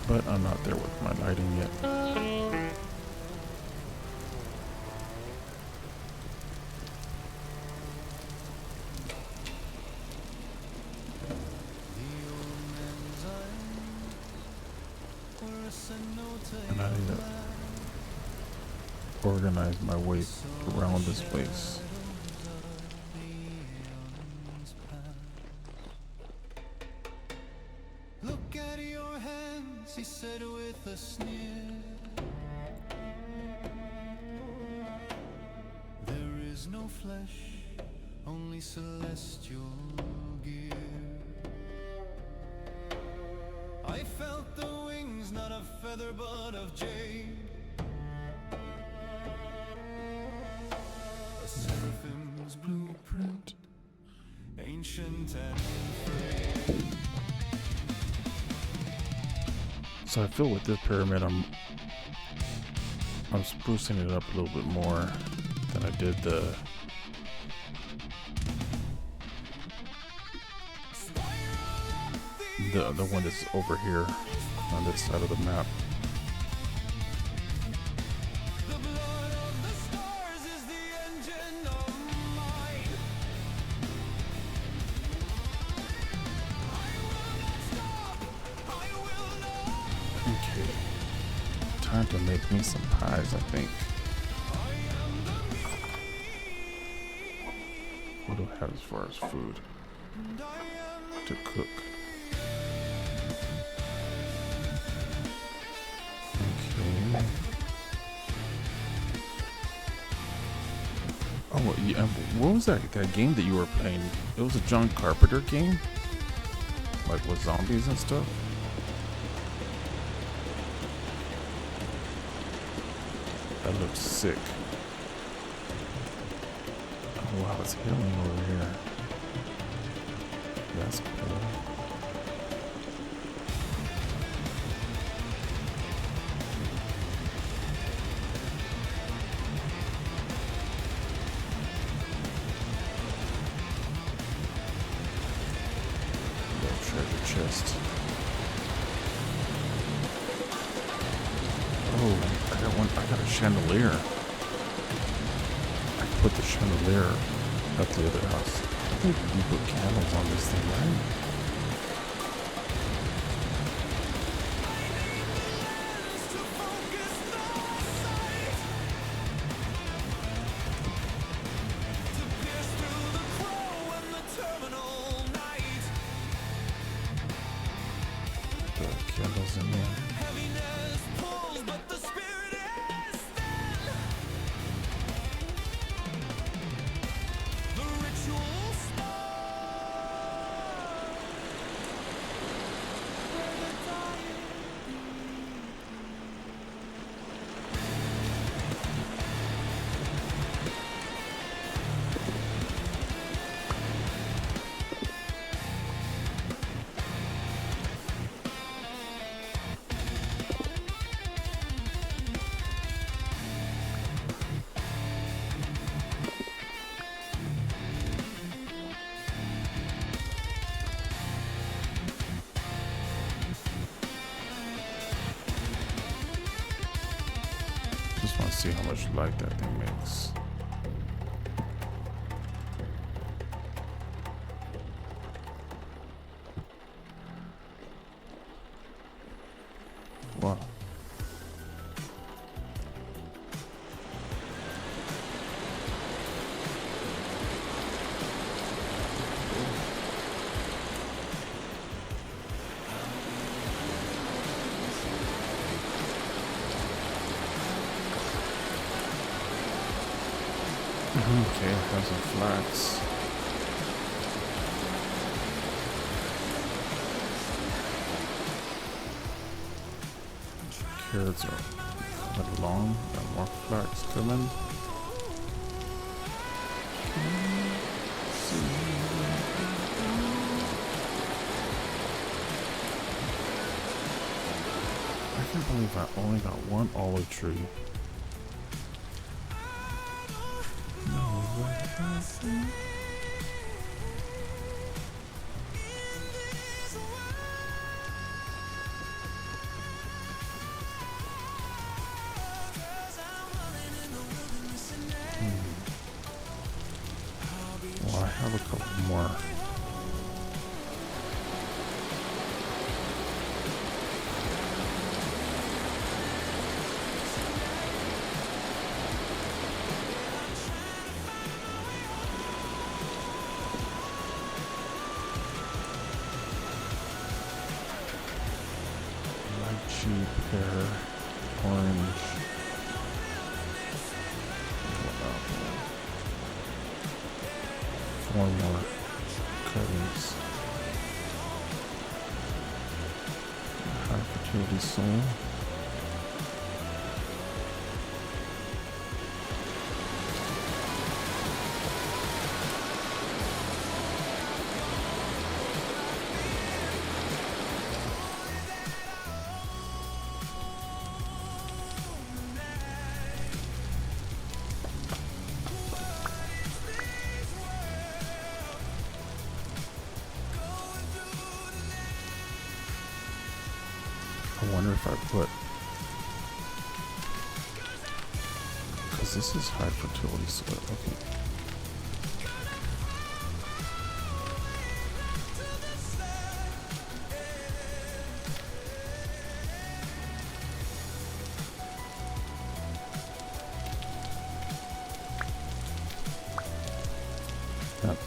But I'm not there with my lighting yet. And I need to organize my way around this place. Look at your hands, he said with a sneer. There is no flesh, only celestial gear. I felt the wings, not of feather but of jade. A seraphim's blueprint, ancient and frayed. So I feel with this pyramid, I'm sprucing it up a little bit more than I did the the one that's over here on this side of the map. Okay, time to make me some pies, I think. What do I have as far as food to cook? Okay. Oh, yeah. What was that game that you were playing? It was a John Carpenter game? Like with zombies and stuff? That looks sick. Oh wow, it's healing over here. That's cool. Little treasure chest. Oh, I got a chandelier. I can put the chandelier at the other house. I think you can put candles on this thing, right? The candles in there. Just want to see how much light that thing makes. Wow. Okay, have some flax. Carrots are cut long. Got more flax coming. I can't believe I only got one olive tree. Well, I have a couple more. Lychee, pear, orange. Four more cuttings. High fertility soil. I wonder if I put, because this is high fertility soil. Okay. That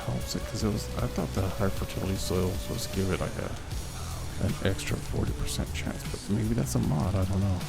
helps it because it was. I thought the high fertility soil was supposed to give it like an extra 40% chance, but maybe that's a mod. I don't know.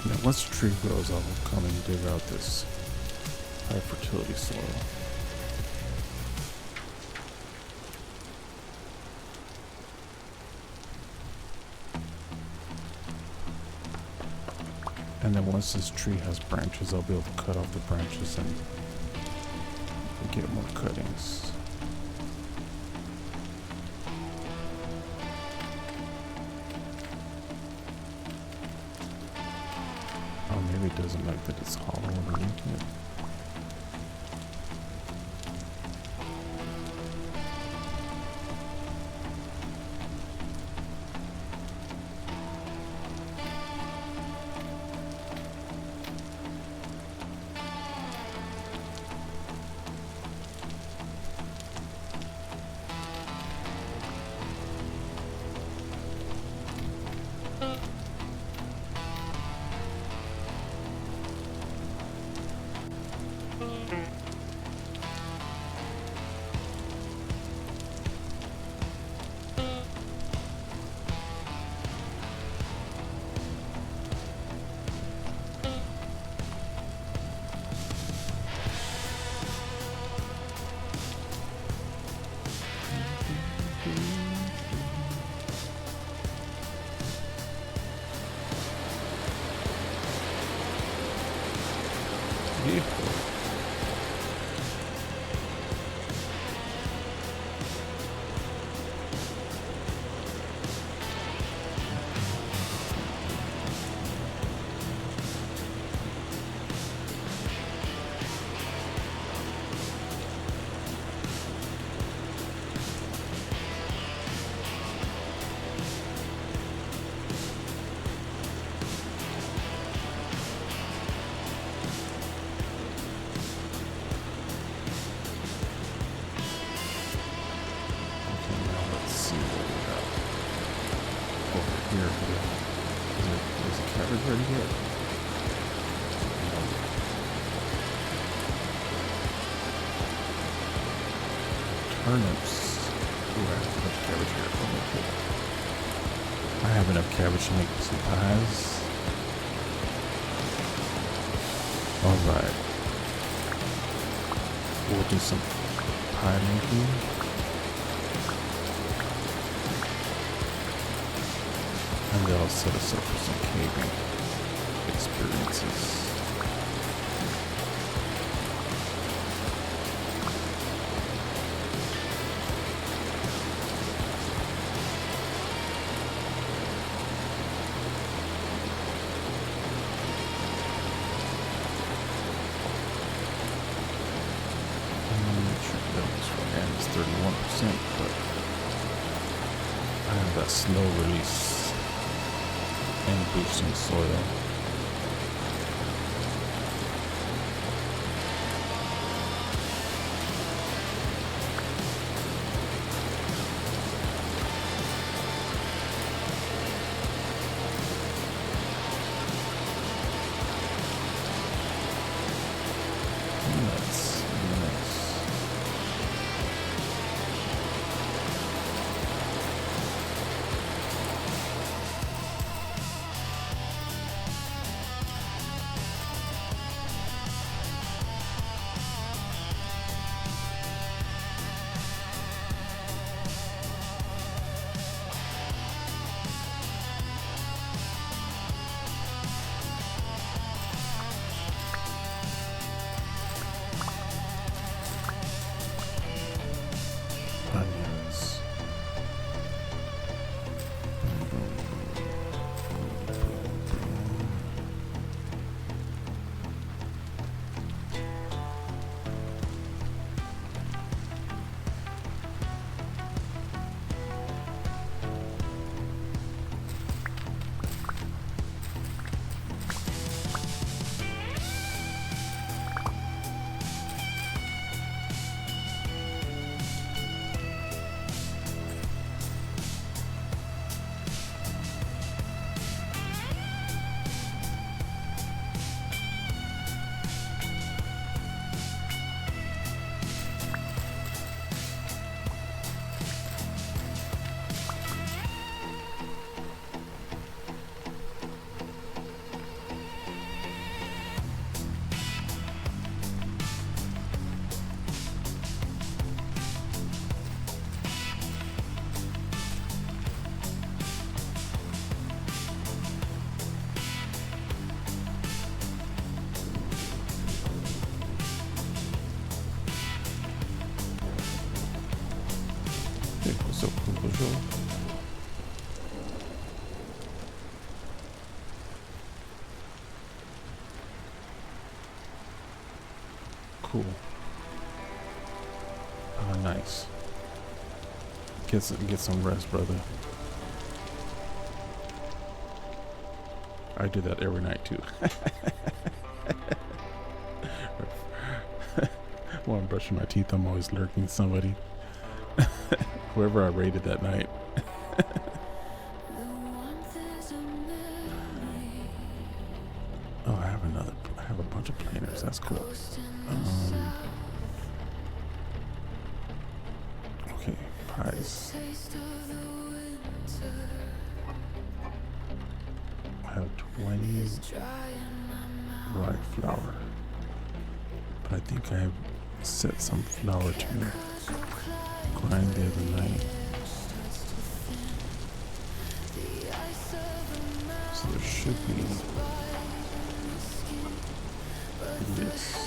Now, once the tree grows, I'll come and dig out this high fertility soil. And then once this tree has branches, I'll be able to cut off the branches and get more cuttings. Oh, maybe it doesn't like that it's hollow underneath it. Ready yet? Turnips. Ooh, I have enough cabbage here. I have enough cabbage to make some pies. Alright. We'll do some pie making. And they'll set us up for some caving experiences. And it's 31%, but I have that snow release and boosting soil. Nice. So cool visual. Cool. Nice. Get some rest, brother. I do that every night too. While I'm brushing my teeth, I'm always lurking somebody. Whoever I raided that night. Oh, I have a bunch of planers. That's cool. Okay, pies. I have 20 rye flour. But I think I have set some flour to grind the other night. So there should be this.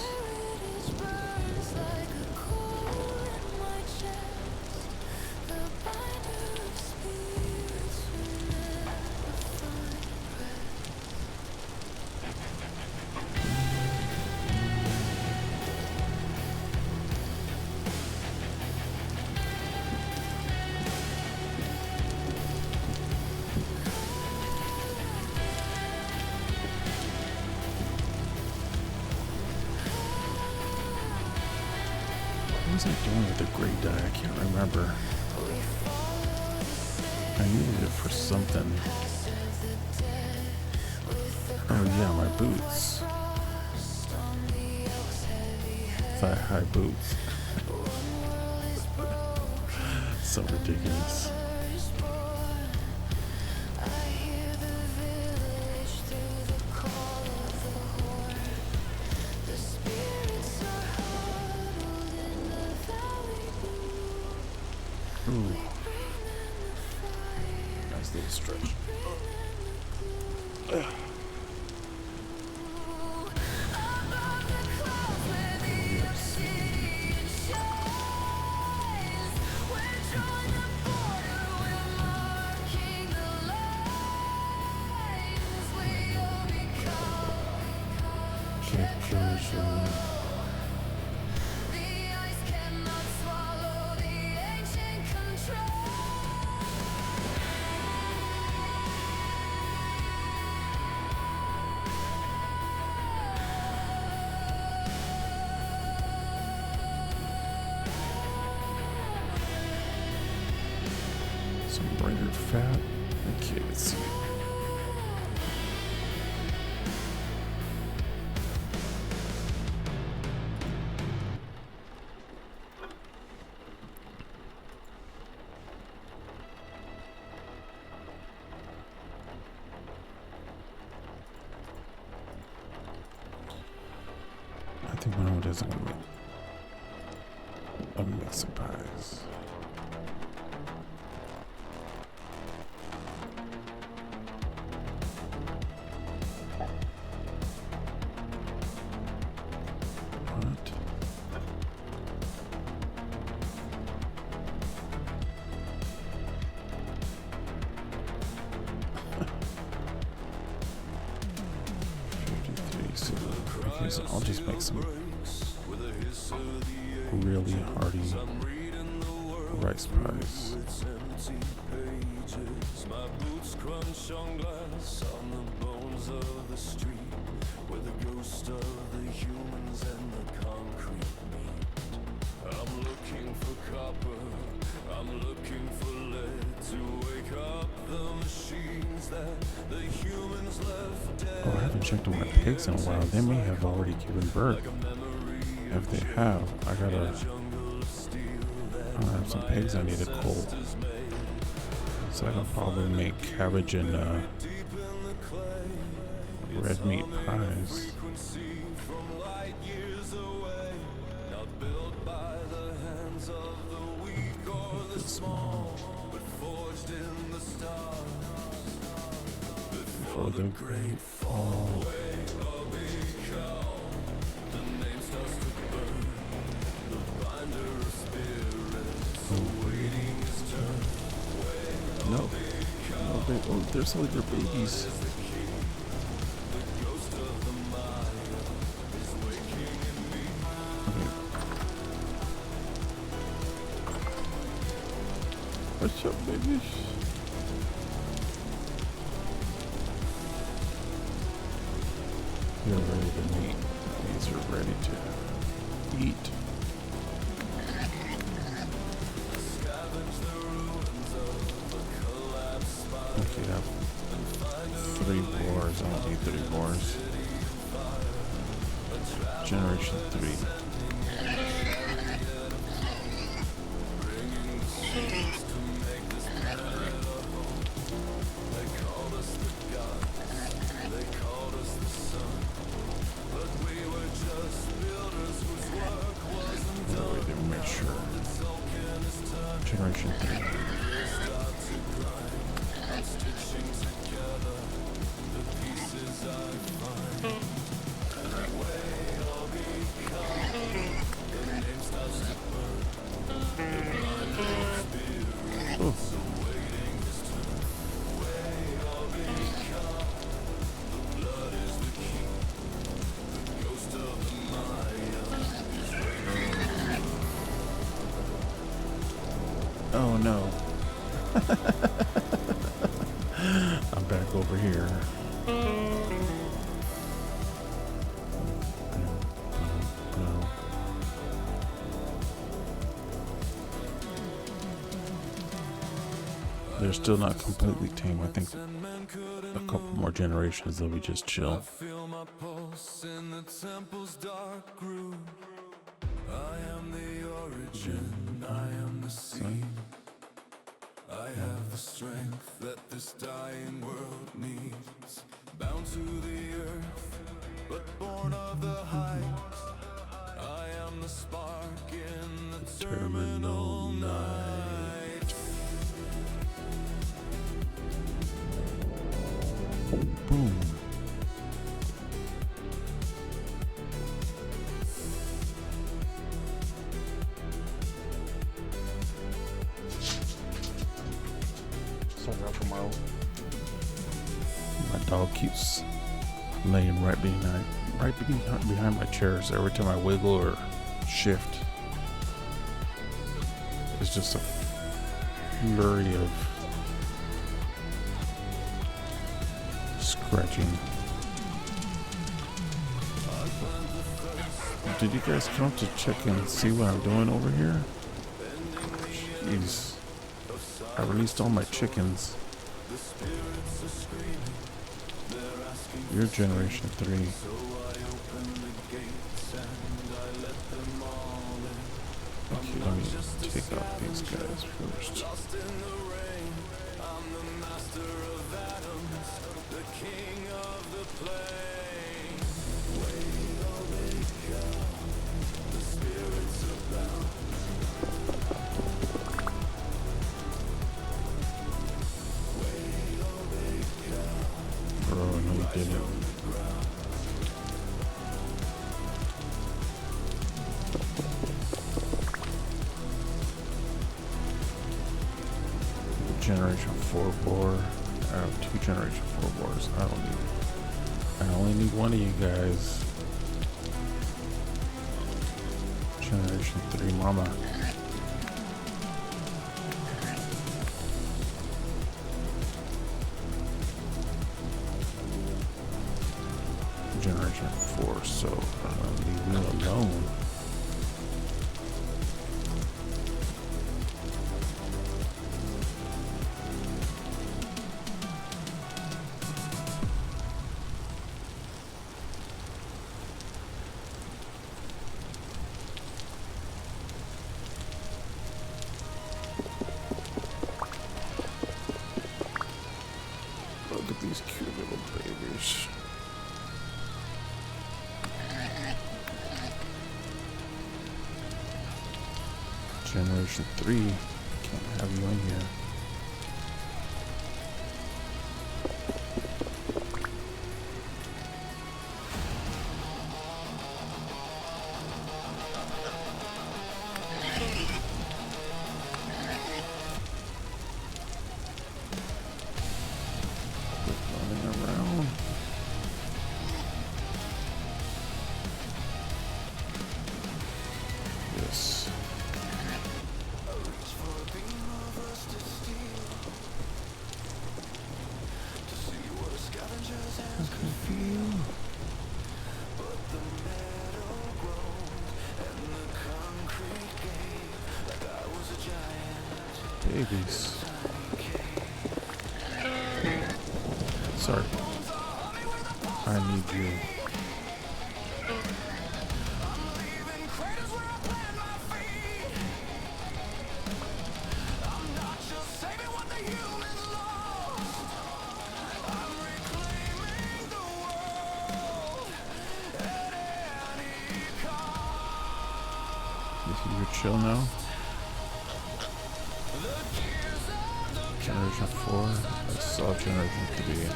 What was I doing with the gray dye? I can't remember. I needed it for something. Oh yeah, my boots. Thigh-high boots. So ridiculous. Ooh. Nice little stretch. Some rendered fat. Okay, let's see. I think one of it is a mix of pies. So I'll just make some really hearty rice pies. My boots crunch on glass on the bones of the street, where the ghost of the humans and the concrete meet. I'm looking for copper, I'm looking for lead to wake up the machines that the humans left dead. Oh, I haven't checked on my pigs in a while. They may have already given birth. If they have, I have some pigs I need to cull. So I can probably make cabbage and red meat pies. Small. For the great fall. Awaiting his turn. Oh, there's all their babies. Okay. What's up, babies? You're ready to meet. These are ready to eat. Okay, I have 3 boars. I don't need 3 boars. Generation 3. Make sure. Generation 3. Oh. Oh no. I'm back over here. They're still not completely tame. I think a couple more generations they'll be just chill. Feel my pulse in the temple's dark groove. I am the origin, I am the seed. I have the strength that this dying world needs. Bound to the earth, but born of the heights. I am the spark in the terminal night. Boom. Sorry for my dog keeps laying right behind my chairs every time I wiggle or shift. It's just a flurry of scratching. Did you guys come to check and see what I'm doing over here? Jeez. I released all my chickens. You're generation 3. Okay, let me take out these guys first. Bro, no you didn't. Generation 4 boar. I have 2 generation 4 boars. I only need one of you guys. Generation 3 mama. Generation 4, so leave me alone. Look at these cute little babies. Generation 3, can't have you in here. this. Babies. Sorry. I need you. You're chill now. Generation 4. I saw Generation 3 in here.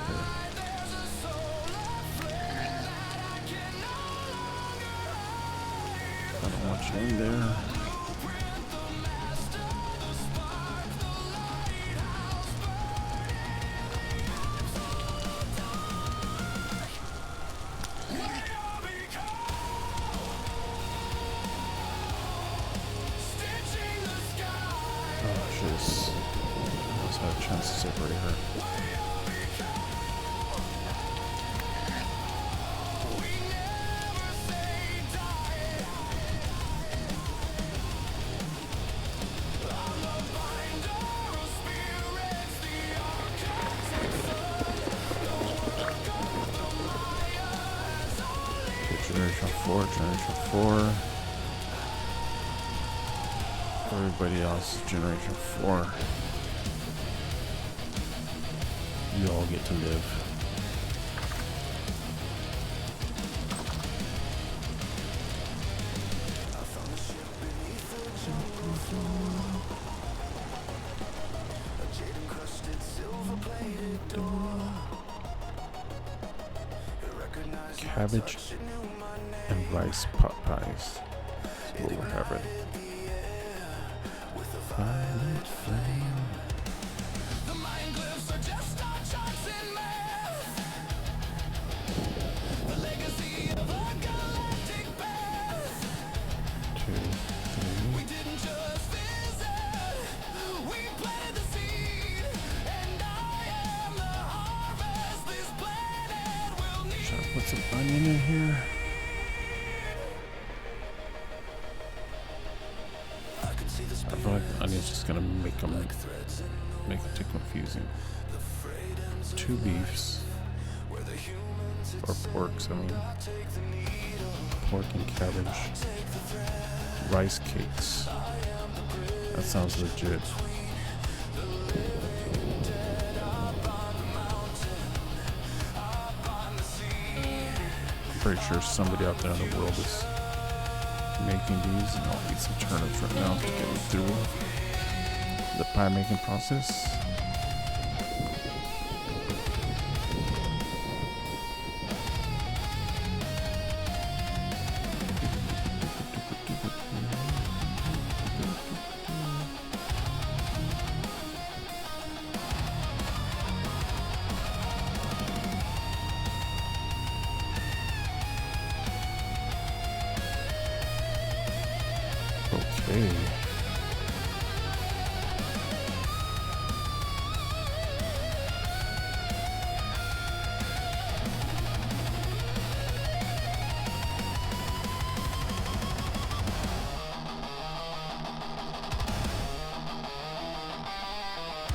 I don't want you in there. A chance to separate her. Okay, Generation 4, Generation 4. Everybody else is Generation 4. You all get to live. Cabbage and rice pot pies. That's what we're having. Violet flame. Put some onion in here. I feel like the onion's just gonna make it too confusing. 2 beefs or porks. I mean, pork and cabbage, rice cakes. That sounds legit. Pretty sure somebody out there in the world is making these, and I'll eat some turnips right now to get me through the pie making process. Okay.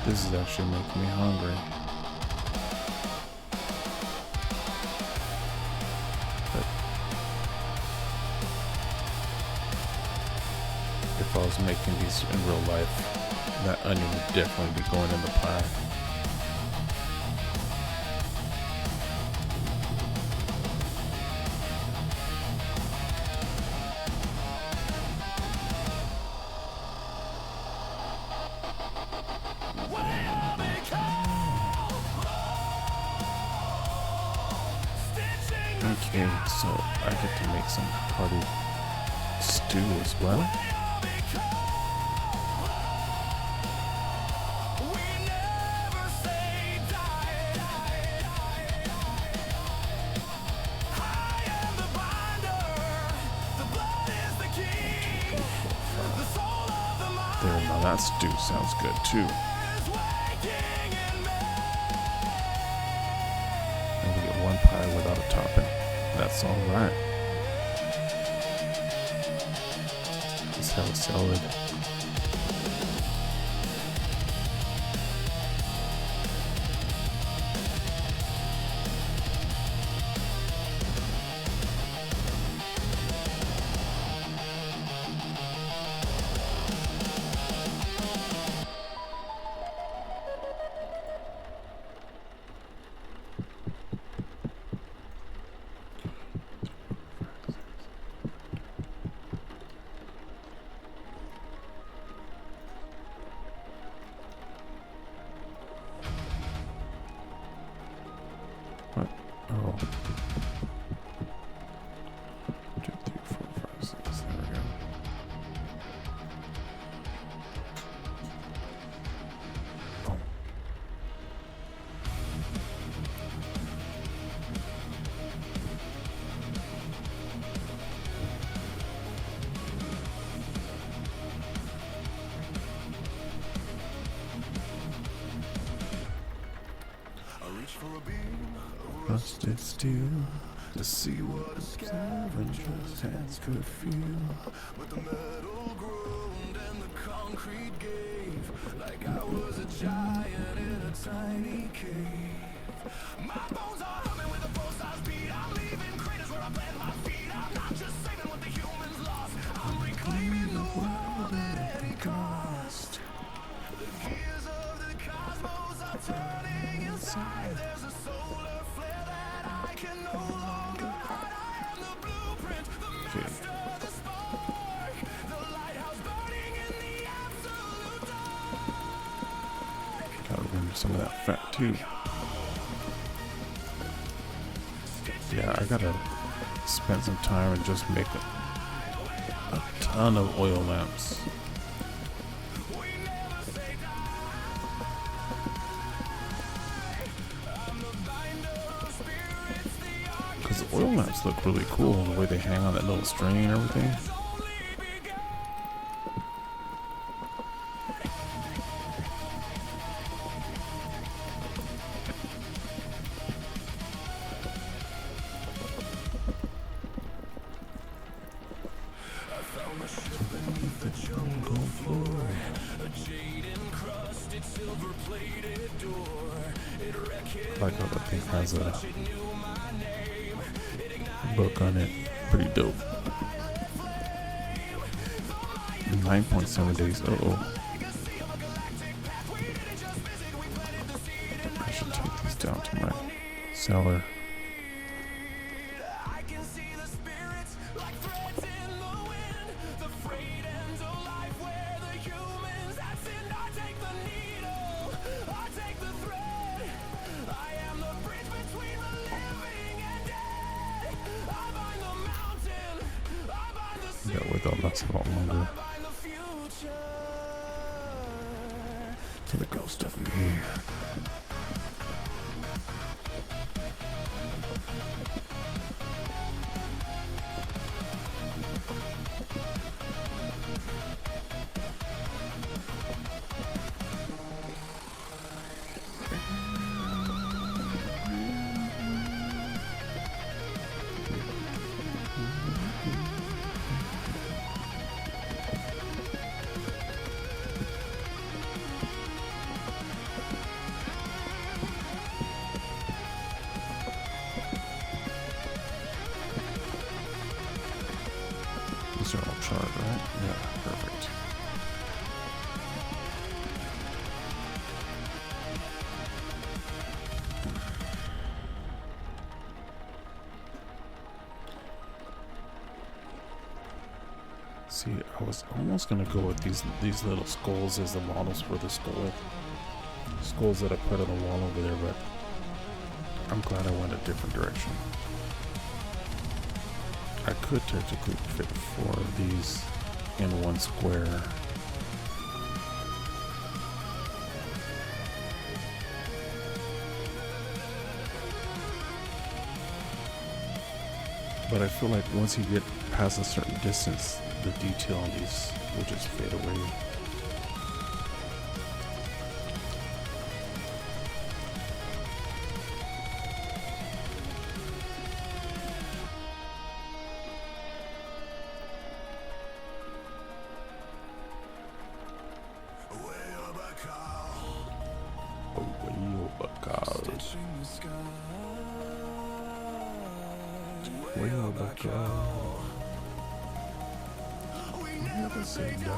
This is actually making me hungry. If I was making these in real life, that onion would definitely be going in the pie. Okay, so I get to make some party stew as well. there. Now that stew sounds good too. And we get one pie without a topping. That's alright. Let's have a salad. What? Oh. 2, 3, 4, 5, 6. There we go. Oh. I reach for a beam, a Rusted steel to see what the scavenger's hands could feel. but the metal groaned and the concrete gave, like I was a giant in a tiny cave. My bones are humming with a full-size beat. I'm leaving craters where I plant my feet. I'm not just saving what the humans lost. I'm reclaiming the world at any cost. The gears of the cosmos are turning inside. There's a solar flare that I can no longer hide. I am the blueprint, the master, the spark, the lighthouse burning in the absolute dark. Gotta remember some of that fat too. Yeah, I gotta spend some time and just make a ton of oil lamps. Because the oil lamps look really cool, the way they hang on that little string and everything. I like how that thing has a book on it. Pretty dope. 9.7 days. Uh-oh. I should take these down to my cellar. I can see the spirits like threads in the wind. The frayed ends of life where the humans have sinned. I take the needle, I take the thread. I am the bridge between the living and dead. I bind the mountain, I bind the sea, That way they'll last a lot longer. I bind the future. To the ghost of me. These are all charred, right? Yeah, perfect. See, I was almost gonna go with these little skulls as the models for the skulls that I put on the wall over there, but I'm glad I went a different direction. I could technically fit 4 of these in one square. But I feel like once you get past a certain distance, the detail on these will just fade away. WayobiKal. Never say die.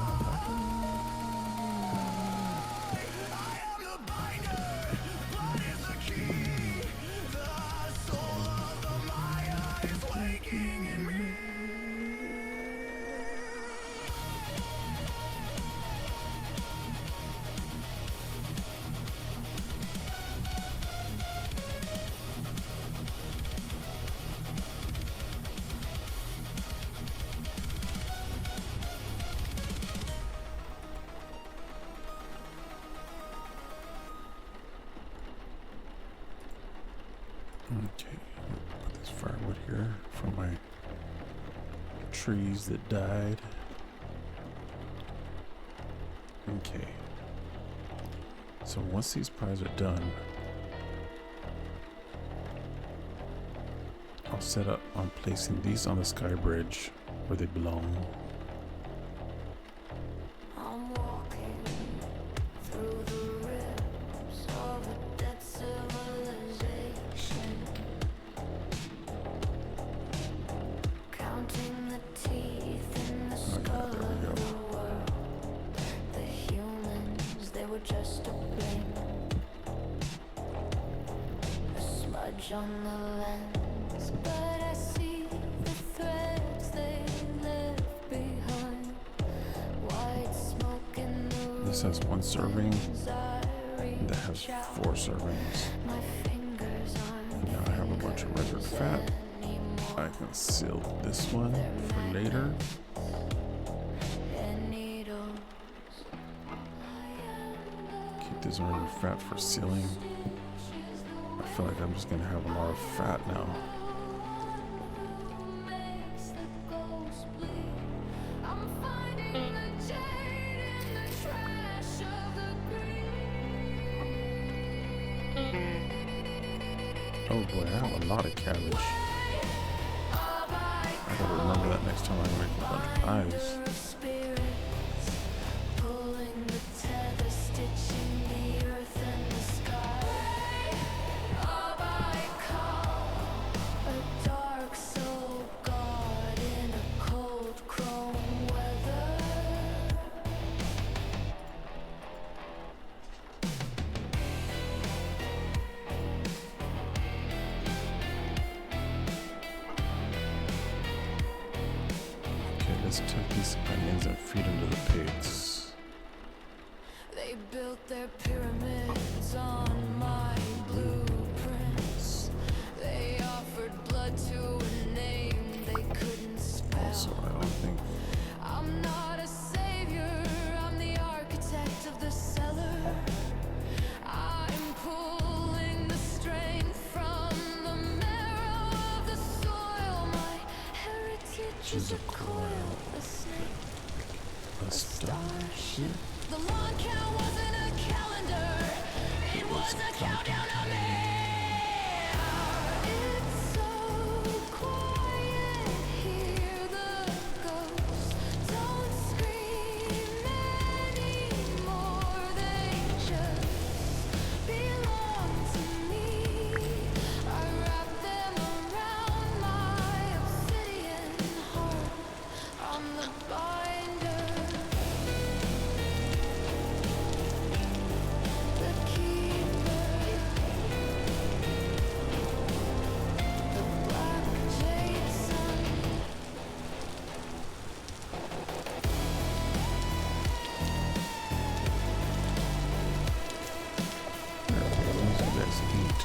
Okay, put this firewood here for my trees that died. Okay. So once these pies are done, I'll set up on placing these on the sky bridge where they belong. I'm walking through the ribs of a dead civilization, counting the teeth in the skull there we of go. the world. The humans, they were just to blame. A smudge on the lens, but I see the threads they left behind. White smoke in the This has one serving, rooms I and that has reach out. 4 servings. My fingers aren't Now I have a bunch of regular fat. I can seal this one for later. and needles. Keep this regular fat for sealing. I feel like I'm just gonna have a lot of fat now. Makes the ghost bleed. I'm finding the jade in the trash of the green. Oh boy, I have a lot of cabbage. I gotta remember that next time I make a bunch of pies. Spirits pulling the tether, stitching the earth and the sky. WayobiKal, a dark soul god in a cold chrome weather. Okay, let's take these onions and feed them to the pigs. They built their pyramids on my blueprints. They offered blood to a name they couldn't Also, spell. I don't think I'm not a savior, I'm the architect of the cellar. I'm pulling the strength from the marrow of the soil. My heritage is a coil, a snake, a starship. the lawn count wasn't a calendar, it was a countdown to me. It's so quiet here, the ghosts don't scream anymore, they just belong to me. I wrap them around my obsidian heart, I'm the binder. The keeper, the black jade sun. Let's eat.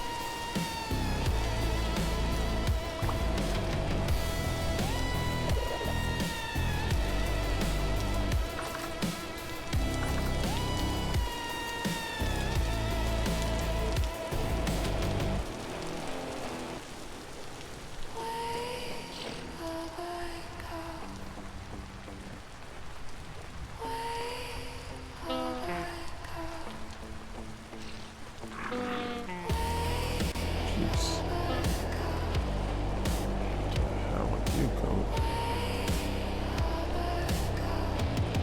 Jeez. How would you go?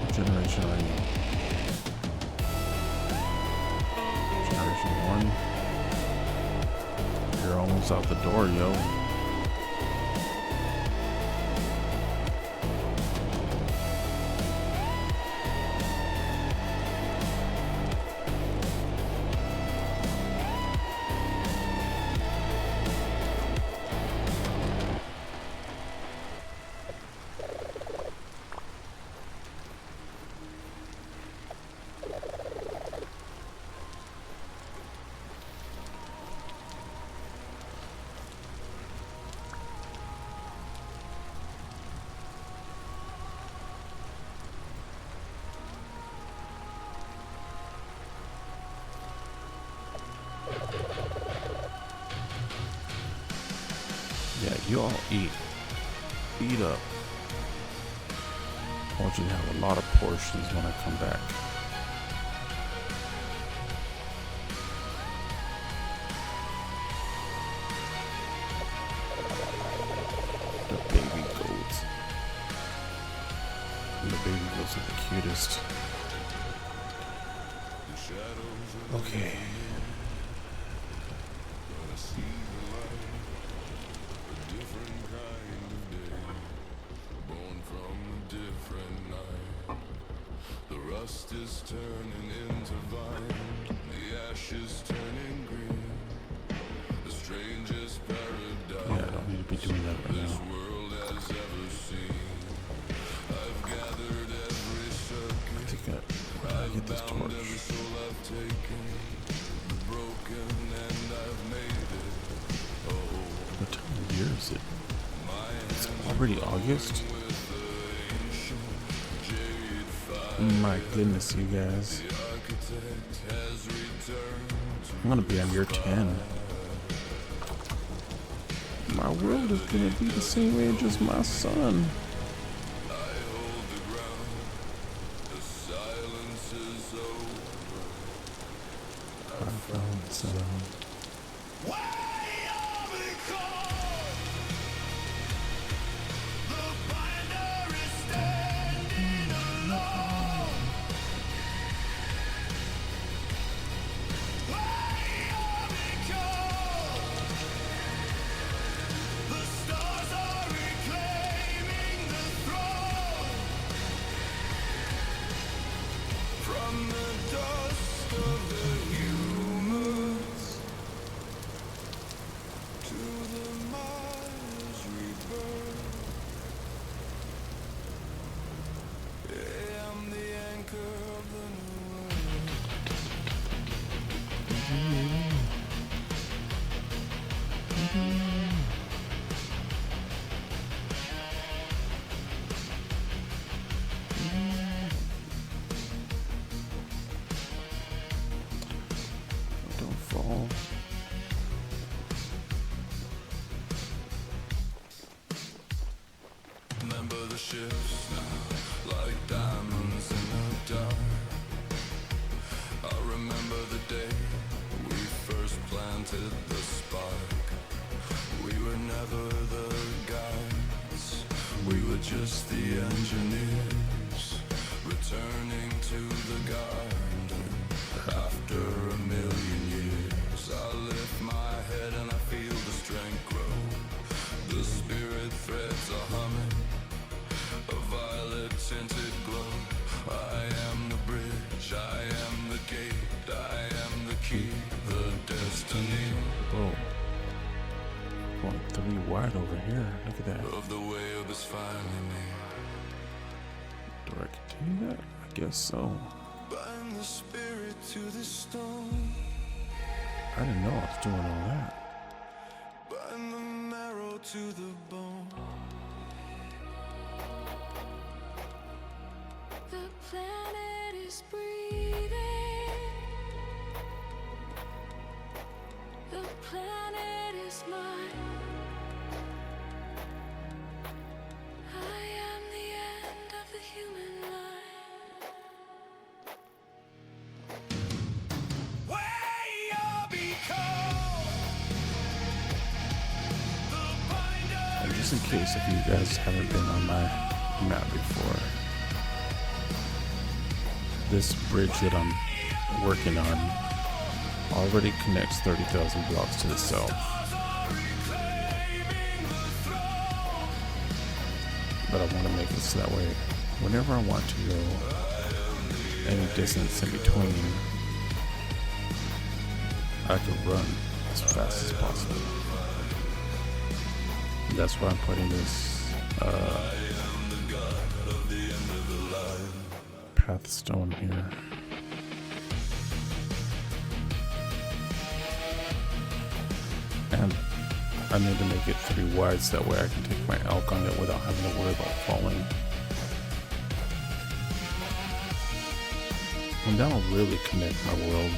What generation are you? Generation 1? Who's out the door, yo? Yeah, you all eat. Eat up. I want you to have a lot of portions when I come back. The baby goats. And the baby goats are the cutest. Okay. Rust is turning into vine, the ashes turning green. The strangest paradise Yeah, I don't need to be doing that right this now. world has ever seen. I've gathered every circuit, I think I get this bound torch. every soul I've taken, the broken, and I've made it. Oh, What time of year is it? It's already August? My goodness, you guys. I'm gonna be on year 10. My world is gonna be the same age as my son. I found some. Don't fall. remember the ships now, like diamonds in the dark. I remember the day we first planted the spark. We were never the guides, we were just the engineers, returning to the garden after a million years. I lift my head and I feel the strength grow. The spirit threads are humming, a violet tinted glow. I am the bridge, I am the gate, I am the key, the destiny Whoa. Going 3 wide over here. Look at that. of the way of is finding me. Do I continue that? I guess so. Bind the spirit to the stone, I didn't know I was doing all that. bind the marrow to the bone. The planet is breathing. The planet is mine. I am the end of the human line. And just in case if you guys haven't been on my map before, this bridge that I'm working on already connects 30,000 blocks to the south. but I want to make it so that way whenever I want to go any distance in between, I can run as fast as possible. That's why I'm putting this path stone here. And I need to make it 3 wide so that way I can take my elk on it without having to worry about falling. And that'll really connect my world.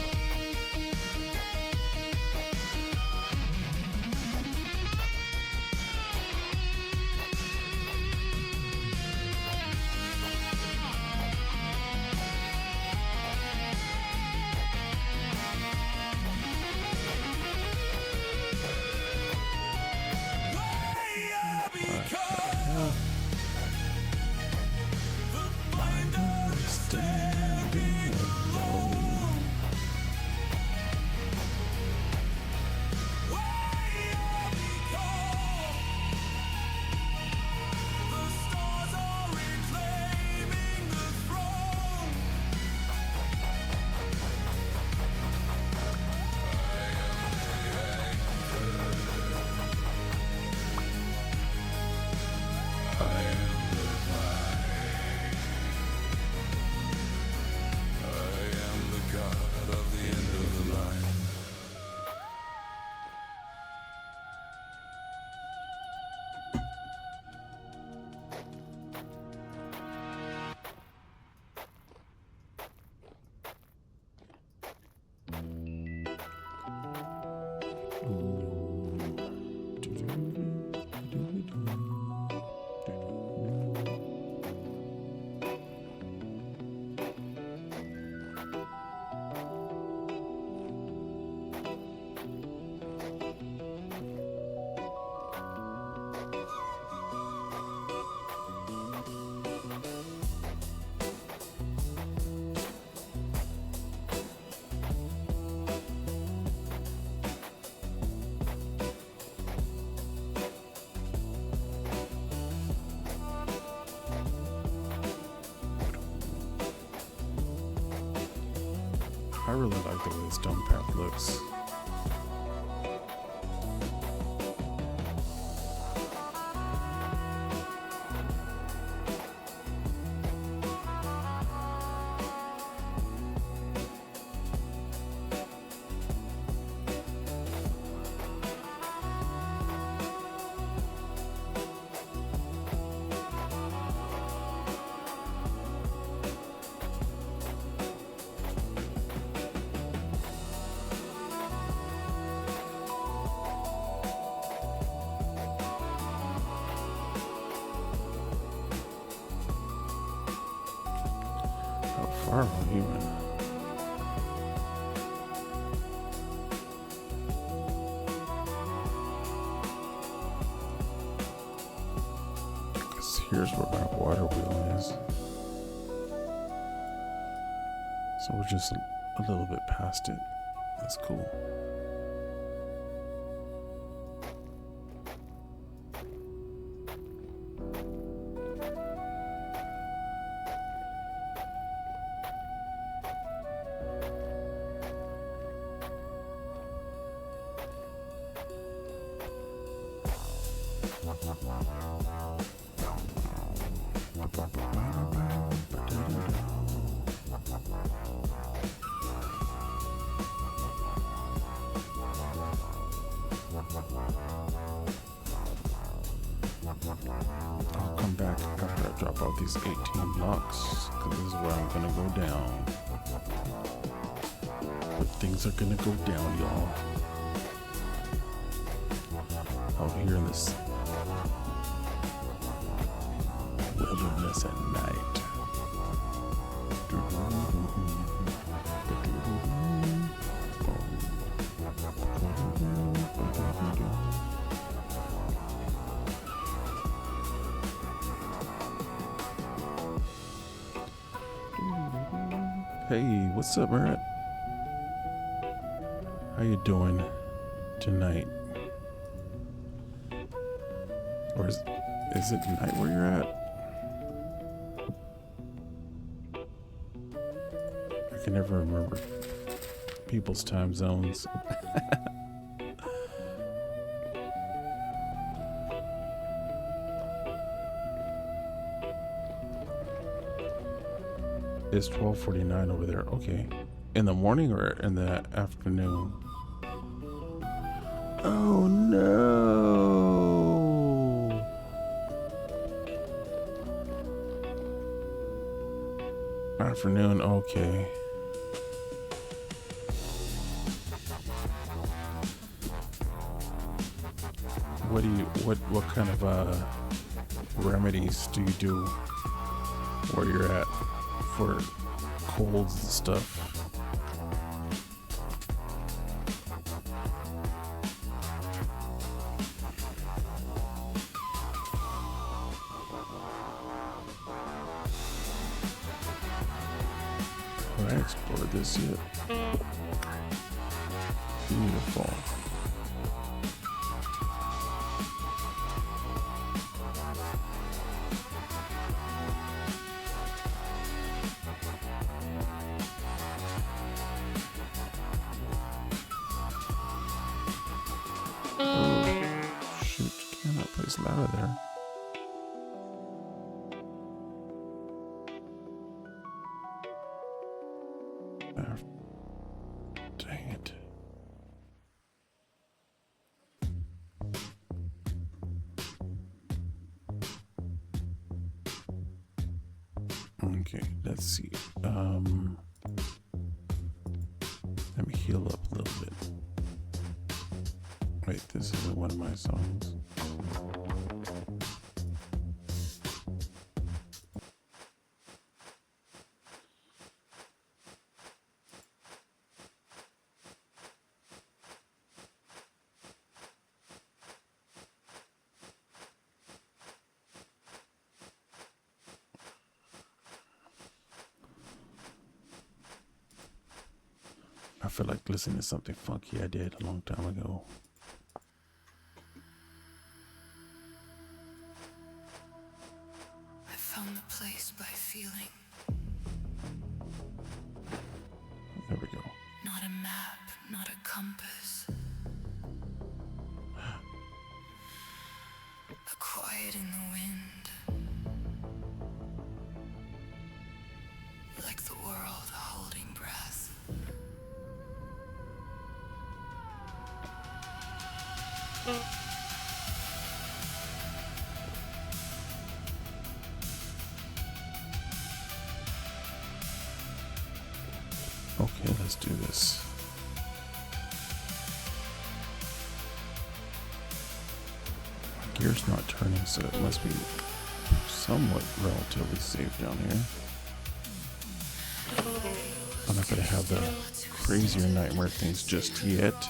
I really like the way this stone path looks. Far away even. Because here's where my water wheel is. So we're just a little bit past it. That's cool. I'll come back after I drop out these 18 blocks, because this is where I'm gonna go down. But things are gonna go down, y'all. Out here in this wilderness at night. Hey, what's up, Murat? How you doing tonight? Or is it night where you're at? can never remember people's time zones. It's 12:49 over there. Okay. In the morning or in the afternoon? Oh no. Afternoon, okay. What kind of remedies do you do where you're at for colds and stuff? Have I explored this yet? Beautiful. Out of there. Dang it. Okay, let's see. Let me heal up a little bit. Wait, this isn't one of my songs. I feel like listening to something funky I did a long time ago. I found the place by feeling. There we go. Not a map, not a compass. A quiet in the wind. Like the world holding breath. Okay, let's do this. My gear's not turning, so it must be somewhat relatively safe down here. I'm not gonna have the crazier nightmare things just yet.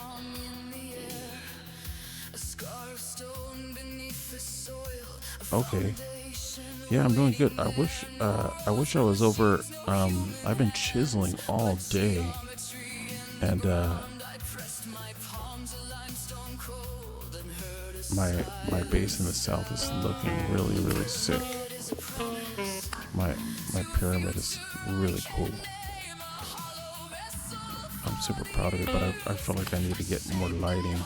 Okay. Yeah, I'm doing good. I wish I was over. I've been chiseling all day, and my base in the south is looking really, really sick. My pyramid is really cool. I'm super proud of it, but I feel like I need to get more lighting.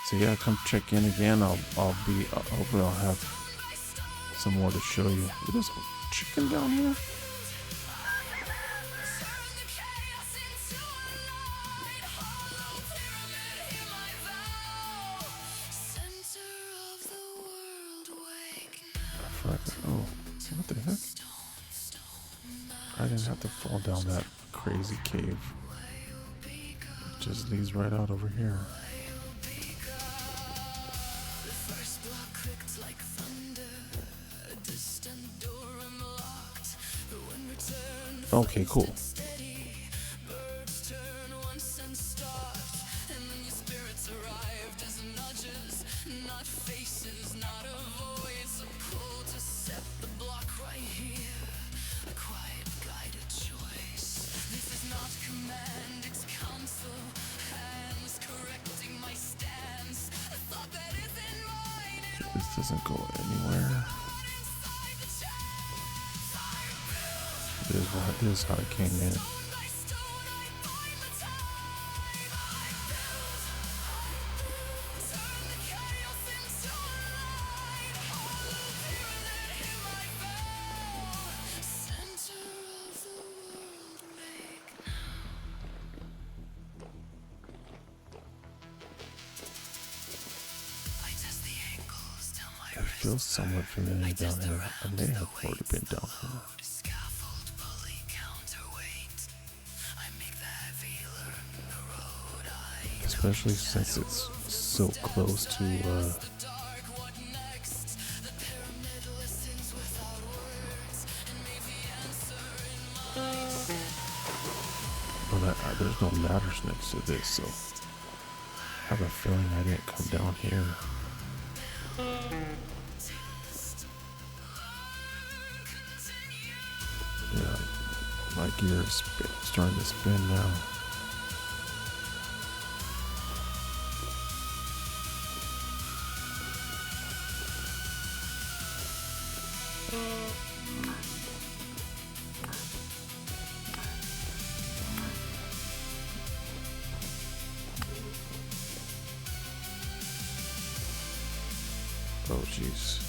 So yeah, come check in again. Hopefully I'll have some more to show you. Is this chicken down here? Oh, what the heck? I didn't have to fall down that crazy cave. It just leads right out over here. Okay, cool. This doesn't go anywhere. This is how it came in. It feels somewhat familiar down here. I may have already been down here. Especially since it's so close to well, there's no ladders next to this, so I have a feeling I didn't come down here. Yeah, my gear is starting to spin now. Oh, jeez.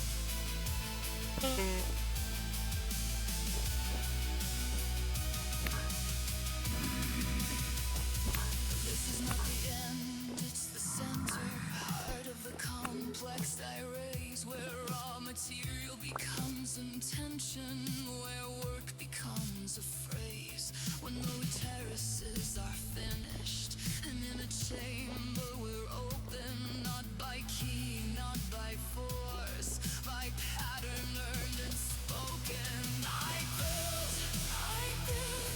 This is not the end, it's the center, heart of the complex diaries, where raw material becomes intention, where work becomes a phrase, when the terraces are finished, and in a chamber we're open, not by key, not by force, by pattern learned and spoken. I built,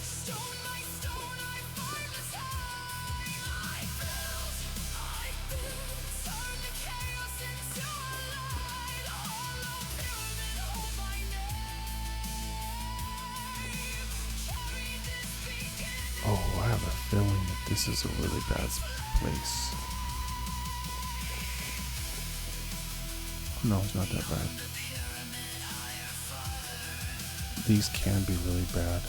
stone by stone I find the time. I built, turn the chaos into a light. A hollow pyramid, hold my name. Carry this beacon. Oh, I have a feeling that this is a really bad place. No, it's not that bad. These can be really bad.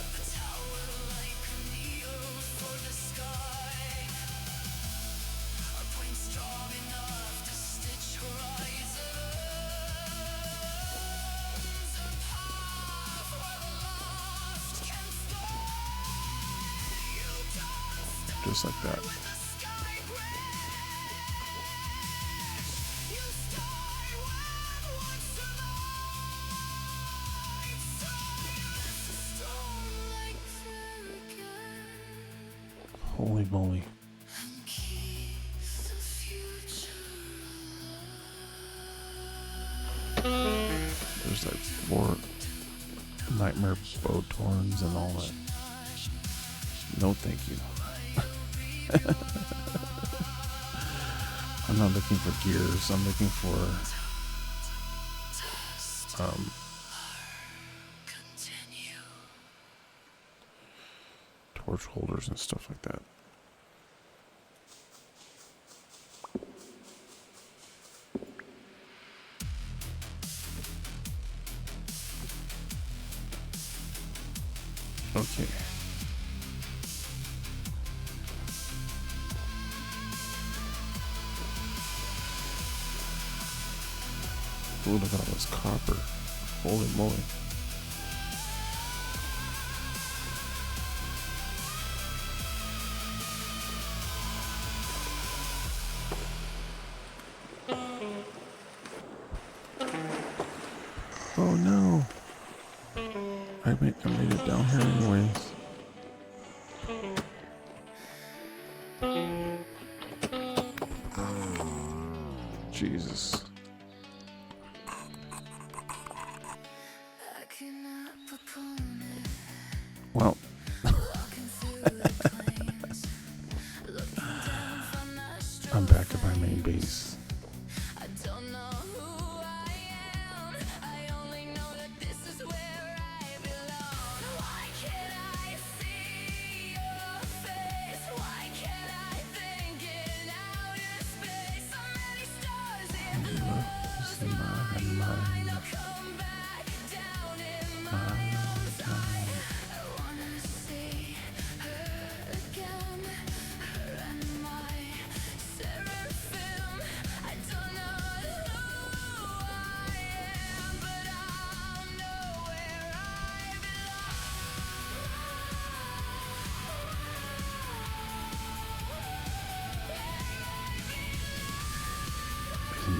Just like that. Holy moly. There's like 4 nightmare bow-torns and all that. No thank you. I'm not looking for gears. I'm looking for torch holders and stuff like that. Okay. Ooh, look at all this copper. Holy moly. Oh no. I made it down here anyways. Jesus. Well, I'm back at my main base.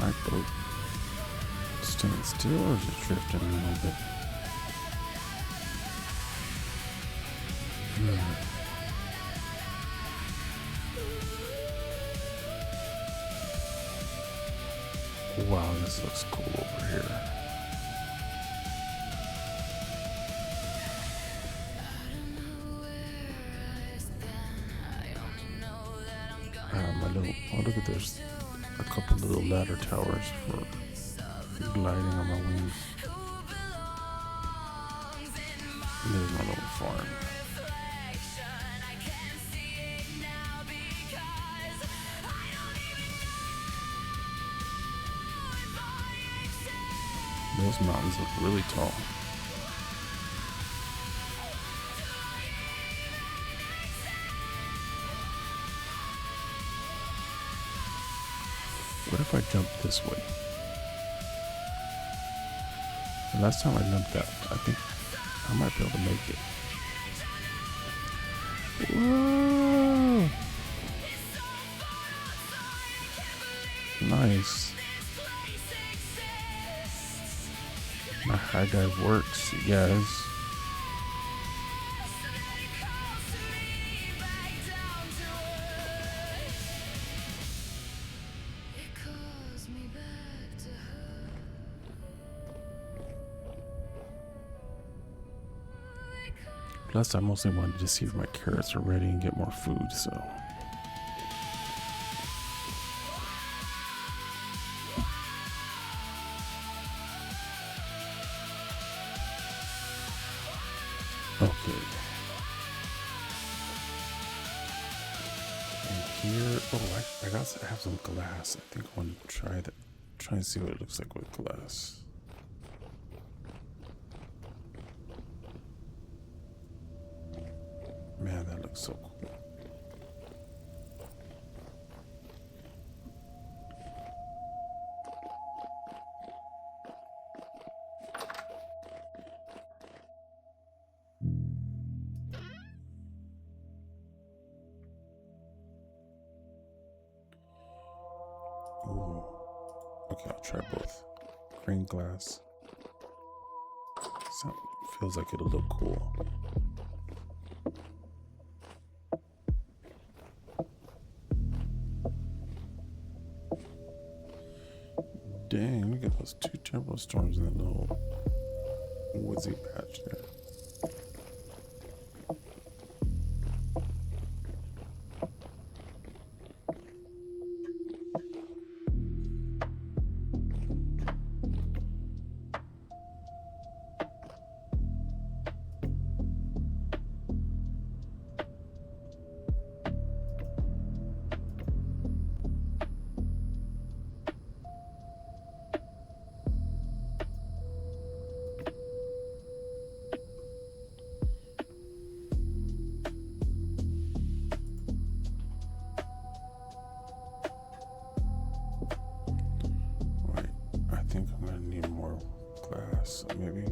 my boat staying still or is it drifting a little bit? Wow, this looks cool over here. My little, oh look at there's a couple little ladder towers for gliding on my wings. And there's my little farm. Those mountains look really tall. What if I jump this way? The last time I jumped that, I think I might be able to make it. Whoa! Nice. My high dive works, you guys. Plus, I mostly wanted to see if my carrots are ready and get more food, so. Okay. And here, oh, I got to have some glass. I think I want to try that. Try and see what it looks like with glass. Man, that looks so cool. Ooh. Okay, I'll try both. Green glass. So, feels like it'll look cool. Dang, look at those two temporal storms in that little woodsy patch there. I think I'm gonna need more glass. So maybe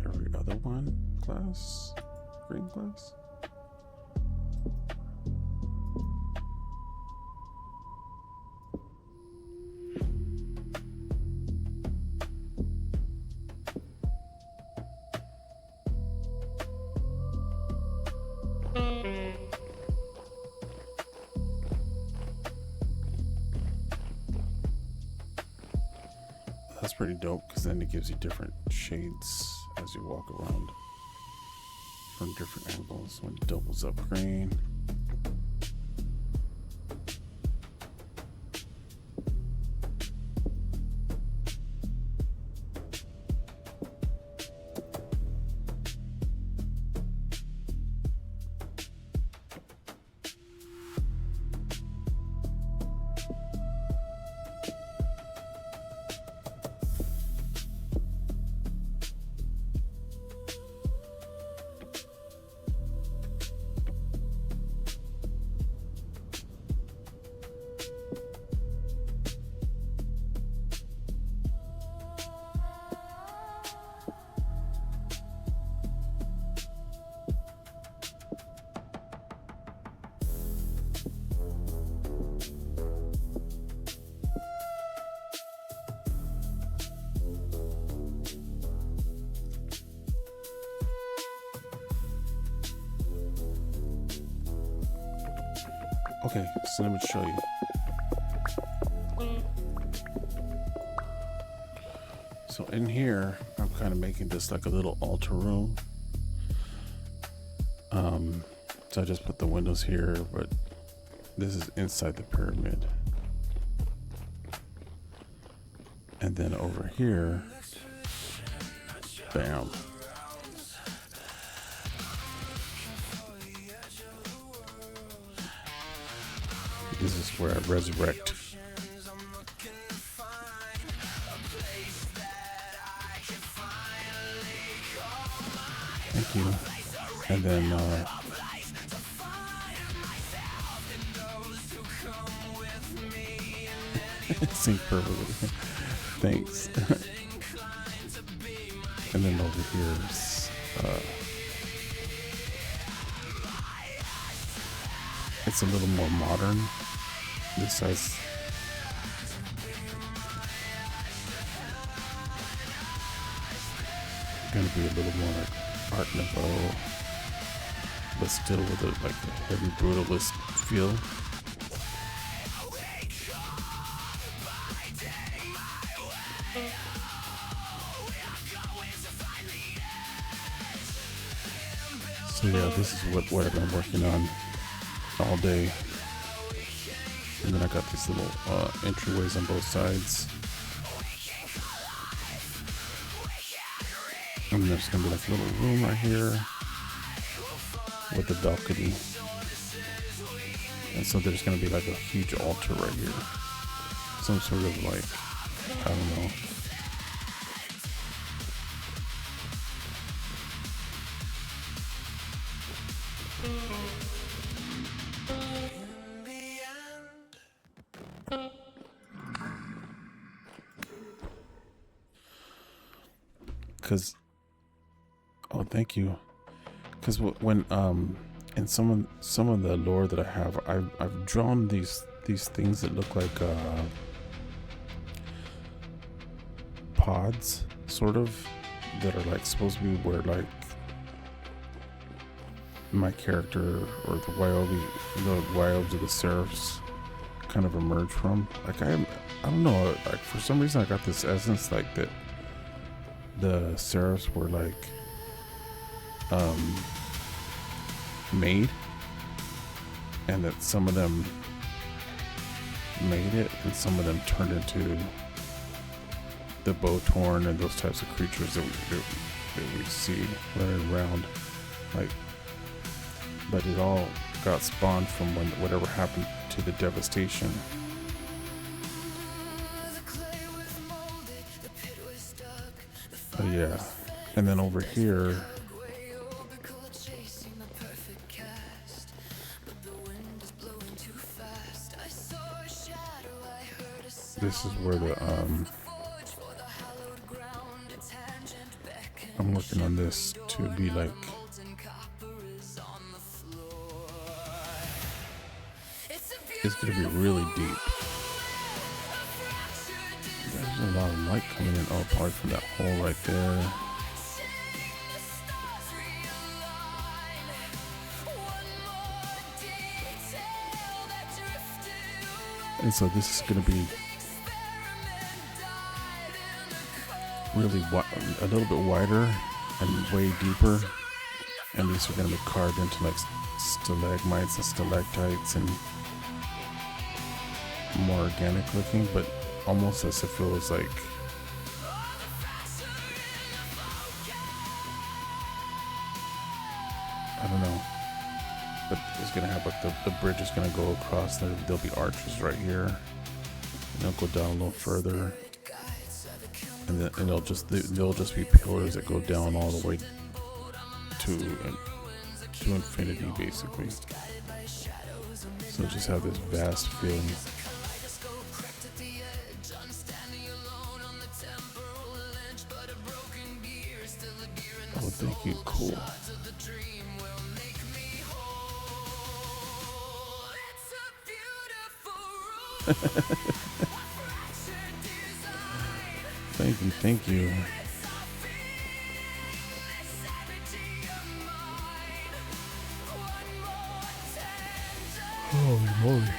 every other one glass, green glass. That's pretty dope because then it gives you different shades as you walk around from different angles when it doubles up green. Okay, so let me show you. So in here, I'm kind of making this like a little altar room. So I just put the windows here, but this is inside the pyramid. And then over here, bam. This is where I resurrect. Thank you. And then sync perfectly. Thanks. And then over here is it's a little more modern. This has gonna be a little more like Art Nouveau, but still with a like a heavy brutalist feel. So yeah, this is what I've been working on all day. And then I got these little entryways on both sides. And there's gonna be like a little room right here with a balcony. And so there's gonna be like a huge altar right here. Some sort of like, I don't know. Cause, oh, thank you. Cause when in some of the lore that I have, I've drawn these things that look like pods, sort of, that are like supposed to be where like my character or the Wyobs or the Seraphs kind of emerge from. Like I don't know. Like for some reason, I got this essence like that. The Seraphs were like made, and that some of them made it and some of them turned into the Bowtorn and those types of creatures that we see running around, like, but it all got spawned from when whatever happened to the devastation. Yeah, and then over here, this is where the I'm working on this to be like it's gonna be really deep. There's a lot of light coming in, oh, apart from that hole right there. And so this is going to be really a little bit wider and way deeper. And these are going to be carved into like stalagmites and stalactites and more organic looking, but almost as if it was like I don't know, but it's gonna have like the bridge is gonna go across there. There'll be arches right here, and they'll go down a little further, and then they'll just be pillars that go down all the way to infinity, basically. So just have this vast feeling. Oh, thank you. Cool. Thank you. Holy moly.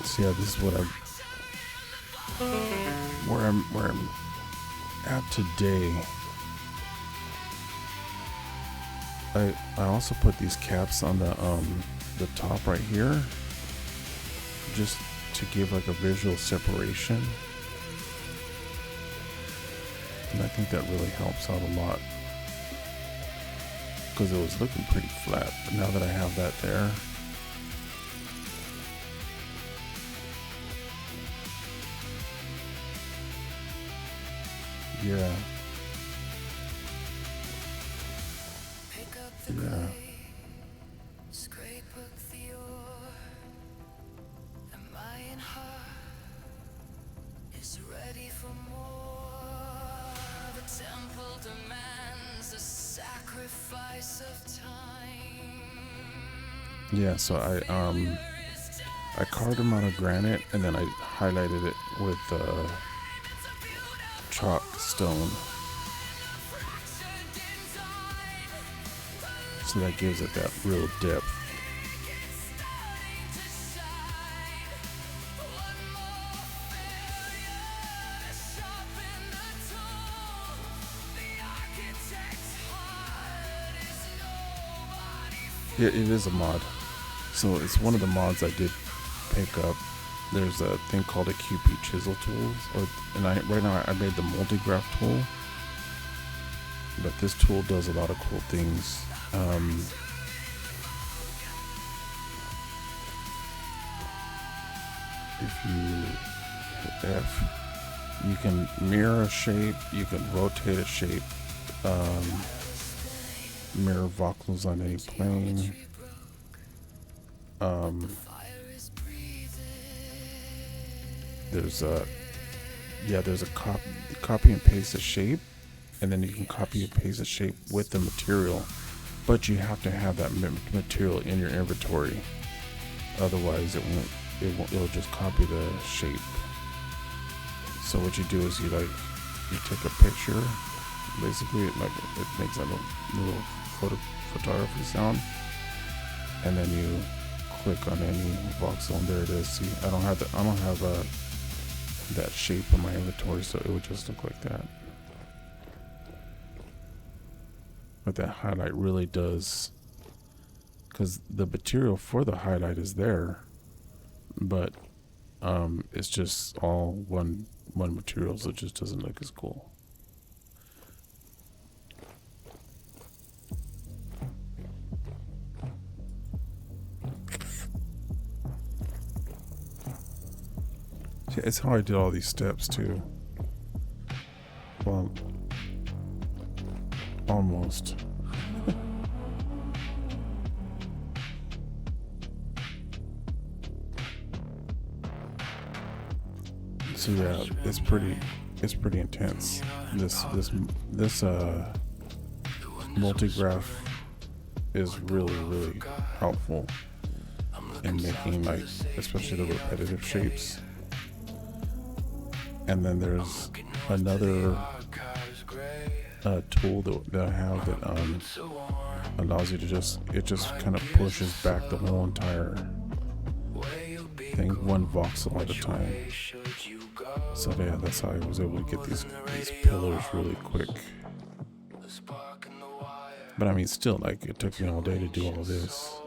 So yeah, this is what where I'm at today. I also put these caps on the top right here, just to give like a visual separation, and I think that really helps out a lot, because it was looking pretty flat, but now that I have that there, yeah. Yeah. Yeah, so I carved them out of granite, and then I highlighted it with chalk stone. So that gives it that real depth. Yeah, it is a mod. So it's one of the mods I did pick up. There's a thing called a QP chisel tools, right now I made the multi-graph tool. But this tool does a lot of cool things. If you hit F, you can mirror a shape, you can rotate a shape, mirror voxels on any plane. There's a copy and paste a shape, and then you can copy and paste a shape with the material, but you have to have that material in your inventory. Otherwise, it'll just copy the shape. So what you do is you take a picture. Basically, it makes a little photography sound, and then you click on any voxel, and there it is. See, I don't have that shape in my inventory, so it would just look like that. But that highlight really does, because the material for the highlight is there, but it's just all one material, so it just doesn't look as cool. Yeah, it's how I did all these steps too. Well, almost. So yeah, it's pretty intense. This multi-graph is really helpful in making, like, especially the repetitive shapes. And then there's another tool that I have that allows you to just kind of pushes back the whole entire thing, one voxel at a time. So yeah, that's how I was able to get these pillars really quick. But I mean, still, like, it took me all day to do all this.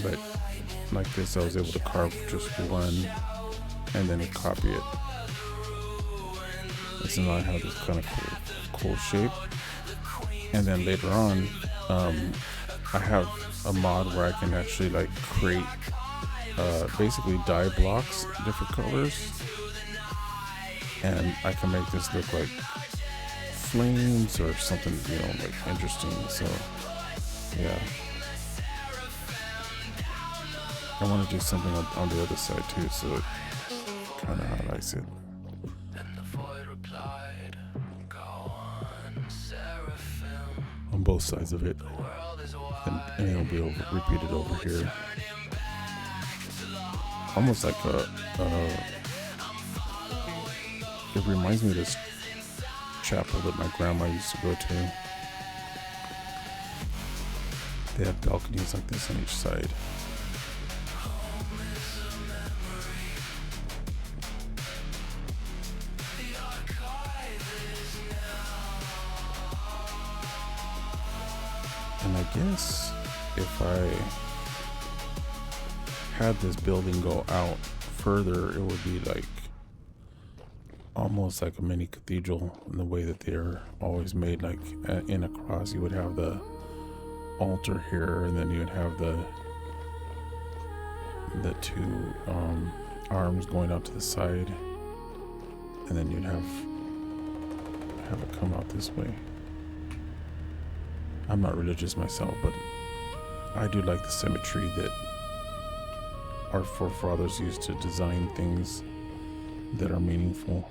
But like this, I was able to carve just one and then copy it. And so now I have this kind of cool shape. And then later on, I have a mod where I can actually, like, create basically dye blocks, different colors, and I can make this look like flames or something, like, interesting. So yeah, I want to do something on the other side too, so it kind of highlights it. On both sides of it, and it'll be repeated over here, it reminds me of this chapel that my grandma used to go to. They have balconies like this on each side. And I guess if I had this building go out further, it would be like almost like a mini cathedral in the way that they're always made. Like in a cross, you would have the altar here, and then you would have the two arms going out to the side, and then you'd have it come out this way. I'm not religious myself, but I do like the symmetry that our forefathers used to design things that are meaningful.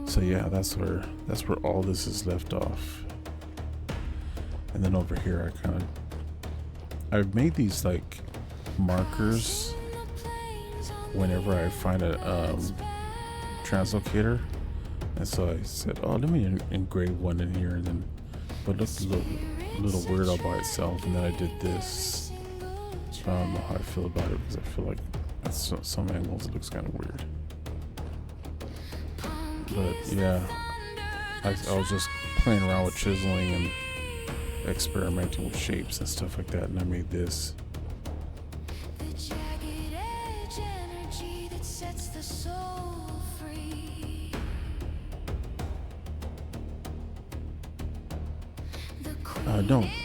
So yeah, that's where all this is left off. And then over here I've made these like markers whenever I find a translocator, and so I said, oh, let me engrave one in here, and then but it looked a little weird all by itself, and then I did this. So I don't know how I feel about it, because I feel like at some angles it looks kind of weird. But yeah, I was just playing around with chiseling and experimenting with shapes and stuff like that, and I made this.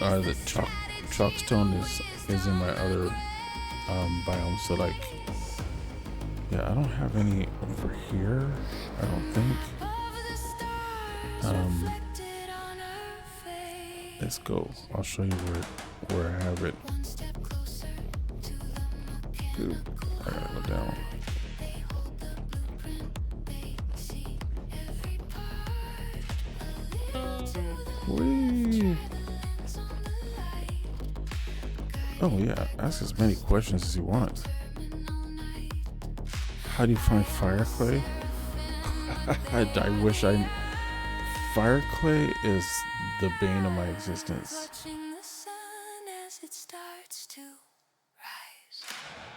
The chalkstone is in my other biome, so like, yeah, I don't have any over here, I don't think. Let's go. I'll show you where I have it. Good. I gotta go down. Whee! Oh yeah, ask as many questions as you want. How do you find fire clay? I wish fire clay is the bane of my existence.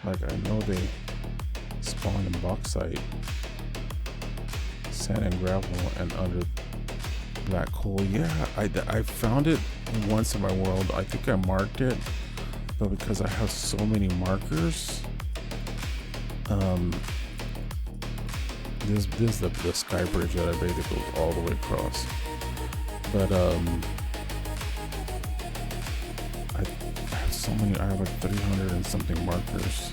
Like, I know they spawn in bauxite, sand and gravel, and under black coal. Yeah, I found it once in my world. I think I marked it, but because I have so many markers, this is the sky bridge that I made that goes all the way across. But I have so many. I have like 300 and something markers.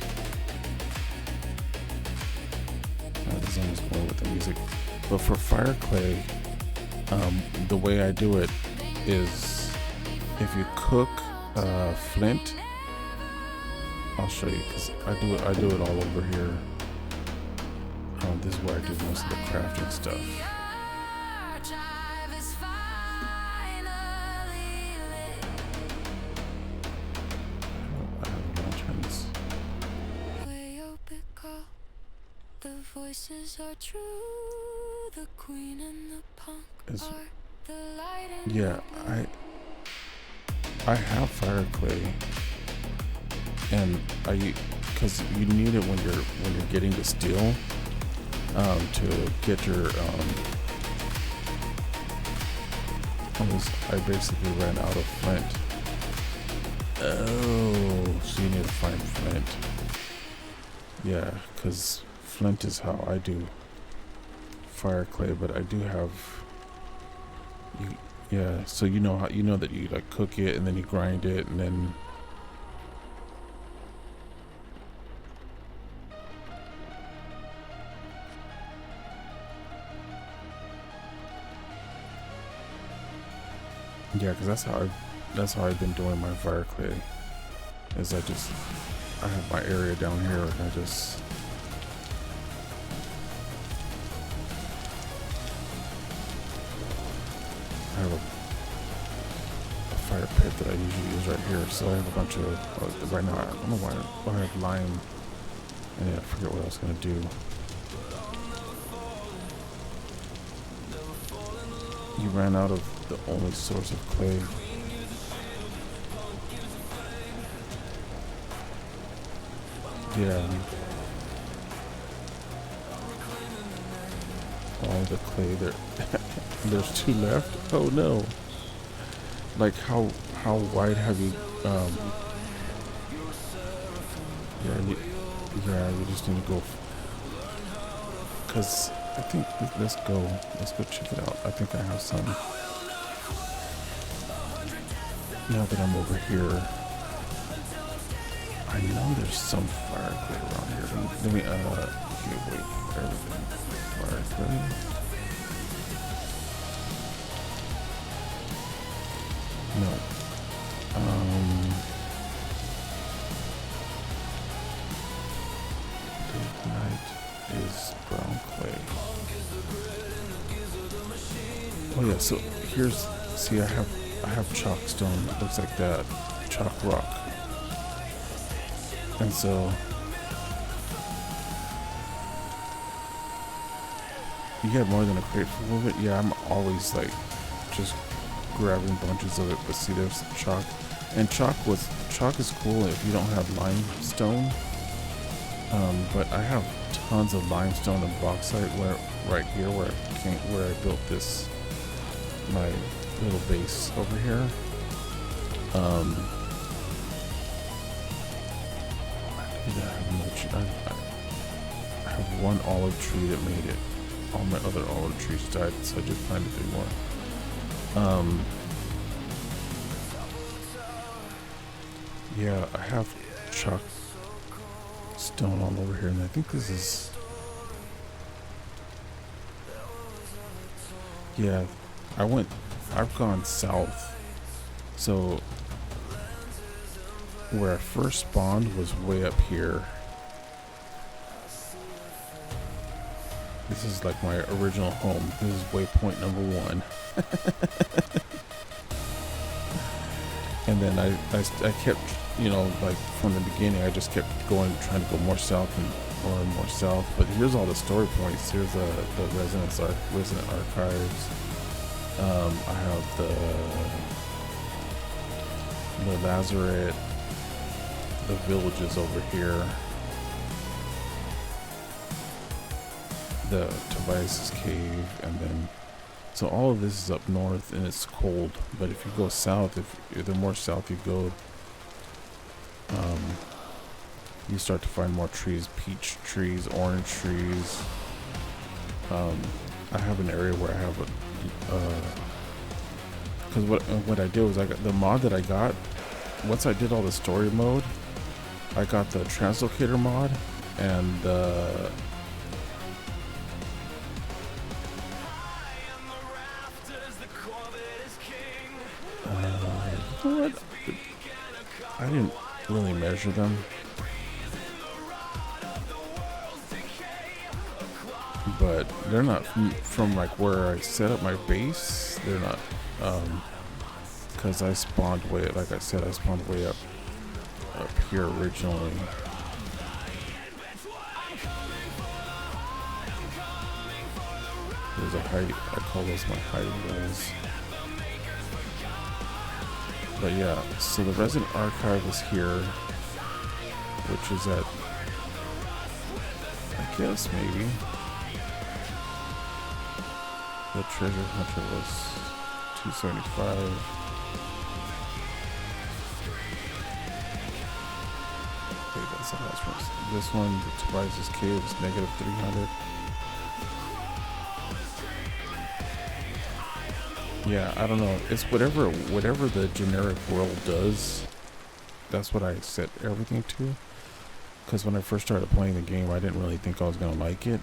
This is almost going with the music. But for fire clay, the way I do it is if you cook flint. I'll show you, because I do it all over here. This is where I do most of the crafting stuff. I have lanterns. WayobiKal, the voices are true, the queen and the punk are the light and yeah, I have fire clay, and because you need it when you're getting the steel to get your I basically ran out of flint. Oh, so you need to find flint. Yeah, because flint is how I do fire clay, but I do have yeah, so you know that you like cook it and then you grind it and then yeah, because that's how I've been doing my fire clay. Is I have my area down here and I just have a fire pit that I usually use right here. So I have a bunch of, right now, I don't know why I have lime. And yeah, I forget what I was going to do. You ran out of the only source of clay. Yeah. All the clay there. There's 2 left? Oh no. Like how wide have you, yeah, you just need to go, cause I think, let's go check it out. I think I have some. Now that I'm over here, I know there's some fire clay around here. Let me okay, wait, everything. Fire clay. No. Night is brown clay. Oh yeah, so here's, see, I have chalk stone. It looks like that, chalk rock. And so you get more than a crate full of it. Yeah, I'm always like just grabbing bunches of it. But see, there's chalk, and chalk is cool if you don't have limestone. But I have tons of limestone and bauxite right here where I built this, my little base over here. I have one olive tree that made it. All my other olive trees died, so I just planted 3 more. Yeah, I have chalk stone all over here, and I think this is, yeah, I've gone south. So where I first spawned was way up here. This is like my original home. This is waypoint number 1. And then I kept, you know, like from the beginning, I just kept going, trying to go more south or more south. But here's all the story points. Here's the resident archives. I have the Lazaret, the villages over here, the Tobias's cave, and then so all of this is up north and it's cold. But if you go south, if the more south you go, you start to find more trees, peach trees, orange trees. I have an area where I have because what I did was I got the mod that I got. Once I did all the story mode, I got the translocator mod and you know what? I didn't really measure them, but they're not from like where I set up my base. They're not, because I spawned way, like I said, I spawned way up here originally. There's a hide, I call those my hiding holes. But yeah, so the resident archive is here, which is at, I guess maybe, the treasure hunter was 275. Wait, that's the last one. This one, the Tobias's cave, is negative 300. Yeah, I don't know. It's whatever the generic world does. That's what I set everything to. Because when I first started playing the game, I didn't really think I was gonna like it.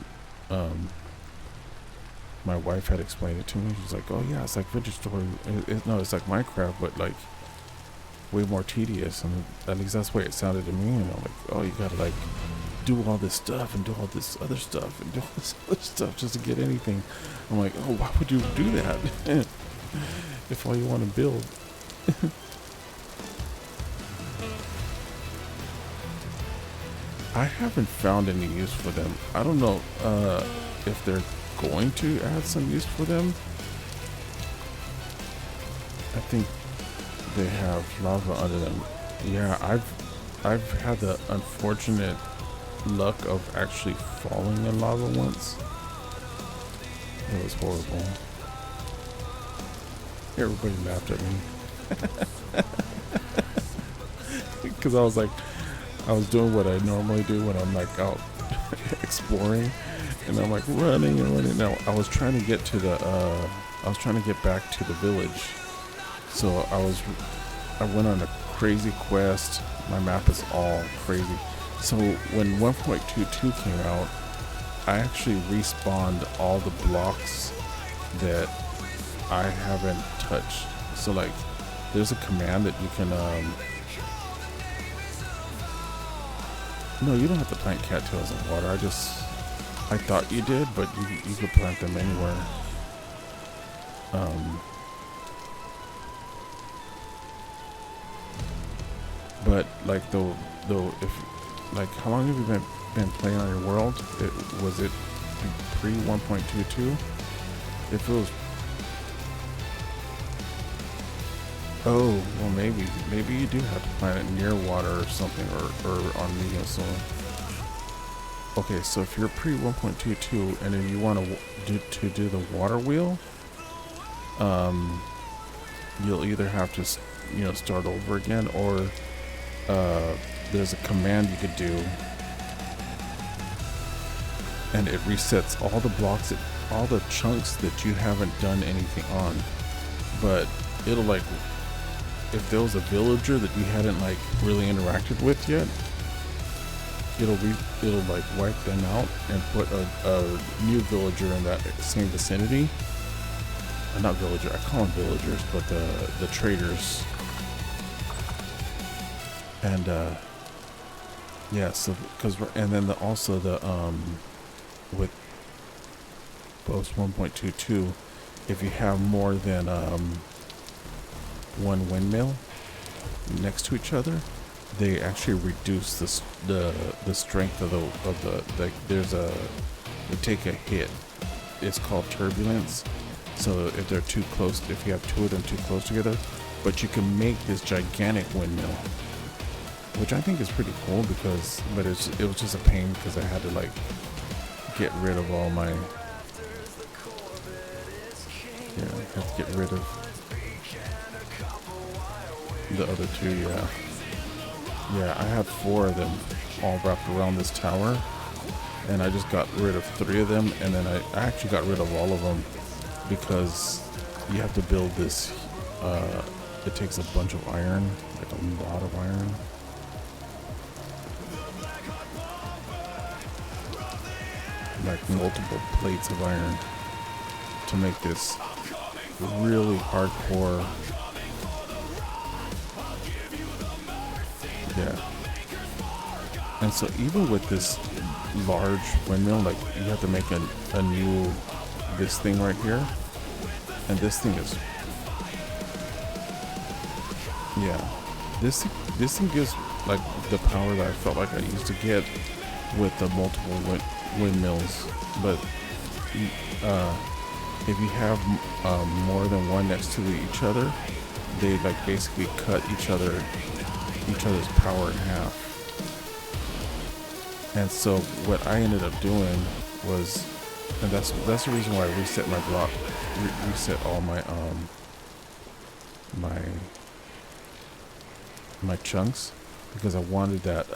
My wife had explained it to me. She's like, "Oh yeah, it's like Vintage Story. No, it's like Minecraft, but like way more tedious." And at least that's the way it sounded to me. And I'm like, "Oh, you gotta like do all this stuff and do all this other stuff and do all this other stuff just to get anything." I'm like, "Oh, why would you do that?" If all you want to build. I haven't found any use for them. I don't know if they're going to add some use for them. I think they have lava under them. Yeah, I've had the unfortunate luck of actually falling in lava once. It was horrible. Everybody laughed at me. Because I was doing what I normally do when I'm like out exploring, and I'm like running and running. Now I was trying to get to back to the village. So I went on a crazy quest. My map is all crazy. So when 1.22 came out, I actually respawned all the blocks that I haven't touched. So like, there's a command that you can, no, you don't have to plant cattails in water. I thought you did, but you could plant them anywhere. But like though if like, how long have you been playing on your world? Was it pre 1.22? If it was, oh well, maybe you do have to plant it near water or something, or on medium soil. Okay, so if you're pre 1.22 and then you want to do the water wheel, you'll either have to start over again, or there's a command you could do, and it resets all the blocks, all the chunks that you haven't done anything on. But it'll like, if there was a villager that you hadn't like really interacted with yet, it'll like wipe them out and put a new villager in that same vicinity. Not villager, I call them villagers, but the traders. And yeah, so and then also with both 1.22, if you have more than one windmill next to each other, they actually reduce the strength of the like, they take a hit. It's called turbulence. So if they're too close, if you have two of them too close together, but you can make this gigantic windmill, which I think is pretty cool, but it was just a pain because I had to like get rid of all my, I have to get rid of the other two. Yeah, I had 4 of them all wrapped around this tower, and I just got rid of 3 of them, and then I actually got rid of all of them because you have to build this, it takes a bunch of iron, like a lot of iron. Like multiple plates of iron to make this really hardcore. Yeah. And so even with this large windmill, like, you have to make a new, this thing right here. And this thing is, yeah, this thing gives like the power that I felt like I used to get with the multiple windmills. But if you have more than one next to each other, they like basically cut each other's power in half. And so what I ended up doing was, and that's the reason why I reset my block, reset all my my chunks, because I wanted that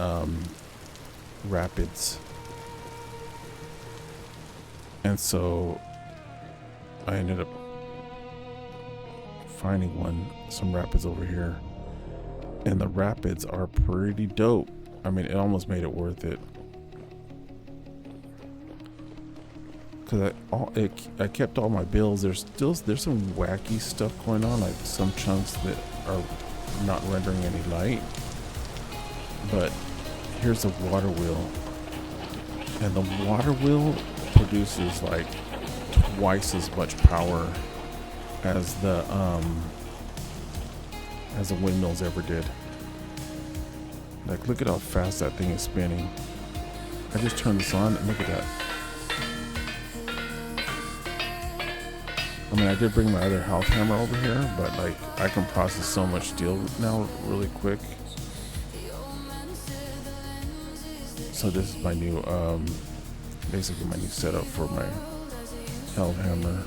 rapids. And so I ended up finding some rapids over here, and the rapids are pretty dope. I mean, it almost made it worth it, because I kept all my builds. There's some wacky stuff going on, like some chunks that are not rendering any light. But here's a water wheel, and the water wheel produces like twice as much power as the as the windmills ever did. Like, look at how fast that thing is spinning. I just turned this on and look at that. I mean, I did bring my other health hammer over here, but like, I can process so much steel now really quick. So this is my new, basically my new setup for my health hammer.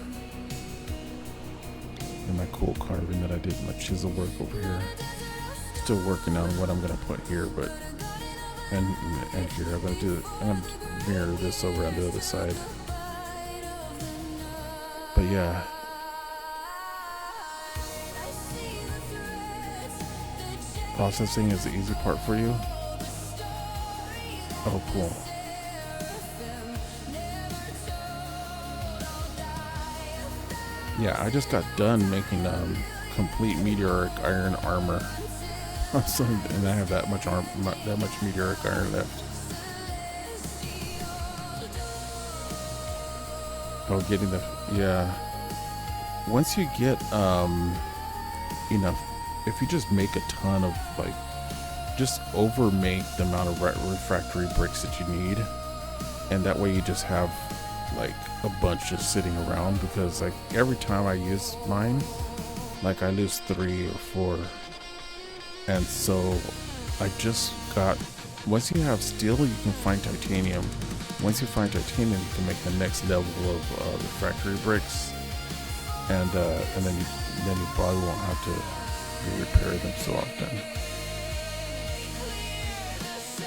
And my cool carving that I did, my chisel work over here. Still working on what I'm gonna put here, but and here I'm gonna mirror this over on the other side. But yeah, processing is the easy part for you. Oh, cool. Yeah, I just got done making complete meteoric iron armor. So, and I have that much meteoric iron left. Oh, getting the, yeah. Once you get enough, if you just make a ton of, like, just over make the amount of refractory bricks that you need, and that way you just have like a bunch just sitting around, because like every time I use mine, like I lose 3 or 4. And so I just got, once you have steel, you can find titanium. Once you find titanium, you can make the next level of refractory bricks, and then you probably won't have to repair them so often. I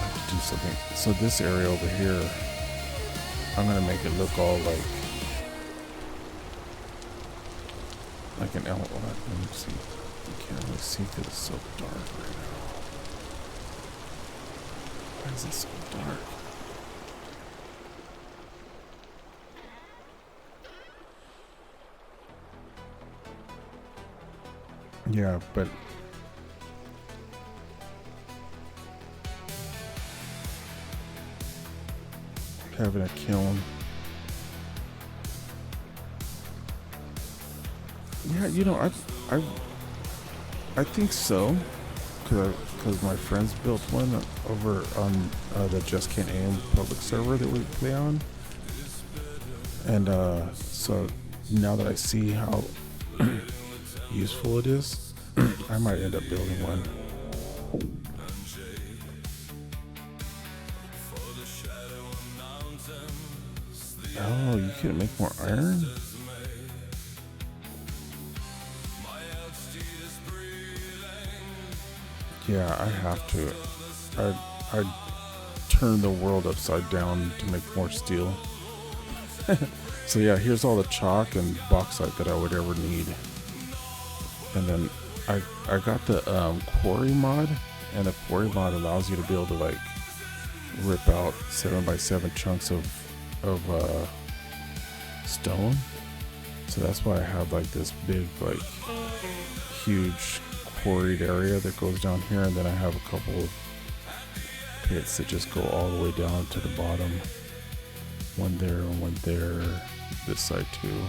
have to do something. So this area over here, I'm gonna make it look all like an outline. Let me see. You can't really see because it's so dark right now. Why is it so dark? Yeah, but having a kiln. Yeah, you know, I think so, because my friends built one over on the Just Can't Aim public server that we play on, and so now that I see how useful it is, I might end up building one. Oh, you can't make more iron? Yeah, I have to. I'd turn the world upside down to make more steel. So yeah, here's all the chalk and bauxite that I would ever need. And then I got the quarry mod, and the quarry mod allows you to be able to like rip out 7x7 chunks of stone. So that's why I have like this big, like huge quarried area that goes down here, and then I have a couple of pits that just go all the way down to the bottom. One there and one there, this side too.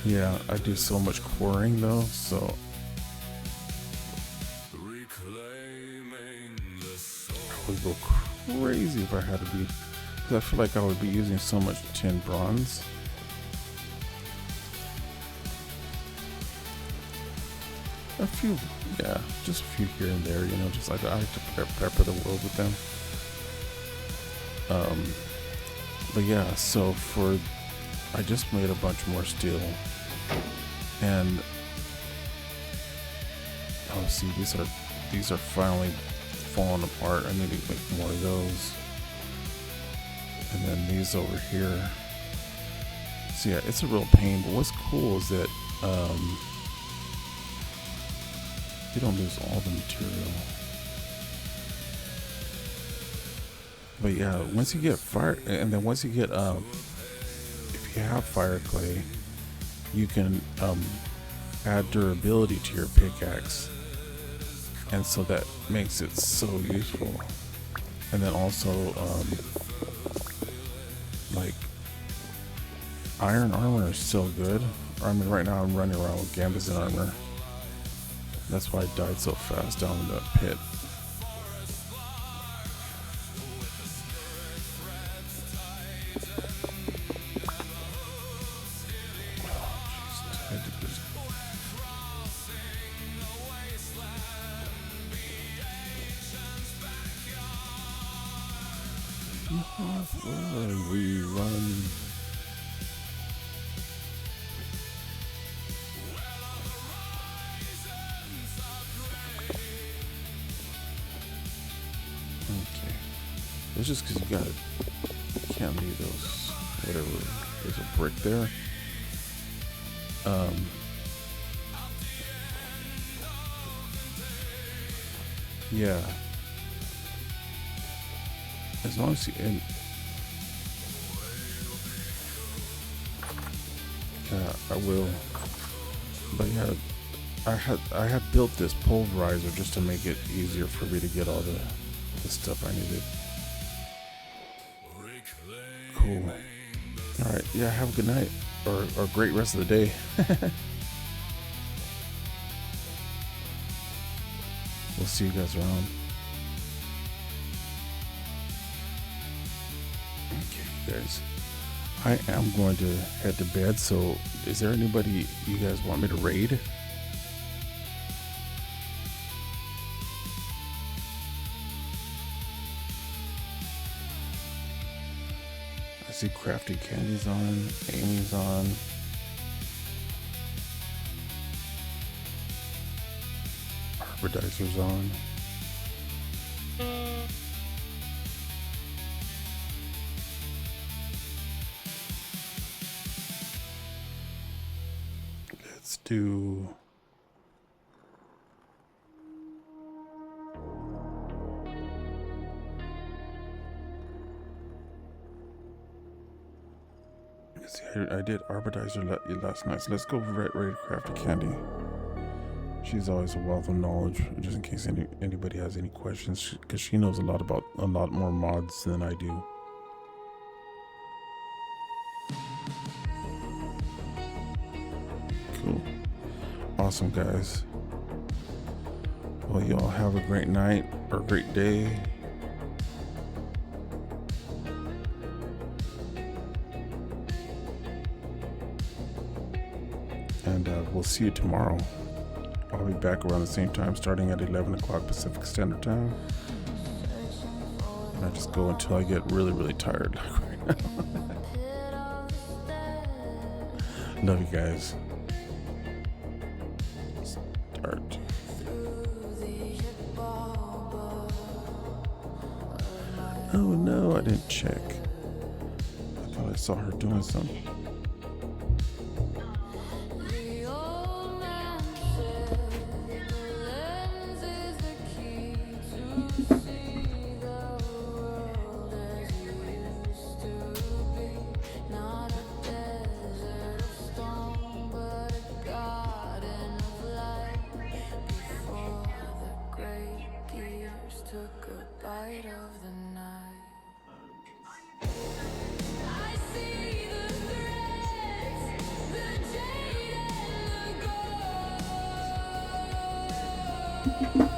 Yeah, I do so much quarrying though, so I would go crazy if I had to be, because I feel like I would be using so much tin bronze. A few, yeah, just a few here and there, you know, just like I like to pepper the world with them. But yeah, so I just made a bunch more steel, and oh, see, these are finally falling apart. I need to make more of those. And then these over here. So yeah, it's a real pain, but what's cool is that you don't lose all the material. But yeah, once you get fire, and then once you get if you have fire clay, you can add durability to your pickaxe, and so that makes it so useful. And then also, like, iron armor is still good. I mean, right now I'm running around with Gambazin armor. That's why I died so fast down in that pit. We run. Okay. It's just because you can't leave those, whatever. There's a brick there. Yeah. As long as you yeah, I will. But yeah, I had built this pulverizer just to make it easier for me to get all the stuff I needed. Cool. All right. Yeah. Have a good night or a great rest of the day. We'll see you guys around. Okay, guys. I am going to head to bed, so is there anybody you guys want me to raid? I see Crafty Candy's on, Amy's on. Arbidizer's on. Let's do... See, I did Arbidizer last night, so let's go right to Crafty Candy. She's always a wealth of knowledge, just in case anybody has any questions, because she knows a lot more mods than I do. Cool. Awesome, guys. Well, y'all have a great night or a great day. And we'll see you tomorrow. I'll be back around the same time, starting at 11 o'clock Pacific Standard Time. And I just go until I get really, really tired. Love you guys. Start. Oh no, I didn't check. I thought I saw her doing something. Took a bite of the night. I see the threads, the jade and the gold.